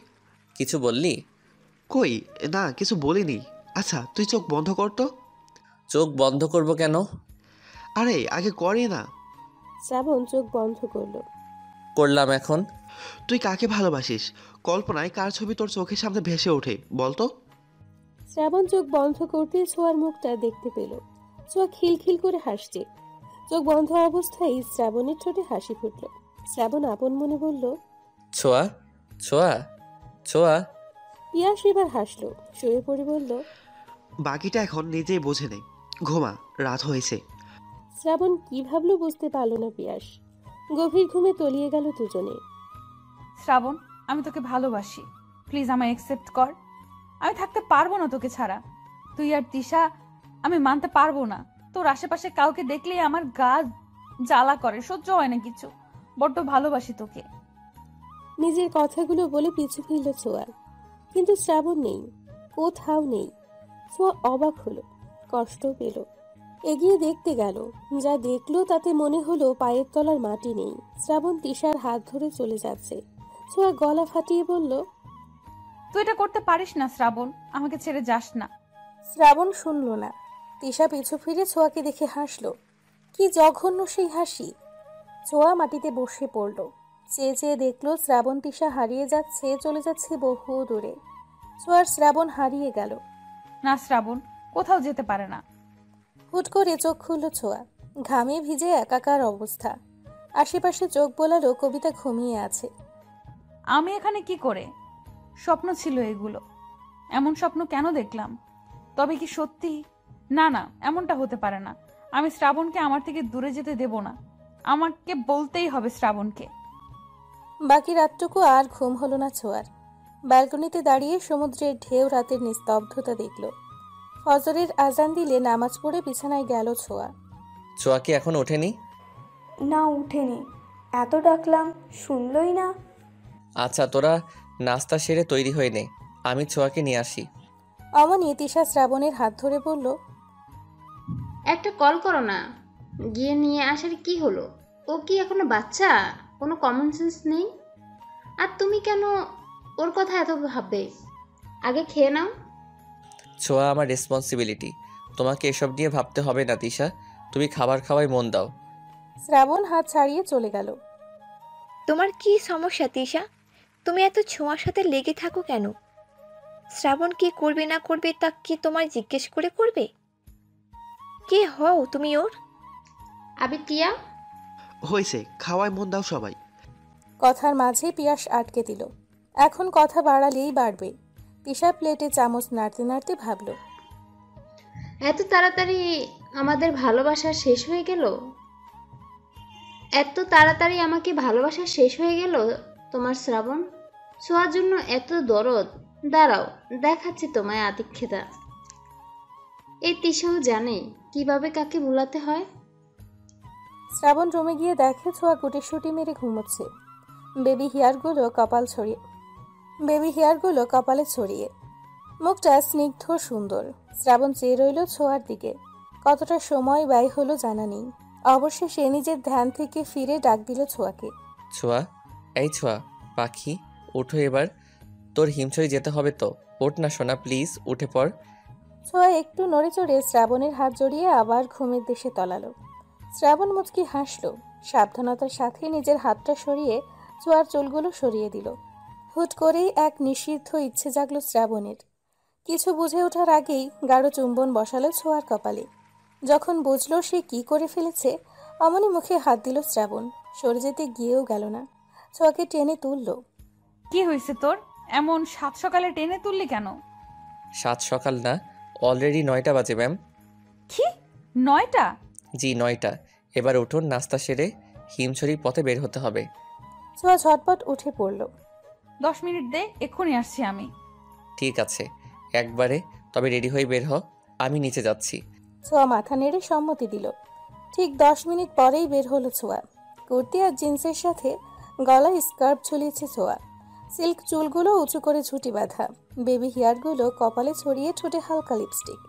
কিছু বললি? কই না, কিছু বলিনি। আচ্ছা তুই চোখ বন্ধ কর তো। চোখ বন্ধ করব কেন? আরে আগে করে না। শ্রাবণ চোখ বন্ধ করলো। করলাম এখন। তুই কাকে ভালোবাসিস? কল্পনায় কার ছবি তোর চোখের সামনে ভেসে ওঠে বলতো? শ্রাবণ চোখ বন্ধ করতে ছোঁয়ার মুখটা দেখতে পেল। ছোঁয়া খিলখিল করে হাসছে। চোখ বন্ধ অবস্থায় শ্রাবণের ঠোঁটে হাসি ফুটল। শ্রাবণ আপন মনে বলল, ছোঁয়া, ছোঁয়া, ছোঁয়া। পিয়াস এবার হাসলো, শুয়ে পড়ে বলল, বাকিটা এখন নিজেই বোঝে নে। ঘুমা, রাত হয়েছে। শ্রাবণ কি ভাবলো বুঝতে পারল না পিয়াস। গভীর ঘুমে তলিয়ে গেল দুজনে। শ্রাবণ, আমি তোকে ভালোবাসি, প্লিজ আমায় অ্যাকসেপ্ট কর। আমি থাকতে পারবো না তোকে ছাড়া। তুই আর তিশা, আমি মানতে পারবো না। তোর আশেপাশে কাউকে দেখলেই আমার গা জ্বালা করে, সহ্য হয় না কিছু। বড্ড ভালোবাসি তোকে। নিজের কথাগুলো বলে পিছু ফিরল ছোঁয়া, কিন্তু শ্রাবণ নেই, কোথাও নেই। ছোঁয়া অবাক হলো, কষ্ট পেল। এগিয়ে দেখতে গেল, যা দেখলো তাতে মনে হলো পায়ের তলার মাটি নেই। শ্রাবণ তিশার হাত ধরে চলে যাচ্ছে। ছোঁয়া গলা ফাটিয়ে বলল, তুই এটা করতে পারিস না শ্রাবণ, আমাকে ছেড়ে যাস না। শ্রাবণ শুনল না। তিশা পিছু ফিরে ছোঁয়াকে দেখে হাসলো। কি জঘন্য সেই হাসি! ছোঁয়া মাটিতে বসে পড়ল। চেয়ে চেয়ে দেখলো শ্রাবণ তিশা হারিয়ে যাচ্ছে, চলে যাচ্ছে বহু দূরে। ছোঁয়ার শ্রাবণ হারিয়ে গেল। না শ্রাবণ, কোথাও যেতে পারে না। হুট করে চোখ খুলল ছোঁয়া। ঘামে ভিজে একাকার অবস্থা। আশেপাশে চোখ বোলারও কবিতা ঘুমিয়ে আছে। আমি এখানে কি করে? স্বপ্ন ছিল এগুলো। এমন স্বপ্ন কেন দেখলাম? তবে কি সত্যি? না না, এমনটা হতে পারে না। আমি শ্রাবণকে আমার থেকে দূরে যেতে দেব না। আমাকে বলতেই হবে শ্রাবণকে। বাকি রাতটুকু আর ঘুম হলো না ছোঁয়ার। ব্যালকনিতে দাঁড়িয়ে সমুদ্রের ঢেউ রাতের নিস্তব্ধতা দেখল। ফজরের আজান দিলে নামাজ পড়ে বিছানায় গেল ছোঁয়া। ছোঁয়া কি এখন ওঠেনি? না, উঠেনি। এত ডাকলাম, শুনলই না। আচ্ছা তোরা নাস্তা সেরে তৈরি হয়ে নে, আমি ছোঁয়াকে নিয়ে আসি। অমনি তিশা শ্রাবণের হাত ধরে বলল, একটা কল করো না, গিয়ে নিয়ে আসার কি হলো? ও কি এখনো বাচ্চা? কোনো কমন সেন্স নেই? আর তুমি কেন ওর কথা এত ভাববে? আগে খেয়ে নাও। ছোঁয়া আমার রেসপন্সিবিলিটি, তোমাকে এসব নিয়ে ভাবতে হবে না তিশা। তুমি খাবার খাওয়ায় মন দাও। শ্রাবণ হাত ছাড়িয়ে চলে গেল। তোমার কি সমস্যা তিশা? তুমি এত ছোঁয়ার সাথে লেগে থাকো কেন? শ্রাবণ কি করবে না করবে তা কি তোমায় জিজ্ঞেস করে করবে? কে হও তুমি ওর? আবে টিয়া, হয়েছে, খাওয়ায় মন দাও সবাই। কথার মাঝে পিয়াস আটকে দিল। এখন কথা বাড়ালেই বাড়বে। তিশা প্লেটে চামচ নাড়তে নাড়তে ভাবল, এত তাড়াতাড়ি আমাদের ভালোবাসা শেষ হয়ে গেল? এত তাড়াতাড়ি আমাকে ভালোবাসা শেষ হয়ে গেল তোমার শ্রাবণ? ছোঁয়ার জন্য এত দরদ? দাঁড়াও, দেখাচ্ছি তোমায় আতিক্ষেতা। এই তিশাও জানে কিভাবে কাকে ভুলাতে হয়। শ্রাবণ রুমে গিয়ে দেখে ছোঁয়া গুটিসুটি মেরে ঘুমোচ্ছে, বেবি হেয়ারগুলো কপালে ছড়িয়ে। মুখটা স্নিগ্ধ সুন্দর। শ্রাবণ চেয়ে রইল ছোঁয়ার দিকে। কতটা সময় ব্যয় হলো জানা নেই। অবশেষে নিজের ধ্যান থেকে ফিরে ডাক দিল ছোঁয়াকে। ছোঁয়া, এই ছোঁয়া পাখি, ওঠো এবার। তোর হিমছড়ি যেতে হবে তো, ওঠ না সোনা, প্লিজ উঠে পড়। ছোঁয়া একটু নড়ে চড়ে শ্রাবণের হাত জড়িয়ে আবার ঘুমের দেশে তলালো। শ্রাবণ মুচকি হাসল, সাবধানতার সাথে নিজের হাতটা সরিয়ে ছোঁয়ার চুলগুলো সরিয়ে দিল। হুট করেই এক নিষিদ্ধ ইচ্ছে জাগলো শ্রাবণের। কিছু বুঝে ওঠার আগেই গাঢ় চুম্বন বসালো ছোঁয়ার কপালে। যখন বুঝলো সে কি করে ফেলেছে, অমনি মুখে হাত দিল শ্রাবণ। সরে যেতে গিয়েও গেল না, ছোঁয়াকে টেনে তুলল। কি হয়েছে তোর? এমন সাত সকালে টেনে তুললি কেন? সাত সকাল না, অলরেডি 9টা বাজে ম্যাম। কি 9টা? জি 9টা। এবার উঠুন, নাস্তা সেরে হিমছড়ি পথে বের হতে হবে। ছোঁয়া ঝটপট উঠে পড়ল। 10 মিনিট দে, এক্ষুনি আসছি আমি। ঠিক আছে, একবারে। তবে রেডি হয়ে বের হ, আমি নিচে যাচ্ছি। ছোঁয়া মাথা নেড়ে সম্মতি দিল। ঠিক 10 মিনিট পরেই বের হলো ছোঁয়া। কুর্তি আর জিন্সের সাথে গলায় স্কার্ফ ঝুলিয়েছে ছোঁয়া। সিল্ক চুলগুলো উঁচু করে ঝুঁটি বাঁধা, বেবি হেয়ারগুলো কপালে ছড়িয়ে, ঠোঁটে হালকা লিপস্টিক।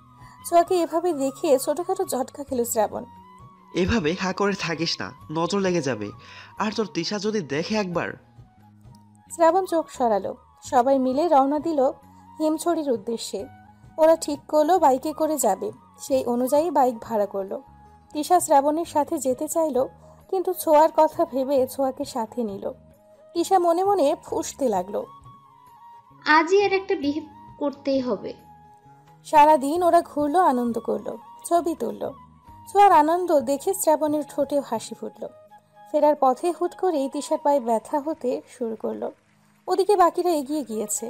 ছোঁয়াকে এভাবে দেখে ছোটখাটো ঝটকা খেল শ্রাবণ। এভাবে হা করে থাকিস না, নজর লেগে যাবে। আর তোর তিশা যদি দেখে একবার। শ্রাবণ চোখ সরালো। সবাই মিলে রওনা দিল হিমছড়ির উদ্দেশ্যে। ওরা ঠিক করলো বাইকে করে যাবে, সেই অনুযায়ী বাইক ভাড়া করলো। তিশা শ্রাবণের সাথে যেতে চাইলো, কিন্তু ছোঁয়ার কথা ভেবে ছোঁয়াকে সাথে নিল। তিশা মনে মনে ফুঁসতে লাগলো। আজই এর একটা বিহেভ করতেই হবে। সারাদিন ওরা ঘুরলো, আনন্দ করলো, ছবি তুললো। ছোঁয়ার আনন্দ দেখে শ্রাবণের ঠোঁটেও হাসি ফুটল। ফেরার পথে হুট করেই তিশার পায়ে ব্যথা হতে শুরু করলো। ওদিকে বাকিরা এগিয়ে গিয়েছে।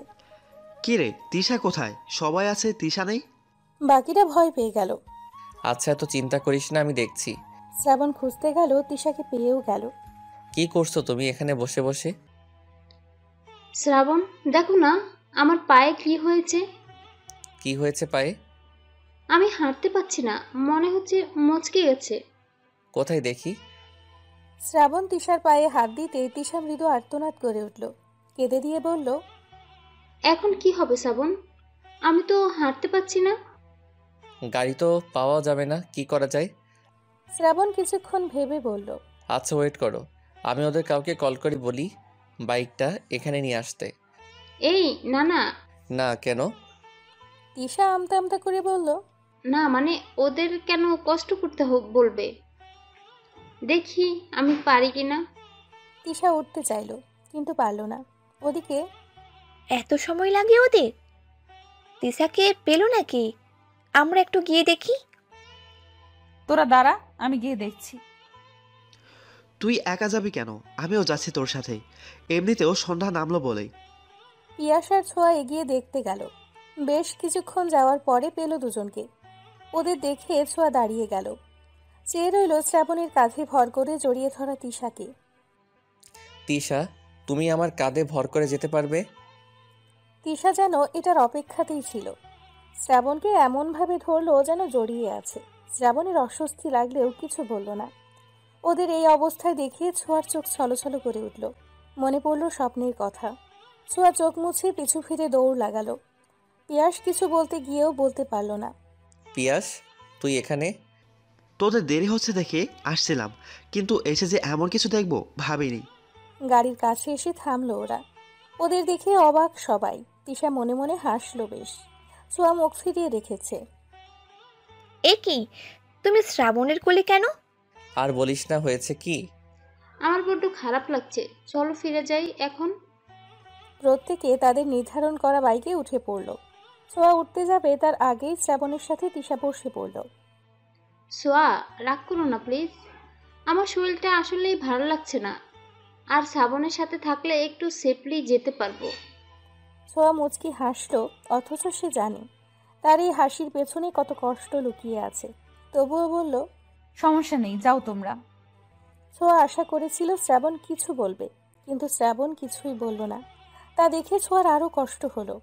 কি রে, তিশা কোথায়? সবাই আছে, তিশা নেই। বাকিরা ভয় পেয়ে গেল। আচ্ছা, এত চিন্তা করিস না, আমি দেখছি। শ্রাবণ খুঁজতে গেল, তিশাকে পেয়েও গেল। কি করছো তুমি এখানে বসে বসে? শ্রাবণ, দেখো না আমার পায়ে কি হয়েছে। কি হয়েছে পায়ে? আমি হাঁটতে পারছি না, মনে হচ্ছে মচকে গেছে। কোথায় দেখি? শ্রাবণ তিশার পায়ে হাত দিতে তিশা মৃদু আর্তনাদ করে উঠল। কেঁদে দিয়ে বলল, এখন কি হবে শ্রাবণ? আমি তো হাঁটতে পারছি না। গাড়ি তো পাওয়া যাবে না, কি করা যায়? শ্রাবণ কিছুক্ষণ ভেবে বলল, আচ্ছা ওয়েট করো, আমি ওদের কাউকে কল করে বলি বাইকটা এখানে নিয়ে আসতে। এই না না না, কেন? তিশা আমতা আমতা করে বলল, না মানে ওদের কেন কষ্ট করতে বলবে, দেখি আমি পারি কিনা। তিশা উঠতে চাইল, কিন্তু পারল না। ওদিকে এত সময় লাগে ওদের? তিশাকে পেল নাকি? আমরা একটু গিয়ে দেখি। তোরা দাঁড়া, আমি গিয়ে দেখছি। তুই একা যাবি কেন? আমিও যাচ্ছি তোর সাথে। এমনিতেও সন্ধ্যা নামলো বলেই। পিয়াসার ছোঁয়া এগিয়ে দেখতে গেল। বেশ কিছুক্ষণ যাওয়ার পরে পেল দুজনকে। ওদের দেখে ছোঁয়া দাঁড়িয়ে গেল। চেয়ে রইল শ্রাবণের কাঁধে ভর করে জড়িয়ে ধরা তিশাকে। তিশা, তুমি আমার কাঁধে ভর করে যেতে পারবে? তিশা যেন এটার অপেক্ষাতেই ছিল। শ্রাবণকে এমনভাবে ধরলো যেন জড়িয়ে আছে। শ্রাবণের অস্বস্তি লাগলেও কিছু বলল না। ওদের এই অবস্থায় দেখে ছোঁয়ার চোখ ছলছল করে উঠল। মনে পড়ল স্বপ্নের কথা। ছোঁয়া চোখ মুছে পিছু ফিরে দৌড় লাগালো। পিয়াস কিছু বলতে গিয়েও বলতে পারল না। পিয়াস, তুই এখানে? তোদের দেরি হচ্ছে দেখে আসছিলাম, কিন্তু এসে যে এমন কিছু দেখবো ভাবিনি। গাড়ির কাছে এসে থামলো ওরা। ওদের দেখে অবাক সবাই। তিশা মনে মনে হাসলো বেশ। ছোঁয়া মুখ ফিরিয়ে রেখেছে। এ কি, তুমি শ্রাবণের কোলে কেন? আর বলিস না, হয়েছে কি? আমার বড্ড খারাপ লাগছে, চলো ফিরে যাই এখন। প্রত্যেকে তাদের নির্ধারণ করা বাইকে উঠে পড়ল। ছোঁয়া উঠতে যাবে তার আগেই শ্রাবণের সাথে তিশা বসে পড়ল। সোয়া, রাগ করো না প্লিজ, আমার শরীরটা আসলেই ভালো লাগছে না, আর শ্রাবণের সাথে থাকলে একটু সেফলি যেতে পারবো। ছোঁয়া মুচকি হাসলো, অথচ সে জানে তার এই হাসির পেছনে কত কষ্ট লুকিয়ে আছে। তবুও বলল, সমস্যা নেই, যাও তোমরা। ছোঁয়া আশা করেছিল শ্রাবণ কিছু বলবে, কিন্তু শ্রাবণ কিছুই বলল না। তা দেখে ছোঁয়ার আরো কষ্ট হলো।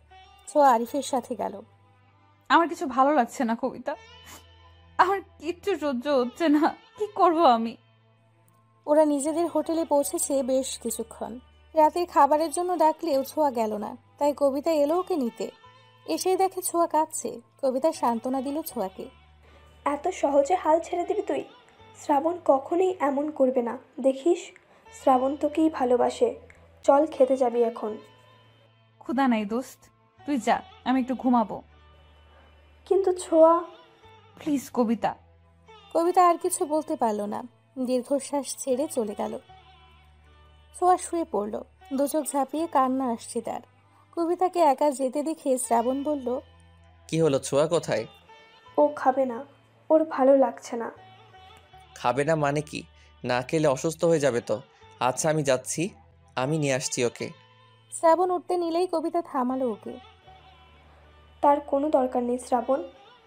ছোঁয়া আরিফের সাথে গেল। আমার কিছু ভালো লাগছে না কবিতা, আমার কিচ্ছু সহ্য হচ্ছে না, কি করব আমি? ওরা নিজেদের হোটেলে পৌঁছেছে বেশ কিছুক্ষণ। রাতের খাবারের জন্য ডাকলেও ছোঁয়া গেল না, তাই কবিতা এলো ওকে নিতে। এসেই দেখে ছোঁয়া কাঁদছে। কবিতা সান্ত্বনা দিল ছোঁয়াকে। এত সহজে হাল ছেড়ে দিবি তুই? শ্রাবণ কখনোই এমন করবে না, দেখিস। শ্রাবণ তোকেই ভালোবাসে। চল খেতে যাবি এখন। ক্ষুধা নাই দোস্ত, তুই যা, আমি একটু ঘুমাবো। কিন্তু ছোঁয়া। প্লিজ কবিতা। কবিতা আর কিছু বলতে পারল না, দীর্ঘশ্বাস ছেড়ে চলে গেল। ছোঁয়া শুয়ে পড়ল। দুচোখ ঝাঁপিয়ে কান্না আসছে তার। কবিতাকে একা যেতে দেখে শ্রাবণ বলল, কি হলো, ছোঁয়া কোথায়? ও খাবে না, ওর ভালো লাগছে না। খাবে না মানে কি? না খেলে অসুস্থ হয়ে যাবে তো। আচ্ছা আমি যাচ্ছি, আমি নিয়ে আসছি ওকে। শ্রাবণ উঠতে নিলেই কবিতা থামালো ওকে। তার কোনো দরকার নেই শ্রাবণ,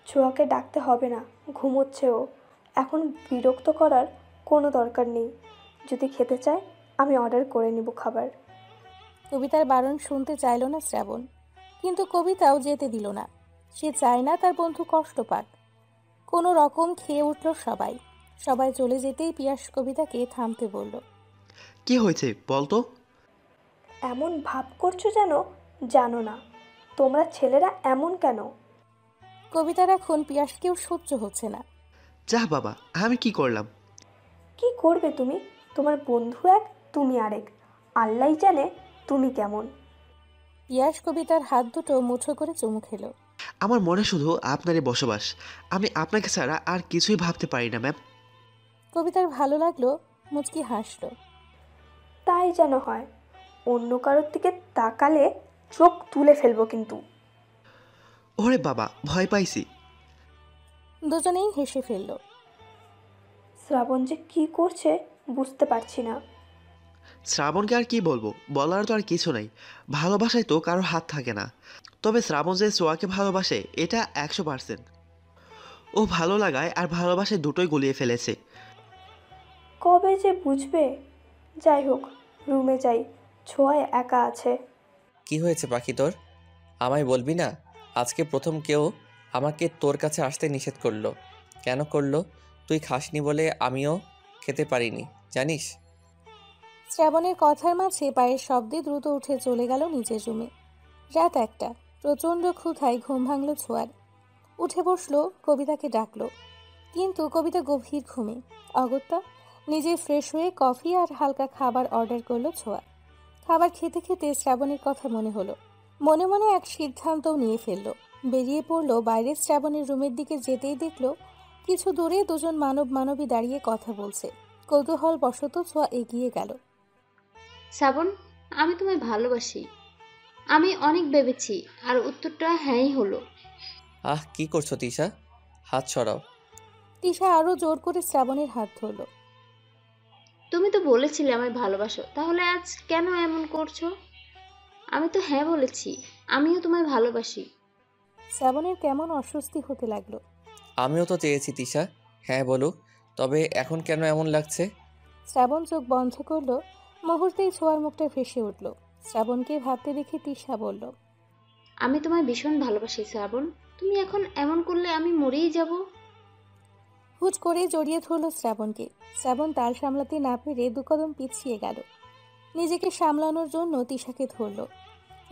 ছোঁয়াকে ডাকতে হবে না, ঘুমোচ্ছে ও। এখন বিরক্ত করার কোনো দরকার নেই। যদি খেতে চায় আমি অর্ডার করে নিব খাবার। কবিতার বারণ শুনতে চাইল না শ্রাবণ, কিন্তু কবিতাও যেতে দিল না। সে চায় না তার বন্ধু কষ্ট পাক। কোনো রকম খেয়ে উঠল সবাই। সবাই চলে যেতেই পিয়াস কবিতাকে থামতে বলল। কি হয়েছে বলতো? এমন ভাব করছো যেন জানো না। তোমরা ছেলেরা এমন কেন? কবিতার এখন পিয়াসকেও সহ্য হচ্ছে না। যা বাবা, আমি কি করলাম? কি করবে তুমি? তোমার বন্ধু এক, তুমি আরেক। আল্লাহ জানে তুমি কেমন। পিয়াস কবিতার হাত দুটো মুঠো করে চুমু খেলো। আমার মনে শুধু আপনারই বসবাস। আমি আপনাকে ছাড়া আর কিছুই ভাবতে পারি না ম্যাম। কবিতার ভালো লাগলো, মুচকি হাসলো। তাই যেন হয়। অন্য কারোর দিকে তাকালে চোখ তুলে ফেলবো কিন্তু। ওরে বাবা, ভয় পাইছি। দুজনেই হেসে ফেলল। শ্রাবণ যে কি করছে বুঝতে পারছি না। শ্রাবণকে আর কি বলবো, বলার তো আর কিছু নাই। ভালোবাসায় তো কারোর হাত থাকে না। তবে শ্রাবণ যে সোয়াকে ভালোবাসে এটা 100%। ও ভালো লাগায় আর ভালোবাসায় দুটোই গুলিয়ে ফেলেছে। কবে যে বুঝবে? যাই হোক, রুমে যাই, ছোঁয়ায় একা আছে। কি হয়েছে পাখি তোর? আমায় বলবি না? আজকে প্রথম কেউ আমাকে তোর কাছে আসতে নিষেধ করলো। কেন করলো? তুই খাসনি বলে আমিও খেতে পারিনি, জানিস? শ্রাবণের কথার মাঝে পায়ের শব্দে দ্রুত উঠে চলে গেল নিজের রুমে। রাত 1টা। প্রচণ্ড ক্ষুধায় ঘুম ভাঙল ছোঁয়ার। উঠে বসলো, কবিতাকে ডাকলো, কিন্তু কবিতা গভীর ঘুমে। অগত্যা নিজে ফ্রেশ হয়ে কফি আর হালকা খাবার অর্ডার করলো ছোঁয়া। খাবার খেতে খেতে শ্রাবণের কথা মনে হলো। মনে মনে এক সিদ্ধান্তও নিয়ে ফেললো। বেরিয়ে পড়লো বাইরে। শ্রাবণের রুমের দিকে যেতেই দেখলো কিছু দূরে দুজন মানবী দাঁড়িয়ে কথা বলছে। কৌতূহল বশত ছোঁয়া এগিয়ে গেল। শ্রাবণ, আমি তোমায় ভালোবাসি। আমি অনেক ভেবেছি, আর উত্তরটা হ্যাঁই হলো। আহ, কি করছো তিশা? হাত সরাও। তিশা আরো জোর করে শ্রাবণের হাত ধরল। তুমি তো বলেছিলে আমায় ভালোবাসো, তাহলে আজ কেন এমন করছো? আমি তো হ্যাঁ বলেছি, আমিও তোমায় ভালোবাসি। শ্রাবণের কেমন অস্বস্তি হতে লাগলো। আমিও তো চেয়েছি তিশা হ্যাঁ বলুক, তবে এখন কেন এমন লাগছে? শ্রাবণ চোখ বন্ধ করলো। মুহূর্তেই ছোঁয়ার মুখটা ভেসে উঠল। শ্রাবণকে ভাবতে দেখে তিশা বলল, আমি তোমায় ভীষণ ভালোবাসি শ্রাবণ। তুমি এখন এমন করলে আমি মরেই যাব। হুট করে জড়িয়ে ধরল শ্রাবণকে। শ্রাবণ তাল সামলাতে না পেরে দু কদম পিছিয়ে গেল। নিজেকে সামলানোর জন্য তিশাকে ধরল।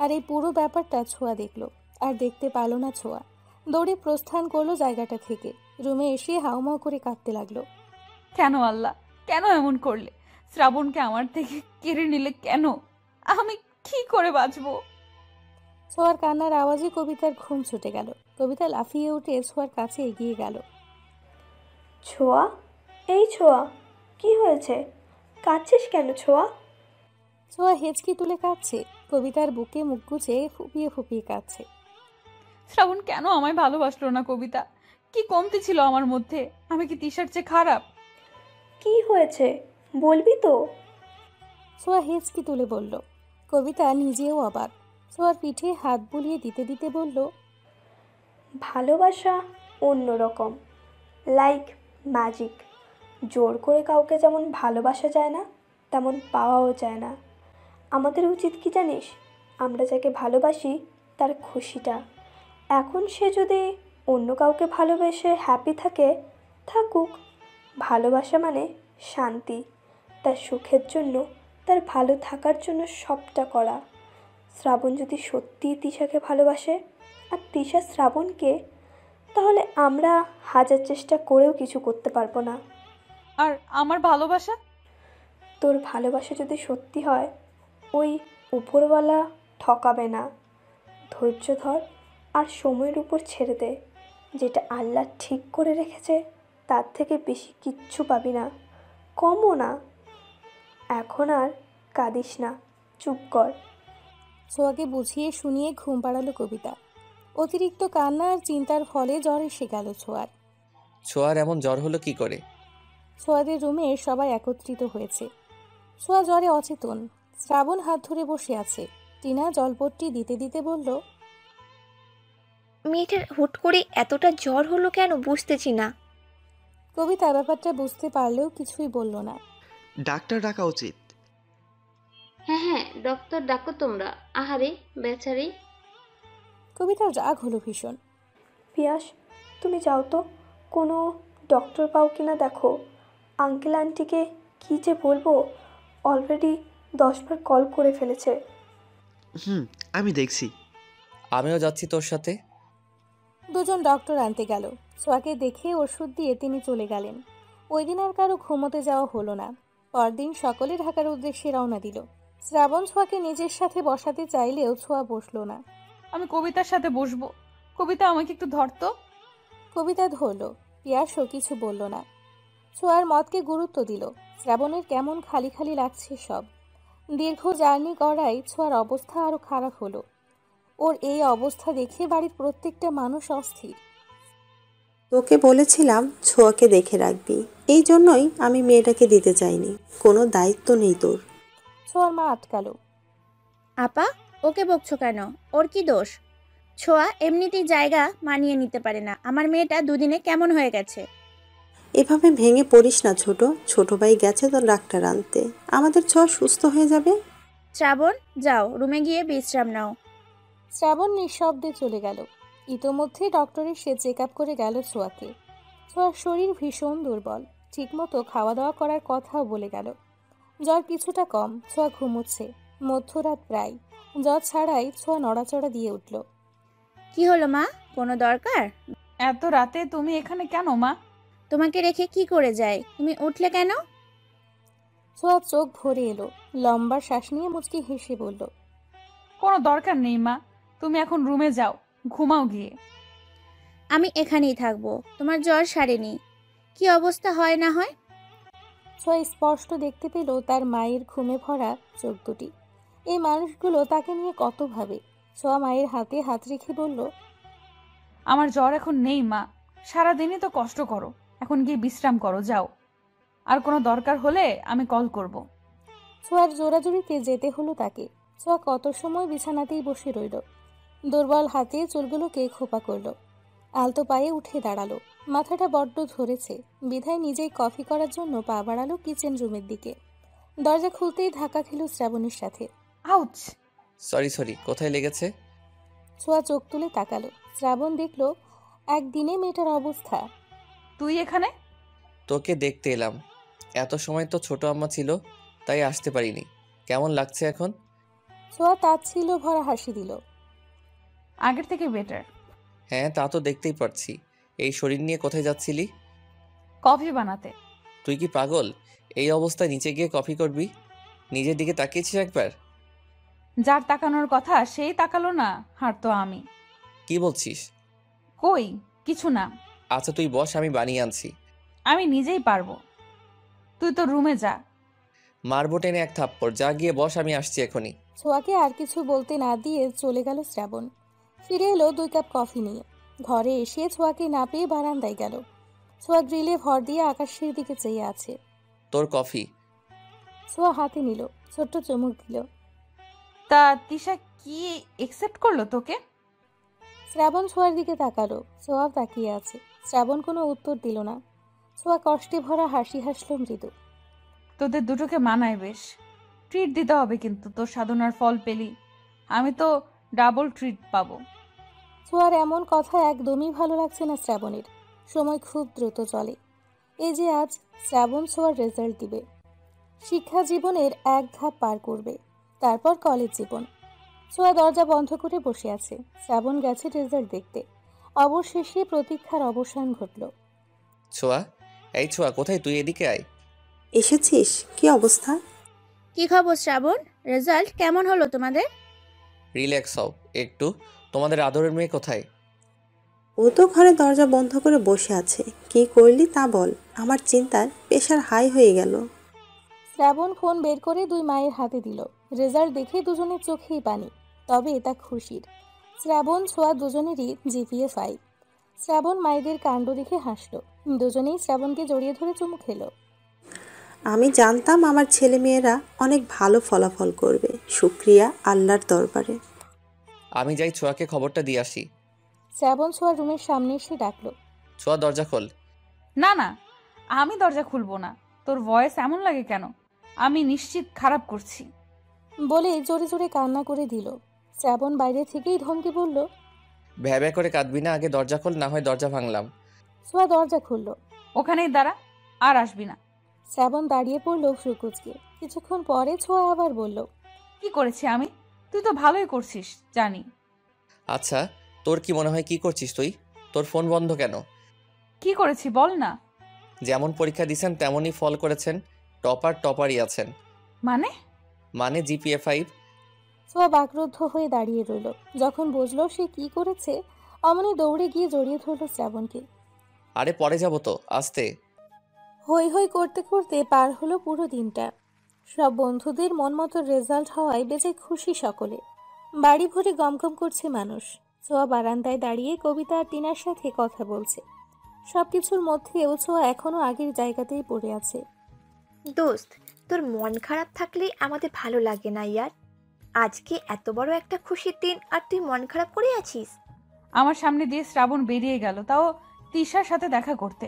আর এই পুরো ব্যাপারটা ছোঁয়া দেখলো। আর দেখতে পেল না ছোঁয়া। দৌড়ে প্রস্থান করলো জায়গাটা থেকে। রুমে এসে হাউমাউ করে কাঁদতে লাগলো। কেন আল্লাহ, কেন এমন করলে? শ্রাবণকে আমার থেকে কেড়ে নিলে কেন? আমি কি করে বাঁচবো? ছোঁয়ার কান্নার আওয়াজে কবিতার ঘুম ছুটে গেল। কবিতা লাফিয়ে উঠে ছোঁয়ার কাছে এগিয়ে গেল। ছোঁয়া, এই ছোঁয়া, কি হয়েছে? কাঁদছিস কেন ছোঁয়া? ছোঁয়া হেঁচকি তুলে কাঁদছে। কবিতার বুকে মুখ গুজে ফুপিয়ে ফুপিয়ে কাঁদছে। শ্রাবণ কেন আমায় ভালোবাসলো না কবিতা? কি কমতি ছিল আমার মধ্যে? আমি কি তিশার চেয়ে খারাপ? কি হয়েছে বলবি তো? ছোঁয়া হেঁচকি তুলে বলল। কবিতা নিজেও অবাক। ছোঁয়ার পিঠে হাত বুলিয়ে দিতে দিতে বলল, ভালোবাসা অন্যরকম। Like magic. জোর করে কাউকে যেমন ভালোবাসা যায় না, তেমন পাওয়াও যায় না। আমাদের উচিত কি জানিস, আমরা যাকে ভালোবাসি তার খুশিটা। এখন সে যদি অন্য কাউকে ভালোবেসে হ্যাপি থাকে, থাকুক। ভালোবাসা মানে শান্তি, তার সুখের জন্য, তার ভালো থাকার জন্য সবটা করা। শ্রাবণ যদি সত্যিই তিশাকে ভালোবাসে আর তিশা শ্রাবণকে, তাহলে আমরা হাজার চেষ্টা করেও কিছু করতে পারবো না। আর আমার ভালোবাসা? তোর ভালোবাসা যদি সত্যি হয়, ওই উপরওয়ালা ঠকাবে না। ধৈর্য ধর আর সময়ের উপর ছেড়ে দে। যেটা আল্লাহ ঠিক করে রেখেছে তার থেকে বেশি কিচ্ছু পাবি না, কমও না। এখন আর কাঁদিস না, চুপ কর। ছোঁয়াকে বুঝিয়ে শুনিয়ে ঘুম পাড়ালো কবিতা। অতিরিক্ত কান্না আর চিন্তার ফলে জ্বর এসে গেল ছোঁয়ার। ছোঁয়ার এমন জ্বর হলো কি করে? ছোঁয়াদের রুমে সবাই একত্রিত হয়েছে। ছোঁয়া জ্বরে অচেতন। শ্রাবণ হাত ধরে বসে আছে। টিনা জলপট্টি দিতে দিতে বলল, মেয়েটার হুট করে এতটা জ্বর হলো কেন বুঝতেছি না। কবিতা ব্যাপারটা বুঝতে পারলেও কিছুই বলল না। ডাক্তার ডাকা উচিত। হ্যাঁ হ্যাঁ, ডক্টর ডাকো তোমরা। আহারে বেচারি। কবিতার রাগ হলো ভীষণ। পিয়াস, তুমি যাও তো, কোনো ডক্টর পাও কিনা দেখো। আঙ্কেল আন্টিকে কী যে বলবো, অলরেডি 10 বার কল করে ফেলেছে। আমি দেখছি। আমিও যাচ্ছি তোর সাথে। দুজন ডক্টর আনতে গেল। ছোঁয়াকে দেখে ওষুধ দিয়ে তিনি চলে গেলেন। ওই দিন আর কারো ঘুমোতে যাওয়া হলো না। পরদিন সকলে ঢাকার উদ্দেশ্যে রওনা দিল। শ্রাবণ ছোঁয়াকে নিজের সাথে বসাতে চাইলেও ছোঁয়া বসলো না। আমি কবিতার সাথে বসবো। কবিতা, আমাকে একটু ধরতো। কবিতা ধরল। পিয়াসও কিছু বলল না। ছোঁয়ার মতকে গুরুত্ব দিল। শ্রাবণের কেমন খালি খালি লাগছে সব। দীর্ঘ জার্নি করায় ছোঁয়ার অবস্থা আরো খারাপ হলো। ওর এই অবস্থা দেখে বাড়ির প্রত্যেকটা মানুষ অস্থির। তোকে বলেছিলাম ছোঁয়াকে দেখে রাখবি, এই জন্যই আমি মেয়েটাকে দিতে চাইনি। কোনো দায়িত্ব নেই তোর। ছোঁয়ার মা আটকালো। আপা, ওকে বকছো কেন? ওর কি দোষ? ছোঁয়া এমনিতেই জায়গা মানিয়ে নিতে পারে না। আমার মেয়েটা দুদিনে কেমন হয়ে গেছে। এভাবে ভেঙে পড়িস না ছোট। ছোট ভাই গেছে তো ডাক্তার আনতে, আমাদের ছোঁয়া সুস্থ হয়ে যাবে। শ্রাবণ, যাও রুমে গিয়ে বিশ্রাম নাও। শ্রাবণ নিঃশব্দে চলে গেল। ইতোমধ্যে ডক্টর এসে চেক আপ করে গেল ছোঁয়াকে। ছোঁয়ার শরীর ভীষণ দুর্বল। ঠিকমতো খাওয়া দাওয়া করার কথাও বলে গেল। জ্বর কিছুটা কম, ছোঁয়া ঘুমোচ্ছে। মধ্যরাত প্রায়। জ্বর ছাড়াই ছোঁয়া নড়াচড়া দিয়ে উঠল। কি হলো মা, কোনো দরকার? এত রাতে তুমি এখানে কেন মা? তোমাকে রেখে কি করে যায়? তুমি উঠলে কেন? ছোঁয়া চোখ ভরে এলো। লম্বা শ্বাস নিয়ে মুচকি হেসে বলল, কোনো দরকার নেই মা, তুমি এখন রুমে যাও, ঘুমাও গিয়ে। আমি এখানেই থাকবো। তোমার জ্বর সারেনি, কি অবস্থা হয় না হয়। ছোঁয়া স্পষ্ট দেখতে পেল তার মায়ের ঘুমে ভরা চোখ দুটি। এই মানুষগুলো তাকে নিয়ে কত ভাবে। ছোঁয়া মায়ের হাতে হাত রেখে বলল, আমার জ্বর এখন নেই মা, সারাদিনই তো কষ্ট করো, এখন গিয়ে বিশ্রাম করো, যাও। আর কোনো দরকার হলে আমি কল করব। ছোঁয়ার জোরাজুরিতে যেতে হলো তাকে। ছোঁয়া কত সময় বিছানাতেই বসে রইল। দুর্বল হাতে চুলগুলোকে খোপা করল। আলতো পায়ে উঠে দাঁড়ালো। মাথাটা বড্ড ধরেছে, বিধায় নিজেই কফি করার জন্য পা বাড়ালো কিচেন রুমের দিকে। দরজা খুলতেই ধাক্কা খেল শ্রাবণীর সাথে। আউচ! সরি, কোথায় লেগেছে? ছোঁয়া চোখ তুলে তাকালো। শ্রাবণ দেখলো একদিনে মেয়েটার অবস্থা। তুই এখানে? তোকে দেখতে এলাম। এত সময় তো ছোট আম্মা ছিল, তাই আসতে পারিনি। কেমন লাগছে এখন? ছোঁয়া তাচ্ছিল্য ভরা হাসি দিল। আগের থেকে বেটার। হ্যাঁ, তা তো দেখতেই পারছি। এই শরীর নিয়ে কোথায় যাচ্ছিলি? কফি বানাতে। তুই কি পাগল? এই অবস্থায় নিচে গিয়ে কফি করবি? নিজের দিকে তাকিয়েছিস একবার? যার তাকানোর কথা সেই তাকালো না, আর তো আমি। কি বলছিস? কই কিছু না। আচ্ছা তুই বস, আমি বানিয়ে আনছি। আমি নিজেই পারবো, তুই তো রুমে যা। মারবো টেনে এক থাপ্পড়। যা গিয়ে বস, আমি আসছি এখনই। ছোঁয়াকে আর কিছু বলতে না দিয়ে চলে গেল শ্রাবণ। ফিরে এলো 2 কাপ কফি নিয়ে। ঘরে এসে ছোঁয়াকে না পেয়ে বারান্দায় গেল। ছোঁয়া গ্রিলে ভর দিয়ে আকাশের দিকে চেয়ে আছে। তোর কফি। ছোঁয়া হাতে নিল, ছোট্ট চুমুক দিল। তা তিশা কি একসেপ্ট করলো তোকে? শ্রাবণ ছোঁয়ার দিকে তাকালো। ছোঁয়াও তাকিয়ে আছে। শ্রাবণ কোনো উত্তর দিল না। ছোঁয়া কষ্টে ভরা হাসি হাসল মৃদু। তোদের দুটোকে মানায় বেশ। ট্রিট দিতে হবে কিন্তু, তোর সাধনার ফল পেলি আমি তো ডাবল ট্রিট পাবো। ছোঁয়ার এমন কথা একদমই ভালো লাগছে না শ্রাবণের। সময় খুব দ্রুত চলে। এই যে আজ শ্রাবণ ছোঁয়ার রেজাল্ট দিবে, শিক্ষা জীবনের এক ধাপ পার করবে, তারপর কলেজ জীবন। ছোঁয়া দরজা বন্ধ করে বসে আছে। শ্রাবণ গেছে রেজাল্ট দেখতে। অবশেষে প্রতীক্ষার অবসান ঘটল। ছোঁয়া, এই ছোঁয়া, কোথায় তুই? এদিকে আয়। এসেছিস? কি অবস্থা? কি খবর শ্রাবণ? রেজাল্ট কেমন হলো তোমাদের? রিল্যাক্স হও একটু। তোমাদের আদরের মেয়ে কোথায়? ও তো ঘরে দরজা বন্ধ করে বসে আছে। কি করলি তা বল, আমার চিন্তার প্রেশার হাই হয়ে গেল। শ্রাবণ ফোন বের করে দুই মায়ের হাতে দিল। রেজাল্ট দেখে দুজনের চোখেই পানি, তবে এটা খুশির। শ্রাবণ ছোঁয়া দুজনেরই জিপিএ 5। শ্রাবণ মায়েদের কাণ্ড দেখে হাসল। দুজনেই শ্রাবণকে জড়িয়ে ধরে চুমু খেলো। আমি জানতাম আমার ছেলে মেয়েরা অনেক ভালো ফলাফল করবে, শুক্রিয়া আল্লাহর দরবারে। আমি যাই ছোঁয়াকে খবরটা দিয়ে আসি। শ্রাবণ ছোঁয়ার রুমের সামনে এসে ডাকলো। ছোঁয়া, দরজা খোল। না না, আমি দরজা খুলবো না। তোর ভয়েস এমন লাগে কেন? আমি নিশ্চিত খারাপ করছি। বলে জোরে জোরে কান্না করে দিল। শ্রাবণ বাইরে থেকেই ধমকে বলল, ভ্যা ভ্যা করে কাঁদবি না, আগে দরজা খোল, না হয় দরজা ভাঙলাম। ছোঁয়া দরজা খুলল। ওখানেই দাঁড়া, আর আসবি না। শ্রাবণ দাঁড়িয়ে পড়ল ফ্রুকুচকে। কিছুক্ষণ পরে ছোঁয়া আবার বলল, কি করেছি আমি? তুই তো ভালোই করছিস জানি। আচ্ছা, তোর কি মনে হয় কি করছিস তুই? তোর ফোন বন্ধ কেন? কি করেছি বল না। যেমন পরীক্ষা দিয়েছেন তেমনই ফল করেছেন। টপারই আছেন। মানে জিপিএ 5। ছোঁয়া বাকরুদ্ধ হয়ে দাঁড়িয়ে রইল। যখন বুঝলো সে কি করেছে, অমনি দৌড়ে গিয়ে জড়িয়ে ধরল শ্রাবণকে। আরে পরে যাব তো, আস্তে। হই হই করতে করতে পার হলো পুরো দিনটা। সব বন্ধুদের মন মতো রেজাল্ট হওয়ায় বেজে খুশি সকলে। বাড়ি ভরে গমগম করছে মানুষ। ছোঁয়া বারান্দায় দাঁড়িয়ে কবিতা আর টিনার সাথে কথা বলছে। সবকিছুর মধ্যেও ছোঁয়া এখনো আগের জায়গাতেই পড়ে আছে। দোস্ত, তোর মন খারাপ থাকলে আমাদের ভালো লাগে না ইয়ার। আজকে এত বড় একটা খুশির দিন আর তুই মন খারাপ করে আছিস। আমার সামনে দিয়ে শ্রাবণ বেরিয়ে গেল, তাও তিশার সাথে দেখা করতে।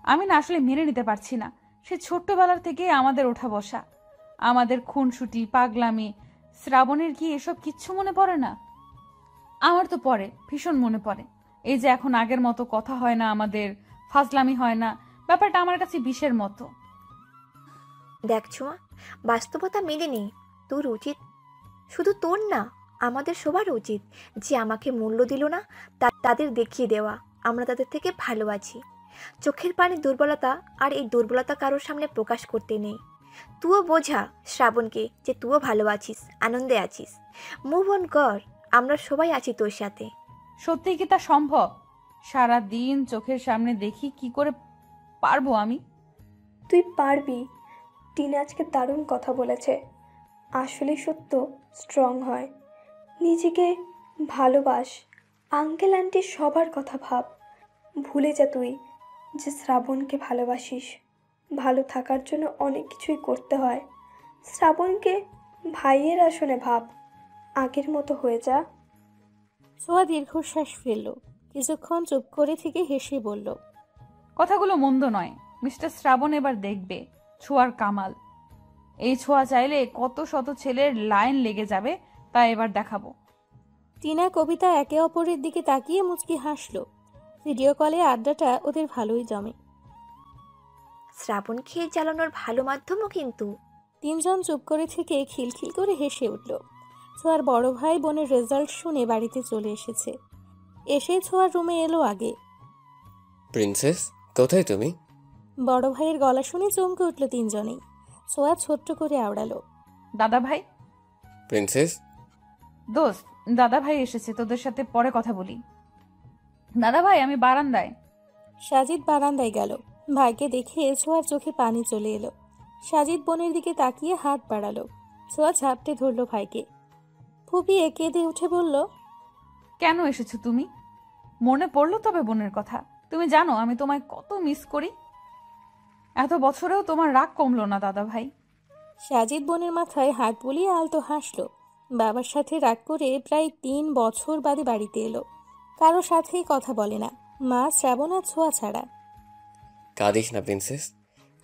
আমি না আসলে মেনে নিতে পারছি না। সে ছোট্টবেলার থেকে আমাদের ওঠা বসা, আমাদের খুনসুটি, পাগলামি। শ্রাবণের কি এসব কিচ্ছু মনে পড়ে না? আমার তো পড়ে, ভীষণ মনে পড়ে। এই যে এখন আগের মতো কথা হয় না আমাদের, ফাজলামি হয় না, ব্যাপারটা আমার কাছে বিষের মতো। দেখ ছোঁয়া, বাস্তবতা মেনে নে। তোর উচিত, শুধু তোর না, আমাদের সবার উচিত যে আমাকে মূল্য দিল না তাদের দেখিয়ে দেওয়া আমরা তাদের থেকে ভালো আছি। চোখের পানি দুর্বলতা, আর এই দুর্বলতা কারোর সামনে প্রকাশ করতে নেই। তুইও বোঝা শ্রাবণকে যে তুইও ভালো আছিস, আনন্দে আছিস। মুভ অন কর, আমরা সবাই আছি তোর সাথে। সত্যি কি তা সম্ভব? সারা দিন চোখের সামনে দেখি, কি করে পারবো আমি? তুই পারবি। টিনা আজকে দারুণ কথা বলেছে। আসলে সত্য স্ট্রং হয়। নিজেকে ভালোবাস। আঙ্কেল আন্টি সবার কথা ভাব। ভুলে যা তুই যে শ্রাবণকে ভালোবাসিস। ভালো থাকার জন্য অনেক কিছুই করতে হয়। শ্রাবণকে ভাইয়ের আসনে ভাব। আগের মতো হয়ে যা। ছোঁয়া দীর্ঘশ্বাস ফেলল। কিছুক্ষণ চুপ করে থেকে হেসে বলল, কথাগুলো মন্দ নয়। মিস্টার শ্রাবণ এবার দেখবে ছোঁয়ার কামাল। এই ছোঁয়া চাইলে কত শত ছেলের লাইন লেগে যাবে, তা এবার দেখাবো। টিনা কবিতা একে অপরের দিকে তাকিয়ে মুচকি হাসল। ভিডিও কলে আড্ডাটা ওদের ভালোই জমে। শ্রাবণ খেয়ে জ্বালানোর ভালো মাধ্যমও কিন্তু। তিনজন চুপ করে থেকে খিলখিল করে হেসে উঠল। ছোঁয়ার বড় ভাই বোনের রেজাল্ট শুনে বাড়িতে চলে এসেছে। এসে ছোঁয়ার রুমে এলো আগে। প্রিন্সেস, কোথায় তুমি? বড় ভাইয়ের গলা শুনে চমকে উঠল তিনজনেই। ছোঁয়া ছোট্ট করে আওড়ালো, দাদা ভাই। প্রিন্সেস? দোস্ত, দাদা ভাই এসেছে, তোদের সাথে পরে কথা বলি। দাদা ভাই, আমি বারান্দায়। সাজিদ বারান্দায় গেল। ভাইকে দেখে ছোঁয়ার চোখে পানি চলে এলো। সাজিদ বোনের দিকে তাকিয়ে হাত বাড়ালো। ছোঁয়া ঝাপটে ধরল ভাইকে। ফুপিয়ে কেঁদে উঠে বলল, কেন এসেছো তুমি? মনে পড়লো তবে বোনের কথা? তুমি জানো আমি তোমায় কত মিস করি। এত বছরেও তোমার রাগ কমলো না দাদা ভাই। সাজিদ বোনের মাথায় হাত বুলিয়ে আলতো হাসল। বাবার সাথে রাগ করে প্রায় 3 বছর বাদে বাড়িতে এলো। কারো সাথেই কথা বলে না। মা, শ্রাবণ আর ছোঁয়া ছাড়া। কাঁদিস না প্রিন্সেস,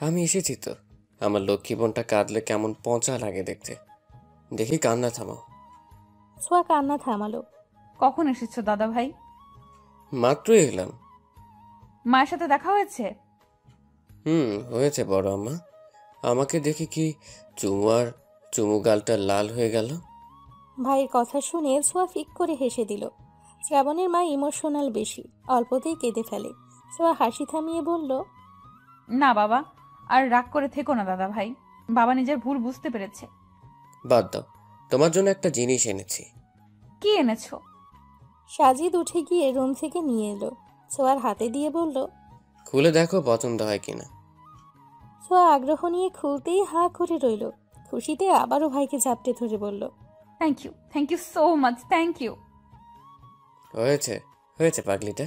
আমি এসেছি তো। আমার লক্ষ্মী বোনটা কাঁদলে কেমন পচা লাগে দেখতে। দেখি কান্না থামাও। ছোঁয়া কান্না থামালো। কখন এসেছো দাদা ভাই? মাত্রই এলাম। মায়ের সাথে দেখা হয়েছে? হয়েছে বড় আম্মা। আমাকে দেখে কি চুমু গালটা লাল হয়ে গেল। ভাইয়ের কথা শুনে ছোঁয়া ফিক করে হেসে দিল। শ্রাবণের মা ইমোশনাল বেশি, অল্পতেই কেঁদে ফেলে। ছোঁয়া হাসি থামিয়ে বলল, না বাবা, আর রাগ করে থেকো না দাদা ভাই। বাবা নিজের ভুল বুঝতে পেরেছে। বাদ দাও, তোমার জন্য একটা জিনিস এনেছি। কি এনেছো? সাজিদ উঠে গিয়ে রুম থেকে নিয়ে এলো। ছোঁয়ার হাতে দিয়ে বলল, খুলে দেখো পছন্দ হয় কিনা। ছোঁয়া আগ্রহ নিয়ে খুলতেই হাঁ করে রইল। খুশিতে আবারও ভাইকে ঝাপটে ধরে বলল, thank you so much, thank you. হয়েছে পাগলিটা।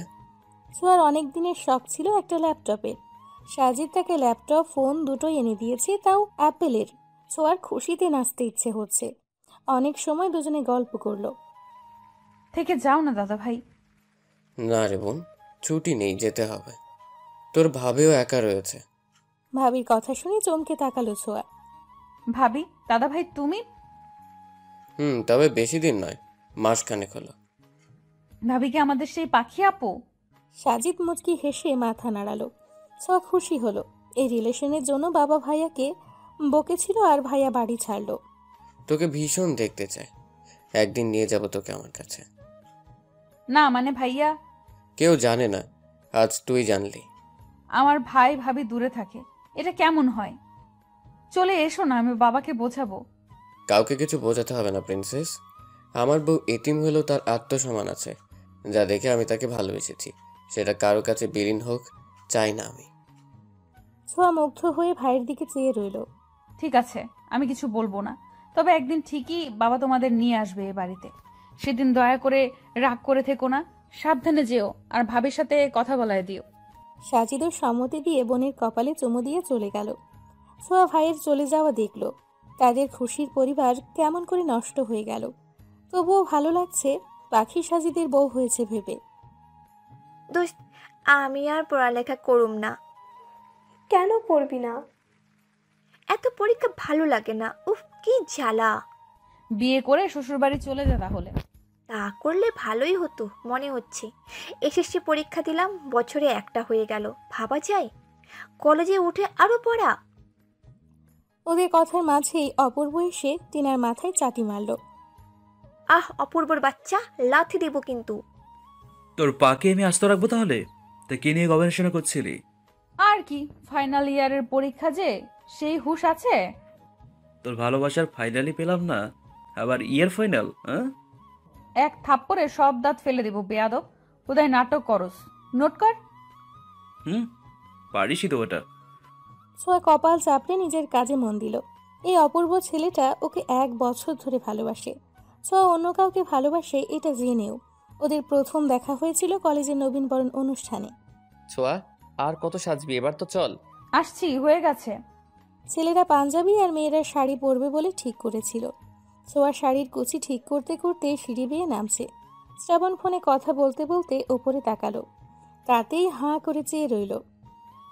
ছোঁয়ার অনেক দিনের শখ ছিল একটা ল্যাপটপের। সাজিদ তাকে ল্যাপটপ, ফোন দুটোই এনে দিয়েছে, তাও অ্যাপেলের। ছোঁয়ার খুশিতে নাচতে ইচ্ছে হচ্ছে। অনেক সময় দুজনে গল্প করলো। থেকে যাও না দাদা ভাই। না রে বোন, ছুটি নেই, যেতে হবে। তোর ভাবেও একা রয়েছে। ভাবির কথা শুনে চমকে তাকালো ছোঁয়া। ভাবি? দাদা ভাই তুমি? তবে বেশি দিন নয়, মাসখানেক হলো। ভাবি কি আমাদের সেই পাখি আপু? সাজিদ মুচকি হেসে মাথা নাড়ালো। ছোঁয়া খুশি হলো। এই রিলেশনের জন্য বাবা ভাইয়াকে বকেছিল আর ভাইয়া বাড়ি ছাড়লো। তোকে ভীষণ দেখতে চায়, একদিন নিয়ে যাব তোকে আমার কাছে। না মানে ভাইয়া। কেউ জানে না, আজ তুই জানলি। আমার ভাই ভাবি দূরে থাকে, এটা কেমন হয়? চলে এসো না, আমি বাবাকে বোঝাবো। কাউকে কিছু বোঝাতে হবে না প্রিন্সেস। আমার বউ এতিম হলেও তার আত্মসম্মান আছে, যা দেখে আমি তাকে ভালোবেসেছি। সেটা কারো কাছে বিলীন হোক চাই না আমি। ছোঁয়া মুগ্ধ হয়ে ভাইয়ের দিকে চেয়ে রইল। ঠিক আছে, আমি কিছু বলবো না, তবে একদিন ঠিকই বাবা তোমাদের নিয়ে আসবে এ বাড়িতে। সেদিন দয়া করে রাগ করে থেকো না, সাবধানে যেও, আর ভাবির সাথে কথা বলায় দিও। সাজিদও সম্মতি দিয়ে বোনের কপালে চুমু দিয়ে চলে গেল। ছোঁয়া ভাইয়ের চলে যাওয়া দেখল। তাদের খুশির পরিবার কেমন করে নষ্ট হয়ে গেল। তবুও ভালো লাগছে, পাখি সাজিদের বউ হয়েছে ভেবে। দোস্ত, আমি আর পড়ালেখা করুম না। কেন পড়বি না? এত পরীক্ষা ভালো লাগে না, উফ কি জ্বালা। বিয়ে করে শ্বশুরবাড়ি চলে যা তাহলে। তা করলে ভালোই হতো মনে হচ্ছে। এসএসসি পরীক্ষা দিলাম, বছরে একটা হয়ে গেল। ভাবা যায়, কলেজে উঠে আরো পড়া। ওদের কথার মাঝেই অপূর্ব এসে টিনার মাথায় চাটি মারল। অপূর্বর বাচ্চা, লাথি দেব কিন্তু। তোর পাকে আমি আস্ত রাখবো তাহলে? তা কি নিয়ে গবেষণা করছিলি? আর কি, ফাইনাল ইয়ারের পরীক্ষা যে, সেই হুঁশ আছে? তোর ভালোবাসার ফাইনালি পেলাম না, আবার ইয়ার ফাইনাল? এক থাপ্পড়ে সব দাঁত ফেলে দেব বেয়াদব। কোথায় নাটক করস, নোট কর। পারিসই তো ওটা। ছোঁয়া কপাল চাপড়ে নিজের কাজে মন দিল। এই অপূর্ব ছেলেটা ওকে 1 বছর ধরে ভালোবাসে। ছোঁয়া অন্য কাউকে ভালোবাসে এটা জেনেও। ওদের প্রথম দেখা হয়েছিল কলেজের নবীনবরণ অনুষ্ঠানে। ছোঁয়া, আর কত সাজবি, এবার তো চল। আসছি, হয়ে গেছে। ছেলেরা পাঞ্জাবি আর মেয়েরা শাড়ি পরবে বলে ঠিক করেছিল। ছোঁয়া শাড়ির কুচি ঠিক করতে করতে সিঁড়ি বেয়ে নামছে। শ্রাবণ ফোনে কথা বলতে বলতে ওপরে তাকালো। তাতেই হাঁ করে চেয়ে রইল।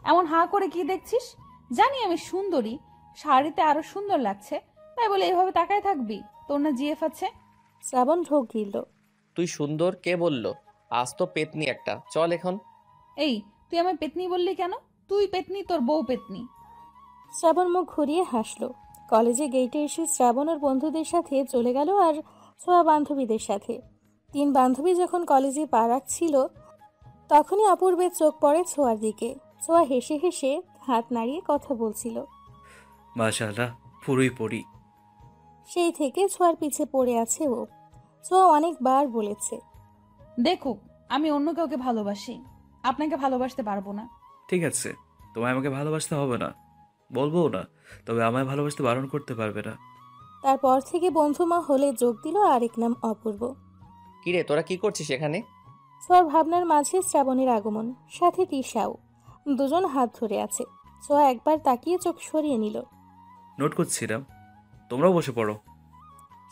এমন হাঁ করে কি দেখছিস? জানি আমি সুন্দরী, শাড়িতে আরো সুন্দর লাগছে, তাই বলে এভাবে তাকায় থাকবি? তোর না জিএফ আছে? শ্রাবণ ঢোক গিলল। তুই সুন্দর কে বললো? আজ তো পেতনি একটা, চল এখন। এই, তুই আমায় পেতনি বললি কেন? তুই পেতনি, তোর বউ পেতনি। শ্রাবণ মুখ ঘুরিয়ে হাসলো। কলেজে গেটে এসে শ্রাবণ ওর বন্ধুদের সাথে চলে গেল, আর ছোঁয়া বান্ধবীদের সাথে। 3 বান্ধবী যখন কলেজে পা রাখছিল, তখনই অপূর্বের চোখ পড়ে ছোঁয়ার দিকে। ছোঁয়া হেসে হেসে হাত নাড়িয়ে কথা বলছিল। মাশাআল্লাহ, পুরোই পড়ি। সেই থেকে ছোঁয়ার পিছে পড়ে আছে ও। ছোঁয়া অনেকবার বলেছে, দেখুক আমি অন্য কাউকে ভালোবাসি, আপনাকে ভালোবাসতে পারবো না। ঠিক আছে, তোমায় আমাকে ভালোবাসতে হবে না, বলবো না, তবে আমায় ভালোবাসতে বারণ করতে পারবে না। তারপর থেকে বন্ধুমা হলে যোগ দিল আরেক নাম অপূর্ব। কিরে, তোরা কি করছিস এখানে? ছোঁয়ার ভাবনার মাঝে শ্রাবণের আগমন, সাথে তিশাও। দুজন হাত ধরে আছে। ছোঁয়া একবার তাকিয়ে চোখ সরিয়ে নিল। নোট করছিলাম, তোমরাও বসে পড়ো।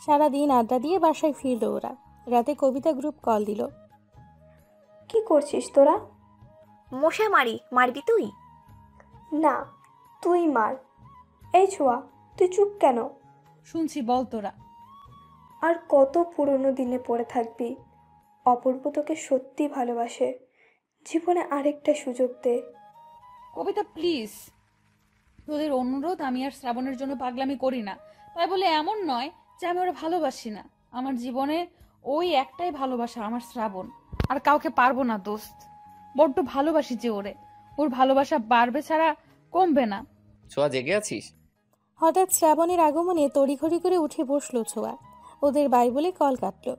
সারাদিন আড্ডা দিয়ে বাসায় ফিরল ওরা। রাতে কবিতা গ্রুপ কল দিল। কি করছিস তোরা? মশা মারবি তুই? না, তুই মার। এই ছোঁয়া, তুই চুপ কেন? শুনছি, বল তোরা। আর কত পুরনো দিনে পড়ে থাকবি? অপূর্ব তোকে সত্যি ভালোবাসে। জীবনে আরেকটা সুযোগ দে। কবিতা প্লিজ, তোদের অনুরোধ, আমি আর শ্রাবণের জন্য পাগলামি করি না। তাই বলে এমন নয় যে আমি ওরা ভালোবাসি না। আমার জীবনে ওই একটাই ভালোবাসা, আমার শ্রাবণ। আর কাউকে পারবো না দোস্ত। বড্ড ভালোবাসি যে ওরে। ওর ভালোবাসা বাড়বে ছাড়া কমবে না। ছোঁয়া, জেগে আছিস? হঠাৎ শ্রাবণের আগমনে তড়িঘড়ি করে উঠে বসলো ছোঁয়া। ওদের বাই বলে কল কাটলো।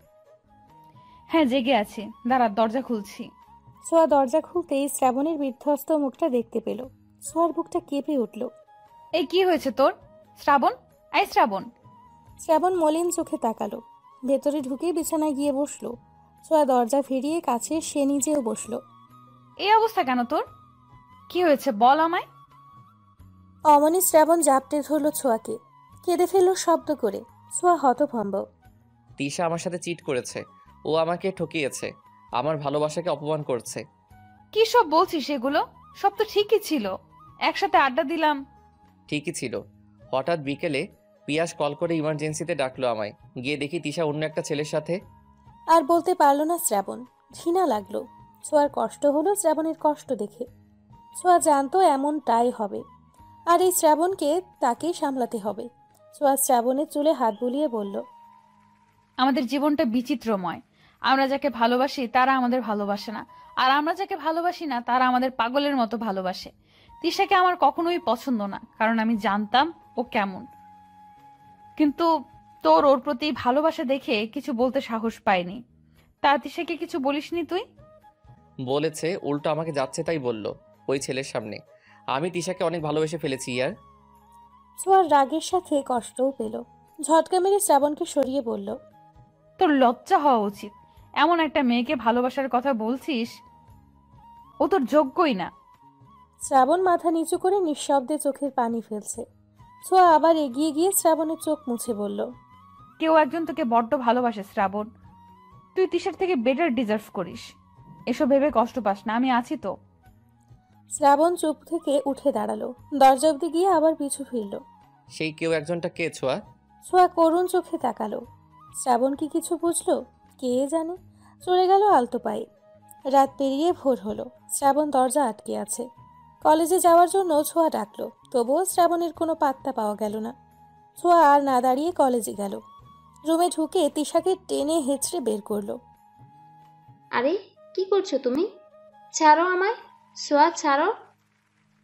হ্যাঁ, জেগে আছি, দাঁড়া, দরজা খুলছি। ছোঁয়া দরজা খুলতেই শ্রাবণের বিধ্বস্ত মুখটা দেখতে পেল। ছোঁয়ার বুকটা কেঁপে উঠল। এই কি হয়েছে তোর? শ্রাবণ, এই শ্রাবণ। শ্রাবণ মলিন চোখে তাকালো। ভেতরে ঢুকেই বিছানায় গিয়ে বসলো। ছোঁয়া দরজা ফিরিয়ে কাছে সে নিজেও বসলো। এই অবস্থা কেন তোর? কি হয়েছে বল আমায়। অমনি শ্রাবণ জাপটে ধরল ছোঁয়াকে। কেঁদে ফেলল শব্দ করে। ছোঁয়া হতভম্ব। তিশা আমার সাথে চিট করেছে। ও আমাকে ঠকিয়েছে, আমার ভালোবাসাকে অপমান করছে। কি সব বলছিস এগুলো? সব তো ঠিকই ছিল, একসাথে আড্ডা দিলাম। ঠিকই ছিল। হঠাৎ বিকেলে পিয়াস কল করে ইমার্জেন্সিতে ডাকলো আমায়। গিয়ে দেখি তিশা অন্য একটা ছেলের সাথে। আর বলতে পারল না শ্রাবণ। ঘৃণা লাগলো। ছোঁয়ার কষ্ট হলো শ্রাবণের কষ্ট দেখে। ছোঁয়া জানতো এমনটাই হবে, আর এই শ্রাবণকে তাকেই সামলাতে হবে। ছোঁয়া শ্রাবণের চুলে হাত বুলিয়ে বলল, আমাদের জীবনটা বিচিত্রময়। আমরা যাকে ভালোবাসি তারা আমাদের ভালোবাসে না, আর আমরা যাকে ভালোবাসি না তারা আমাদের পাগলের মতো ভালোবাসে। তিশাকে আমার কখনোই পছন্দ না, কারণ আমি জানতাম ও কেমন। কিন্তু তোর ওর প্রতি ভালোবাসা দেখে কিছু বলতে সাহস পাইনি। তা তিশাকে কিছু বলিসনি তুই? বলেছে, উল্টো আমাকে যাচ্ছে তাই বলল ওই ছেলের সামনে। আমি তিশাকে অনেক ভালোবেসে ফেলেছি ইয়ার। ছোঁয়ার রাগের সাথে কষ্টও পেল। ঝটকা মেরে শ্রাবণকে সরিয়ে বলল, তোর লজ্জা হওয়া উচিত। এমন একটা মেয়েকে ভালোবাসার কথা বলছিস, ও তোর যোগ্যই না। শ্রাবণ মাথা নিচু করে নিঃশব্দে চোখের পানি ফেলছে। ছোঁয়া আবার এগিয়ে গিয়ে শ্রাবণের চোখ মুছে বলল, কেউ একজন তোকে বড্ড ভালোবাসে শ্রাবণ। তুই তিশার থেকে বেটার ডিজার্ভ করিস। এসব ভেবে কষ্ট পাস না, আমি আছি তো। শ্রাবণ চুপ থেকে উঠে দাঁড়ালো। দরজা অব্দি গিয়ে আবার পিছু ফিরল। সেই কেউ একজনটা কে ছোঁয়া? ছোঁয়া করুণ চোখে তাকালো। শ্রাবণ কি কিছু বুঝলো? কে জানে। চলে গেল আলতো পায়ে। রাত পেরিয়ে ভোর হলো। শ্রাবণ দরজা আটকে আছে। কলেজে যাওয়ার জন্য ছোঁয়া ডাকলো, তবুও শ্রাবণের কোনো পাত্তা পাওয়া গেল না। ছোঁয়া আর না দাঁড়িয়ে কলেজে গেল। রুমে ঢুকে তিশাকে টেনে হেঁচড়ে বের করলো। আরে কি করছো তুমি? ছাড়ো আমায়, সোয়া ছাড়ো।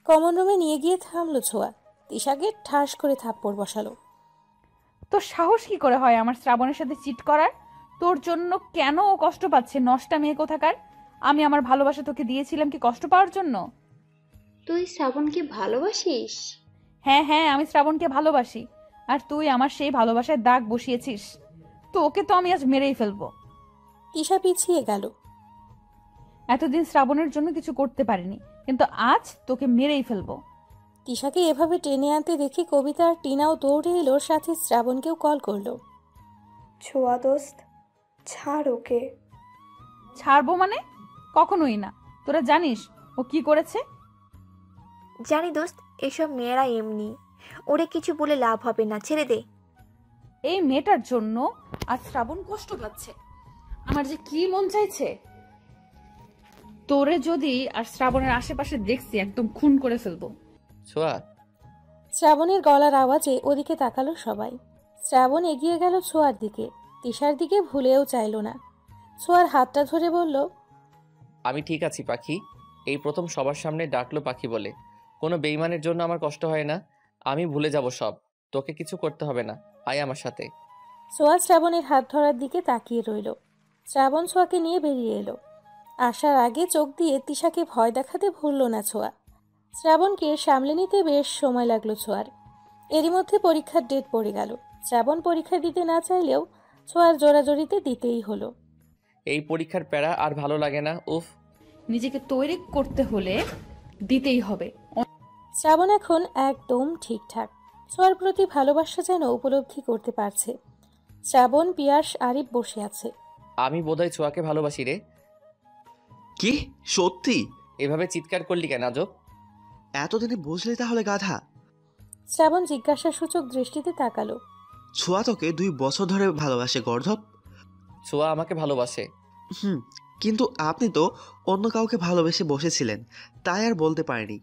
কমন রুমে নিয়ে গিয়ে থামলো ছোঁয়া। তিশাকে ঠাস করে থাপ্পড় বসালো। তোর সাহস কি করে হয় আমার শ্রাবণের সাথে চিট করার? তোর জন্য কেন ও কষ্ট পাচ্ছে, নষ্টা মেয়ে কোথাকার? আমি আমার ভালোবাসা তোকে দিয়েছিলাম কি কষ্ট পাওয়ার জন্য? তুই শ্রাবণকে ভালোবাসিস? হ্যাঁ হ্যাঁ, আমি শ্রাবণকে ভালোবাসি। আর তুই আমার সেই ভালোবাসায় দাগ বসিয়েছিস। তো ওকে তো আমি আজ মেরেই ফেলবো। তিশা পিছিয়ে গেল। এতদিন শ্রাবণের জন্য কিছু করতে পারিনি, কিন্তু আজ তোকে মেরেই ফেলবো। তিশাকে এভাবে টেনে আনতে দেখে কবিতা আর টিনাও দৌড়ে এলো, সাথে শ্রাবণকেও কল করলো। ছোঁয়া দোস্ত, ছাড় ওকে। ছাড়বো মানে? কখনোই না। তোরা জানিস ও কি করেছে? জানি দোস্ত, এসব মেয়েরা এমনি। ওরে কিছু বলে লাভ হবে না, ছেড়ে দে। এই মেয়েটার জন্য আজ শ্রাবণ কষ্ট পাচ্ছে। আমার যে কি মন চাইছে, তোরে যদি আর শ্রাবণের আশেপাশে দেখছি একদম খুন করে ফেলবো। ছোঁয়া, শ্রাবণের গলার আওয়াজে ওদিকে তাকালো সবাই। শ্রাবণ এগিয়ে গেল ছোঁয়ার দিকে। তিশার দিকে ভুলেও চাইল না। ছোঁয়ার হাতটা ধরে বলল, আমি ঠিক আছি পাখি। এই প্রথম সবার সামনে ডাকলো পাখি বলে। কোনো বেইমানের জন্য আমার কষ্ট হয় না। আমি ভুলে যাব সব। তোকে কিছু করতে হবে না, আয় আমার সাথে। ছোঁয়া শ্রাবণের হাত ধরার দিকে তাকিয়ে রইল। শ্রাবণ ছোঁয়াকে নিয়ে বেরিয়ে এলো। আসার আগে চোখ দিয়ে তিশাকে ভয় দেখাতে ভুলল না ছোঁয়া। শ্রাবণকে সামলে নিতে বেশ সময় লাগলো ছোঁয়ার। এরই মধ্যে পরীক্ষার ডেট পড়ে গেল। শ্রাবণ পরীক্ষা দিতে না চাইলেও ছোঁয়ার জোরাজোরিতে দিতেই হলো। এই পরীক্ষার প্যারা আর ভালো লাগে না, উফ। নিজেকে তৈরি করতে হলে দিতেই হবে। শ্রাবণ এখন একদম ঠিকঠাক। ছোঁয়ার প্রতি ভালোবাসা যেন উপলব্ধি করতে পারছে। শ্রাবণ, পিয়াস, আরিফ বসে আছে। আমি বোধহয় ছোঁয়াকে ভালোবাসি রে। কি সত্যি? এভাবে চিৎকার করলি কেন আজব? এতদিনে বুঝলি তাহলে গাধা? শ্রাবণ জিজ্ঞাসাসূচক দৃষ্টিতে তাকালো। ছোঁয়া তোকে 2 বছর ধরে ভালোবাসে গর্ধব। ছোঁয়া আমাকে ভালোবাসে। কিন্তু আপনি তো অন্য কাউকে ভালোবেসে বসেছিলেন, তাই আর বলতে পারেনি।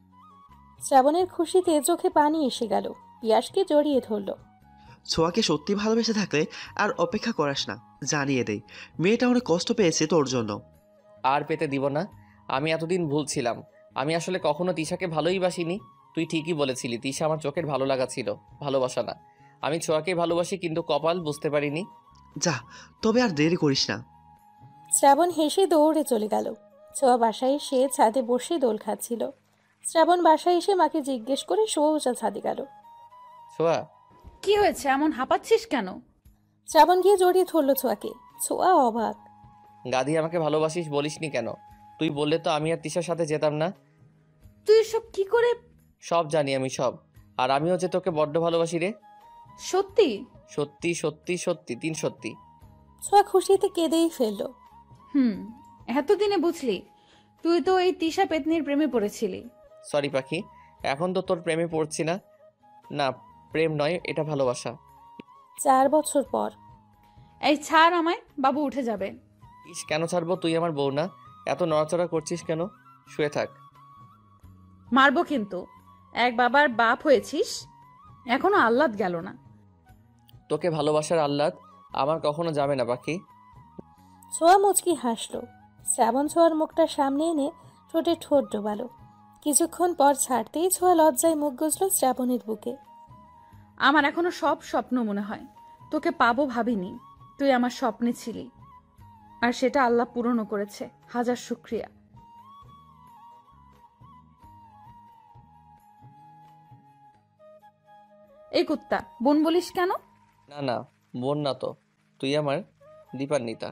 শ্রাবণের খুশিতে চোখে পানি এসে গেল। পিয়াসকে জড়িয়ে ধরল। ছোঁয়াকে সত্যি ভালোবেসে থাকলে আর অপেক্ষা করাস না, জানিয়ে দেই মেয়েটা অনেক কষ্ট পেয়েছে তোর জন্য। আর পেতে দিব না। আমি এতদিন ভুল ছিলাম। আমি আসলে কখনো তিশাকে ভালোই বাসিনি। তুই ঠিকই বলেছিলি, তিশা আমার চোখের ভালো লাগা ছিল, ভালোবাসা না। আমি ছোঁয়াকে ভালোবাসি, কিন্তু কপাল বুঝতে পারিনি। যা, তবে আর দেরি করিস না। শ্রাবণ হেসে দৌড়ে চলে গেল। ছোঁয়া বাসায় এসে ছাদে বসে দোল খাচ্ছিল। শ্রাবণ বাসায় এসে মাকে জিজ্ঞেস করে সোজা ছাদে গেল। ছোঁয়া, কি হয়েছে, এমন হাঁপাচ্ছিস কেন? শ্রাবণ গিয়ে জড়িয়ে ধরল ছোঁয়াকে। ছোঁয়া অবাক। গাধি, আমাকে ভালোবাসিস বলিসনি কেন? তুই বললে তো আমি আর তিশার সাথে যেতাম না। তুই সব কি করে? সব জানি আমি, সব। আর আমিও যে তোকে বড্ড ভালোবাসি রে। সত্যি? সত্যি সত্যি সত্যি, 3 সত্যি। ছোঁয়া খুশিতে কেঁদেই ফেলল। এতদিনে বুঝলি? তুই তো এই তিশা পেতনির প্রেমে পড়েছিলি। সরি পাখি, এখন তো তোর প্রেমে পড়ছি না। না, প্রেম নয়, এটা ভালোবাসা। 4 বছর পর। এই ছাড় আমায়, বাবু উঠে যাবে। ইস, কেন ছাড়বো? তুই আমার বউ না? এত নড়াচড়া করছিস কেন? শুয়ে থাক। মারবো কিন্তু। এক বাবার বাপ হয়েছিস, এখনো আহ্লাদ গেল না। তোকে ভালোবাসার আহ্লাদ আমার কখনো যাবে না পাখি। ছোঁয়া মুচকি হাসল। শ্রাবণ ছোঁয়ার মুখটা সামনে এনে ঠোঁটে ঠোঁট ডোবালো। কিছুক্ষণ পর ছাড়তেই ছোঁয়া লজ্জায় মুখ গুজল শ্রাবণের বুকে। আমার এখনো সব স্বপ্ন মনে হয়। তোকে পাবো ভাবিনি। তুই আমার স্বপ্নে ছিলি, আর সেটা আল্লাহ পূরণও করেছে। হাজার শুকরিয়া। এই কুত্তা, বোন বলিস কেন? না না, বোন না তো, তুই আমার দীপান্বিতা।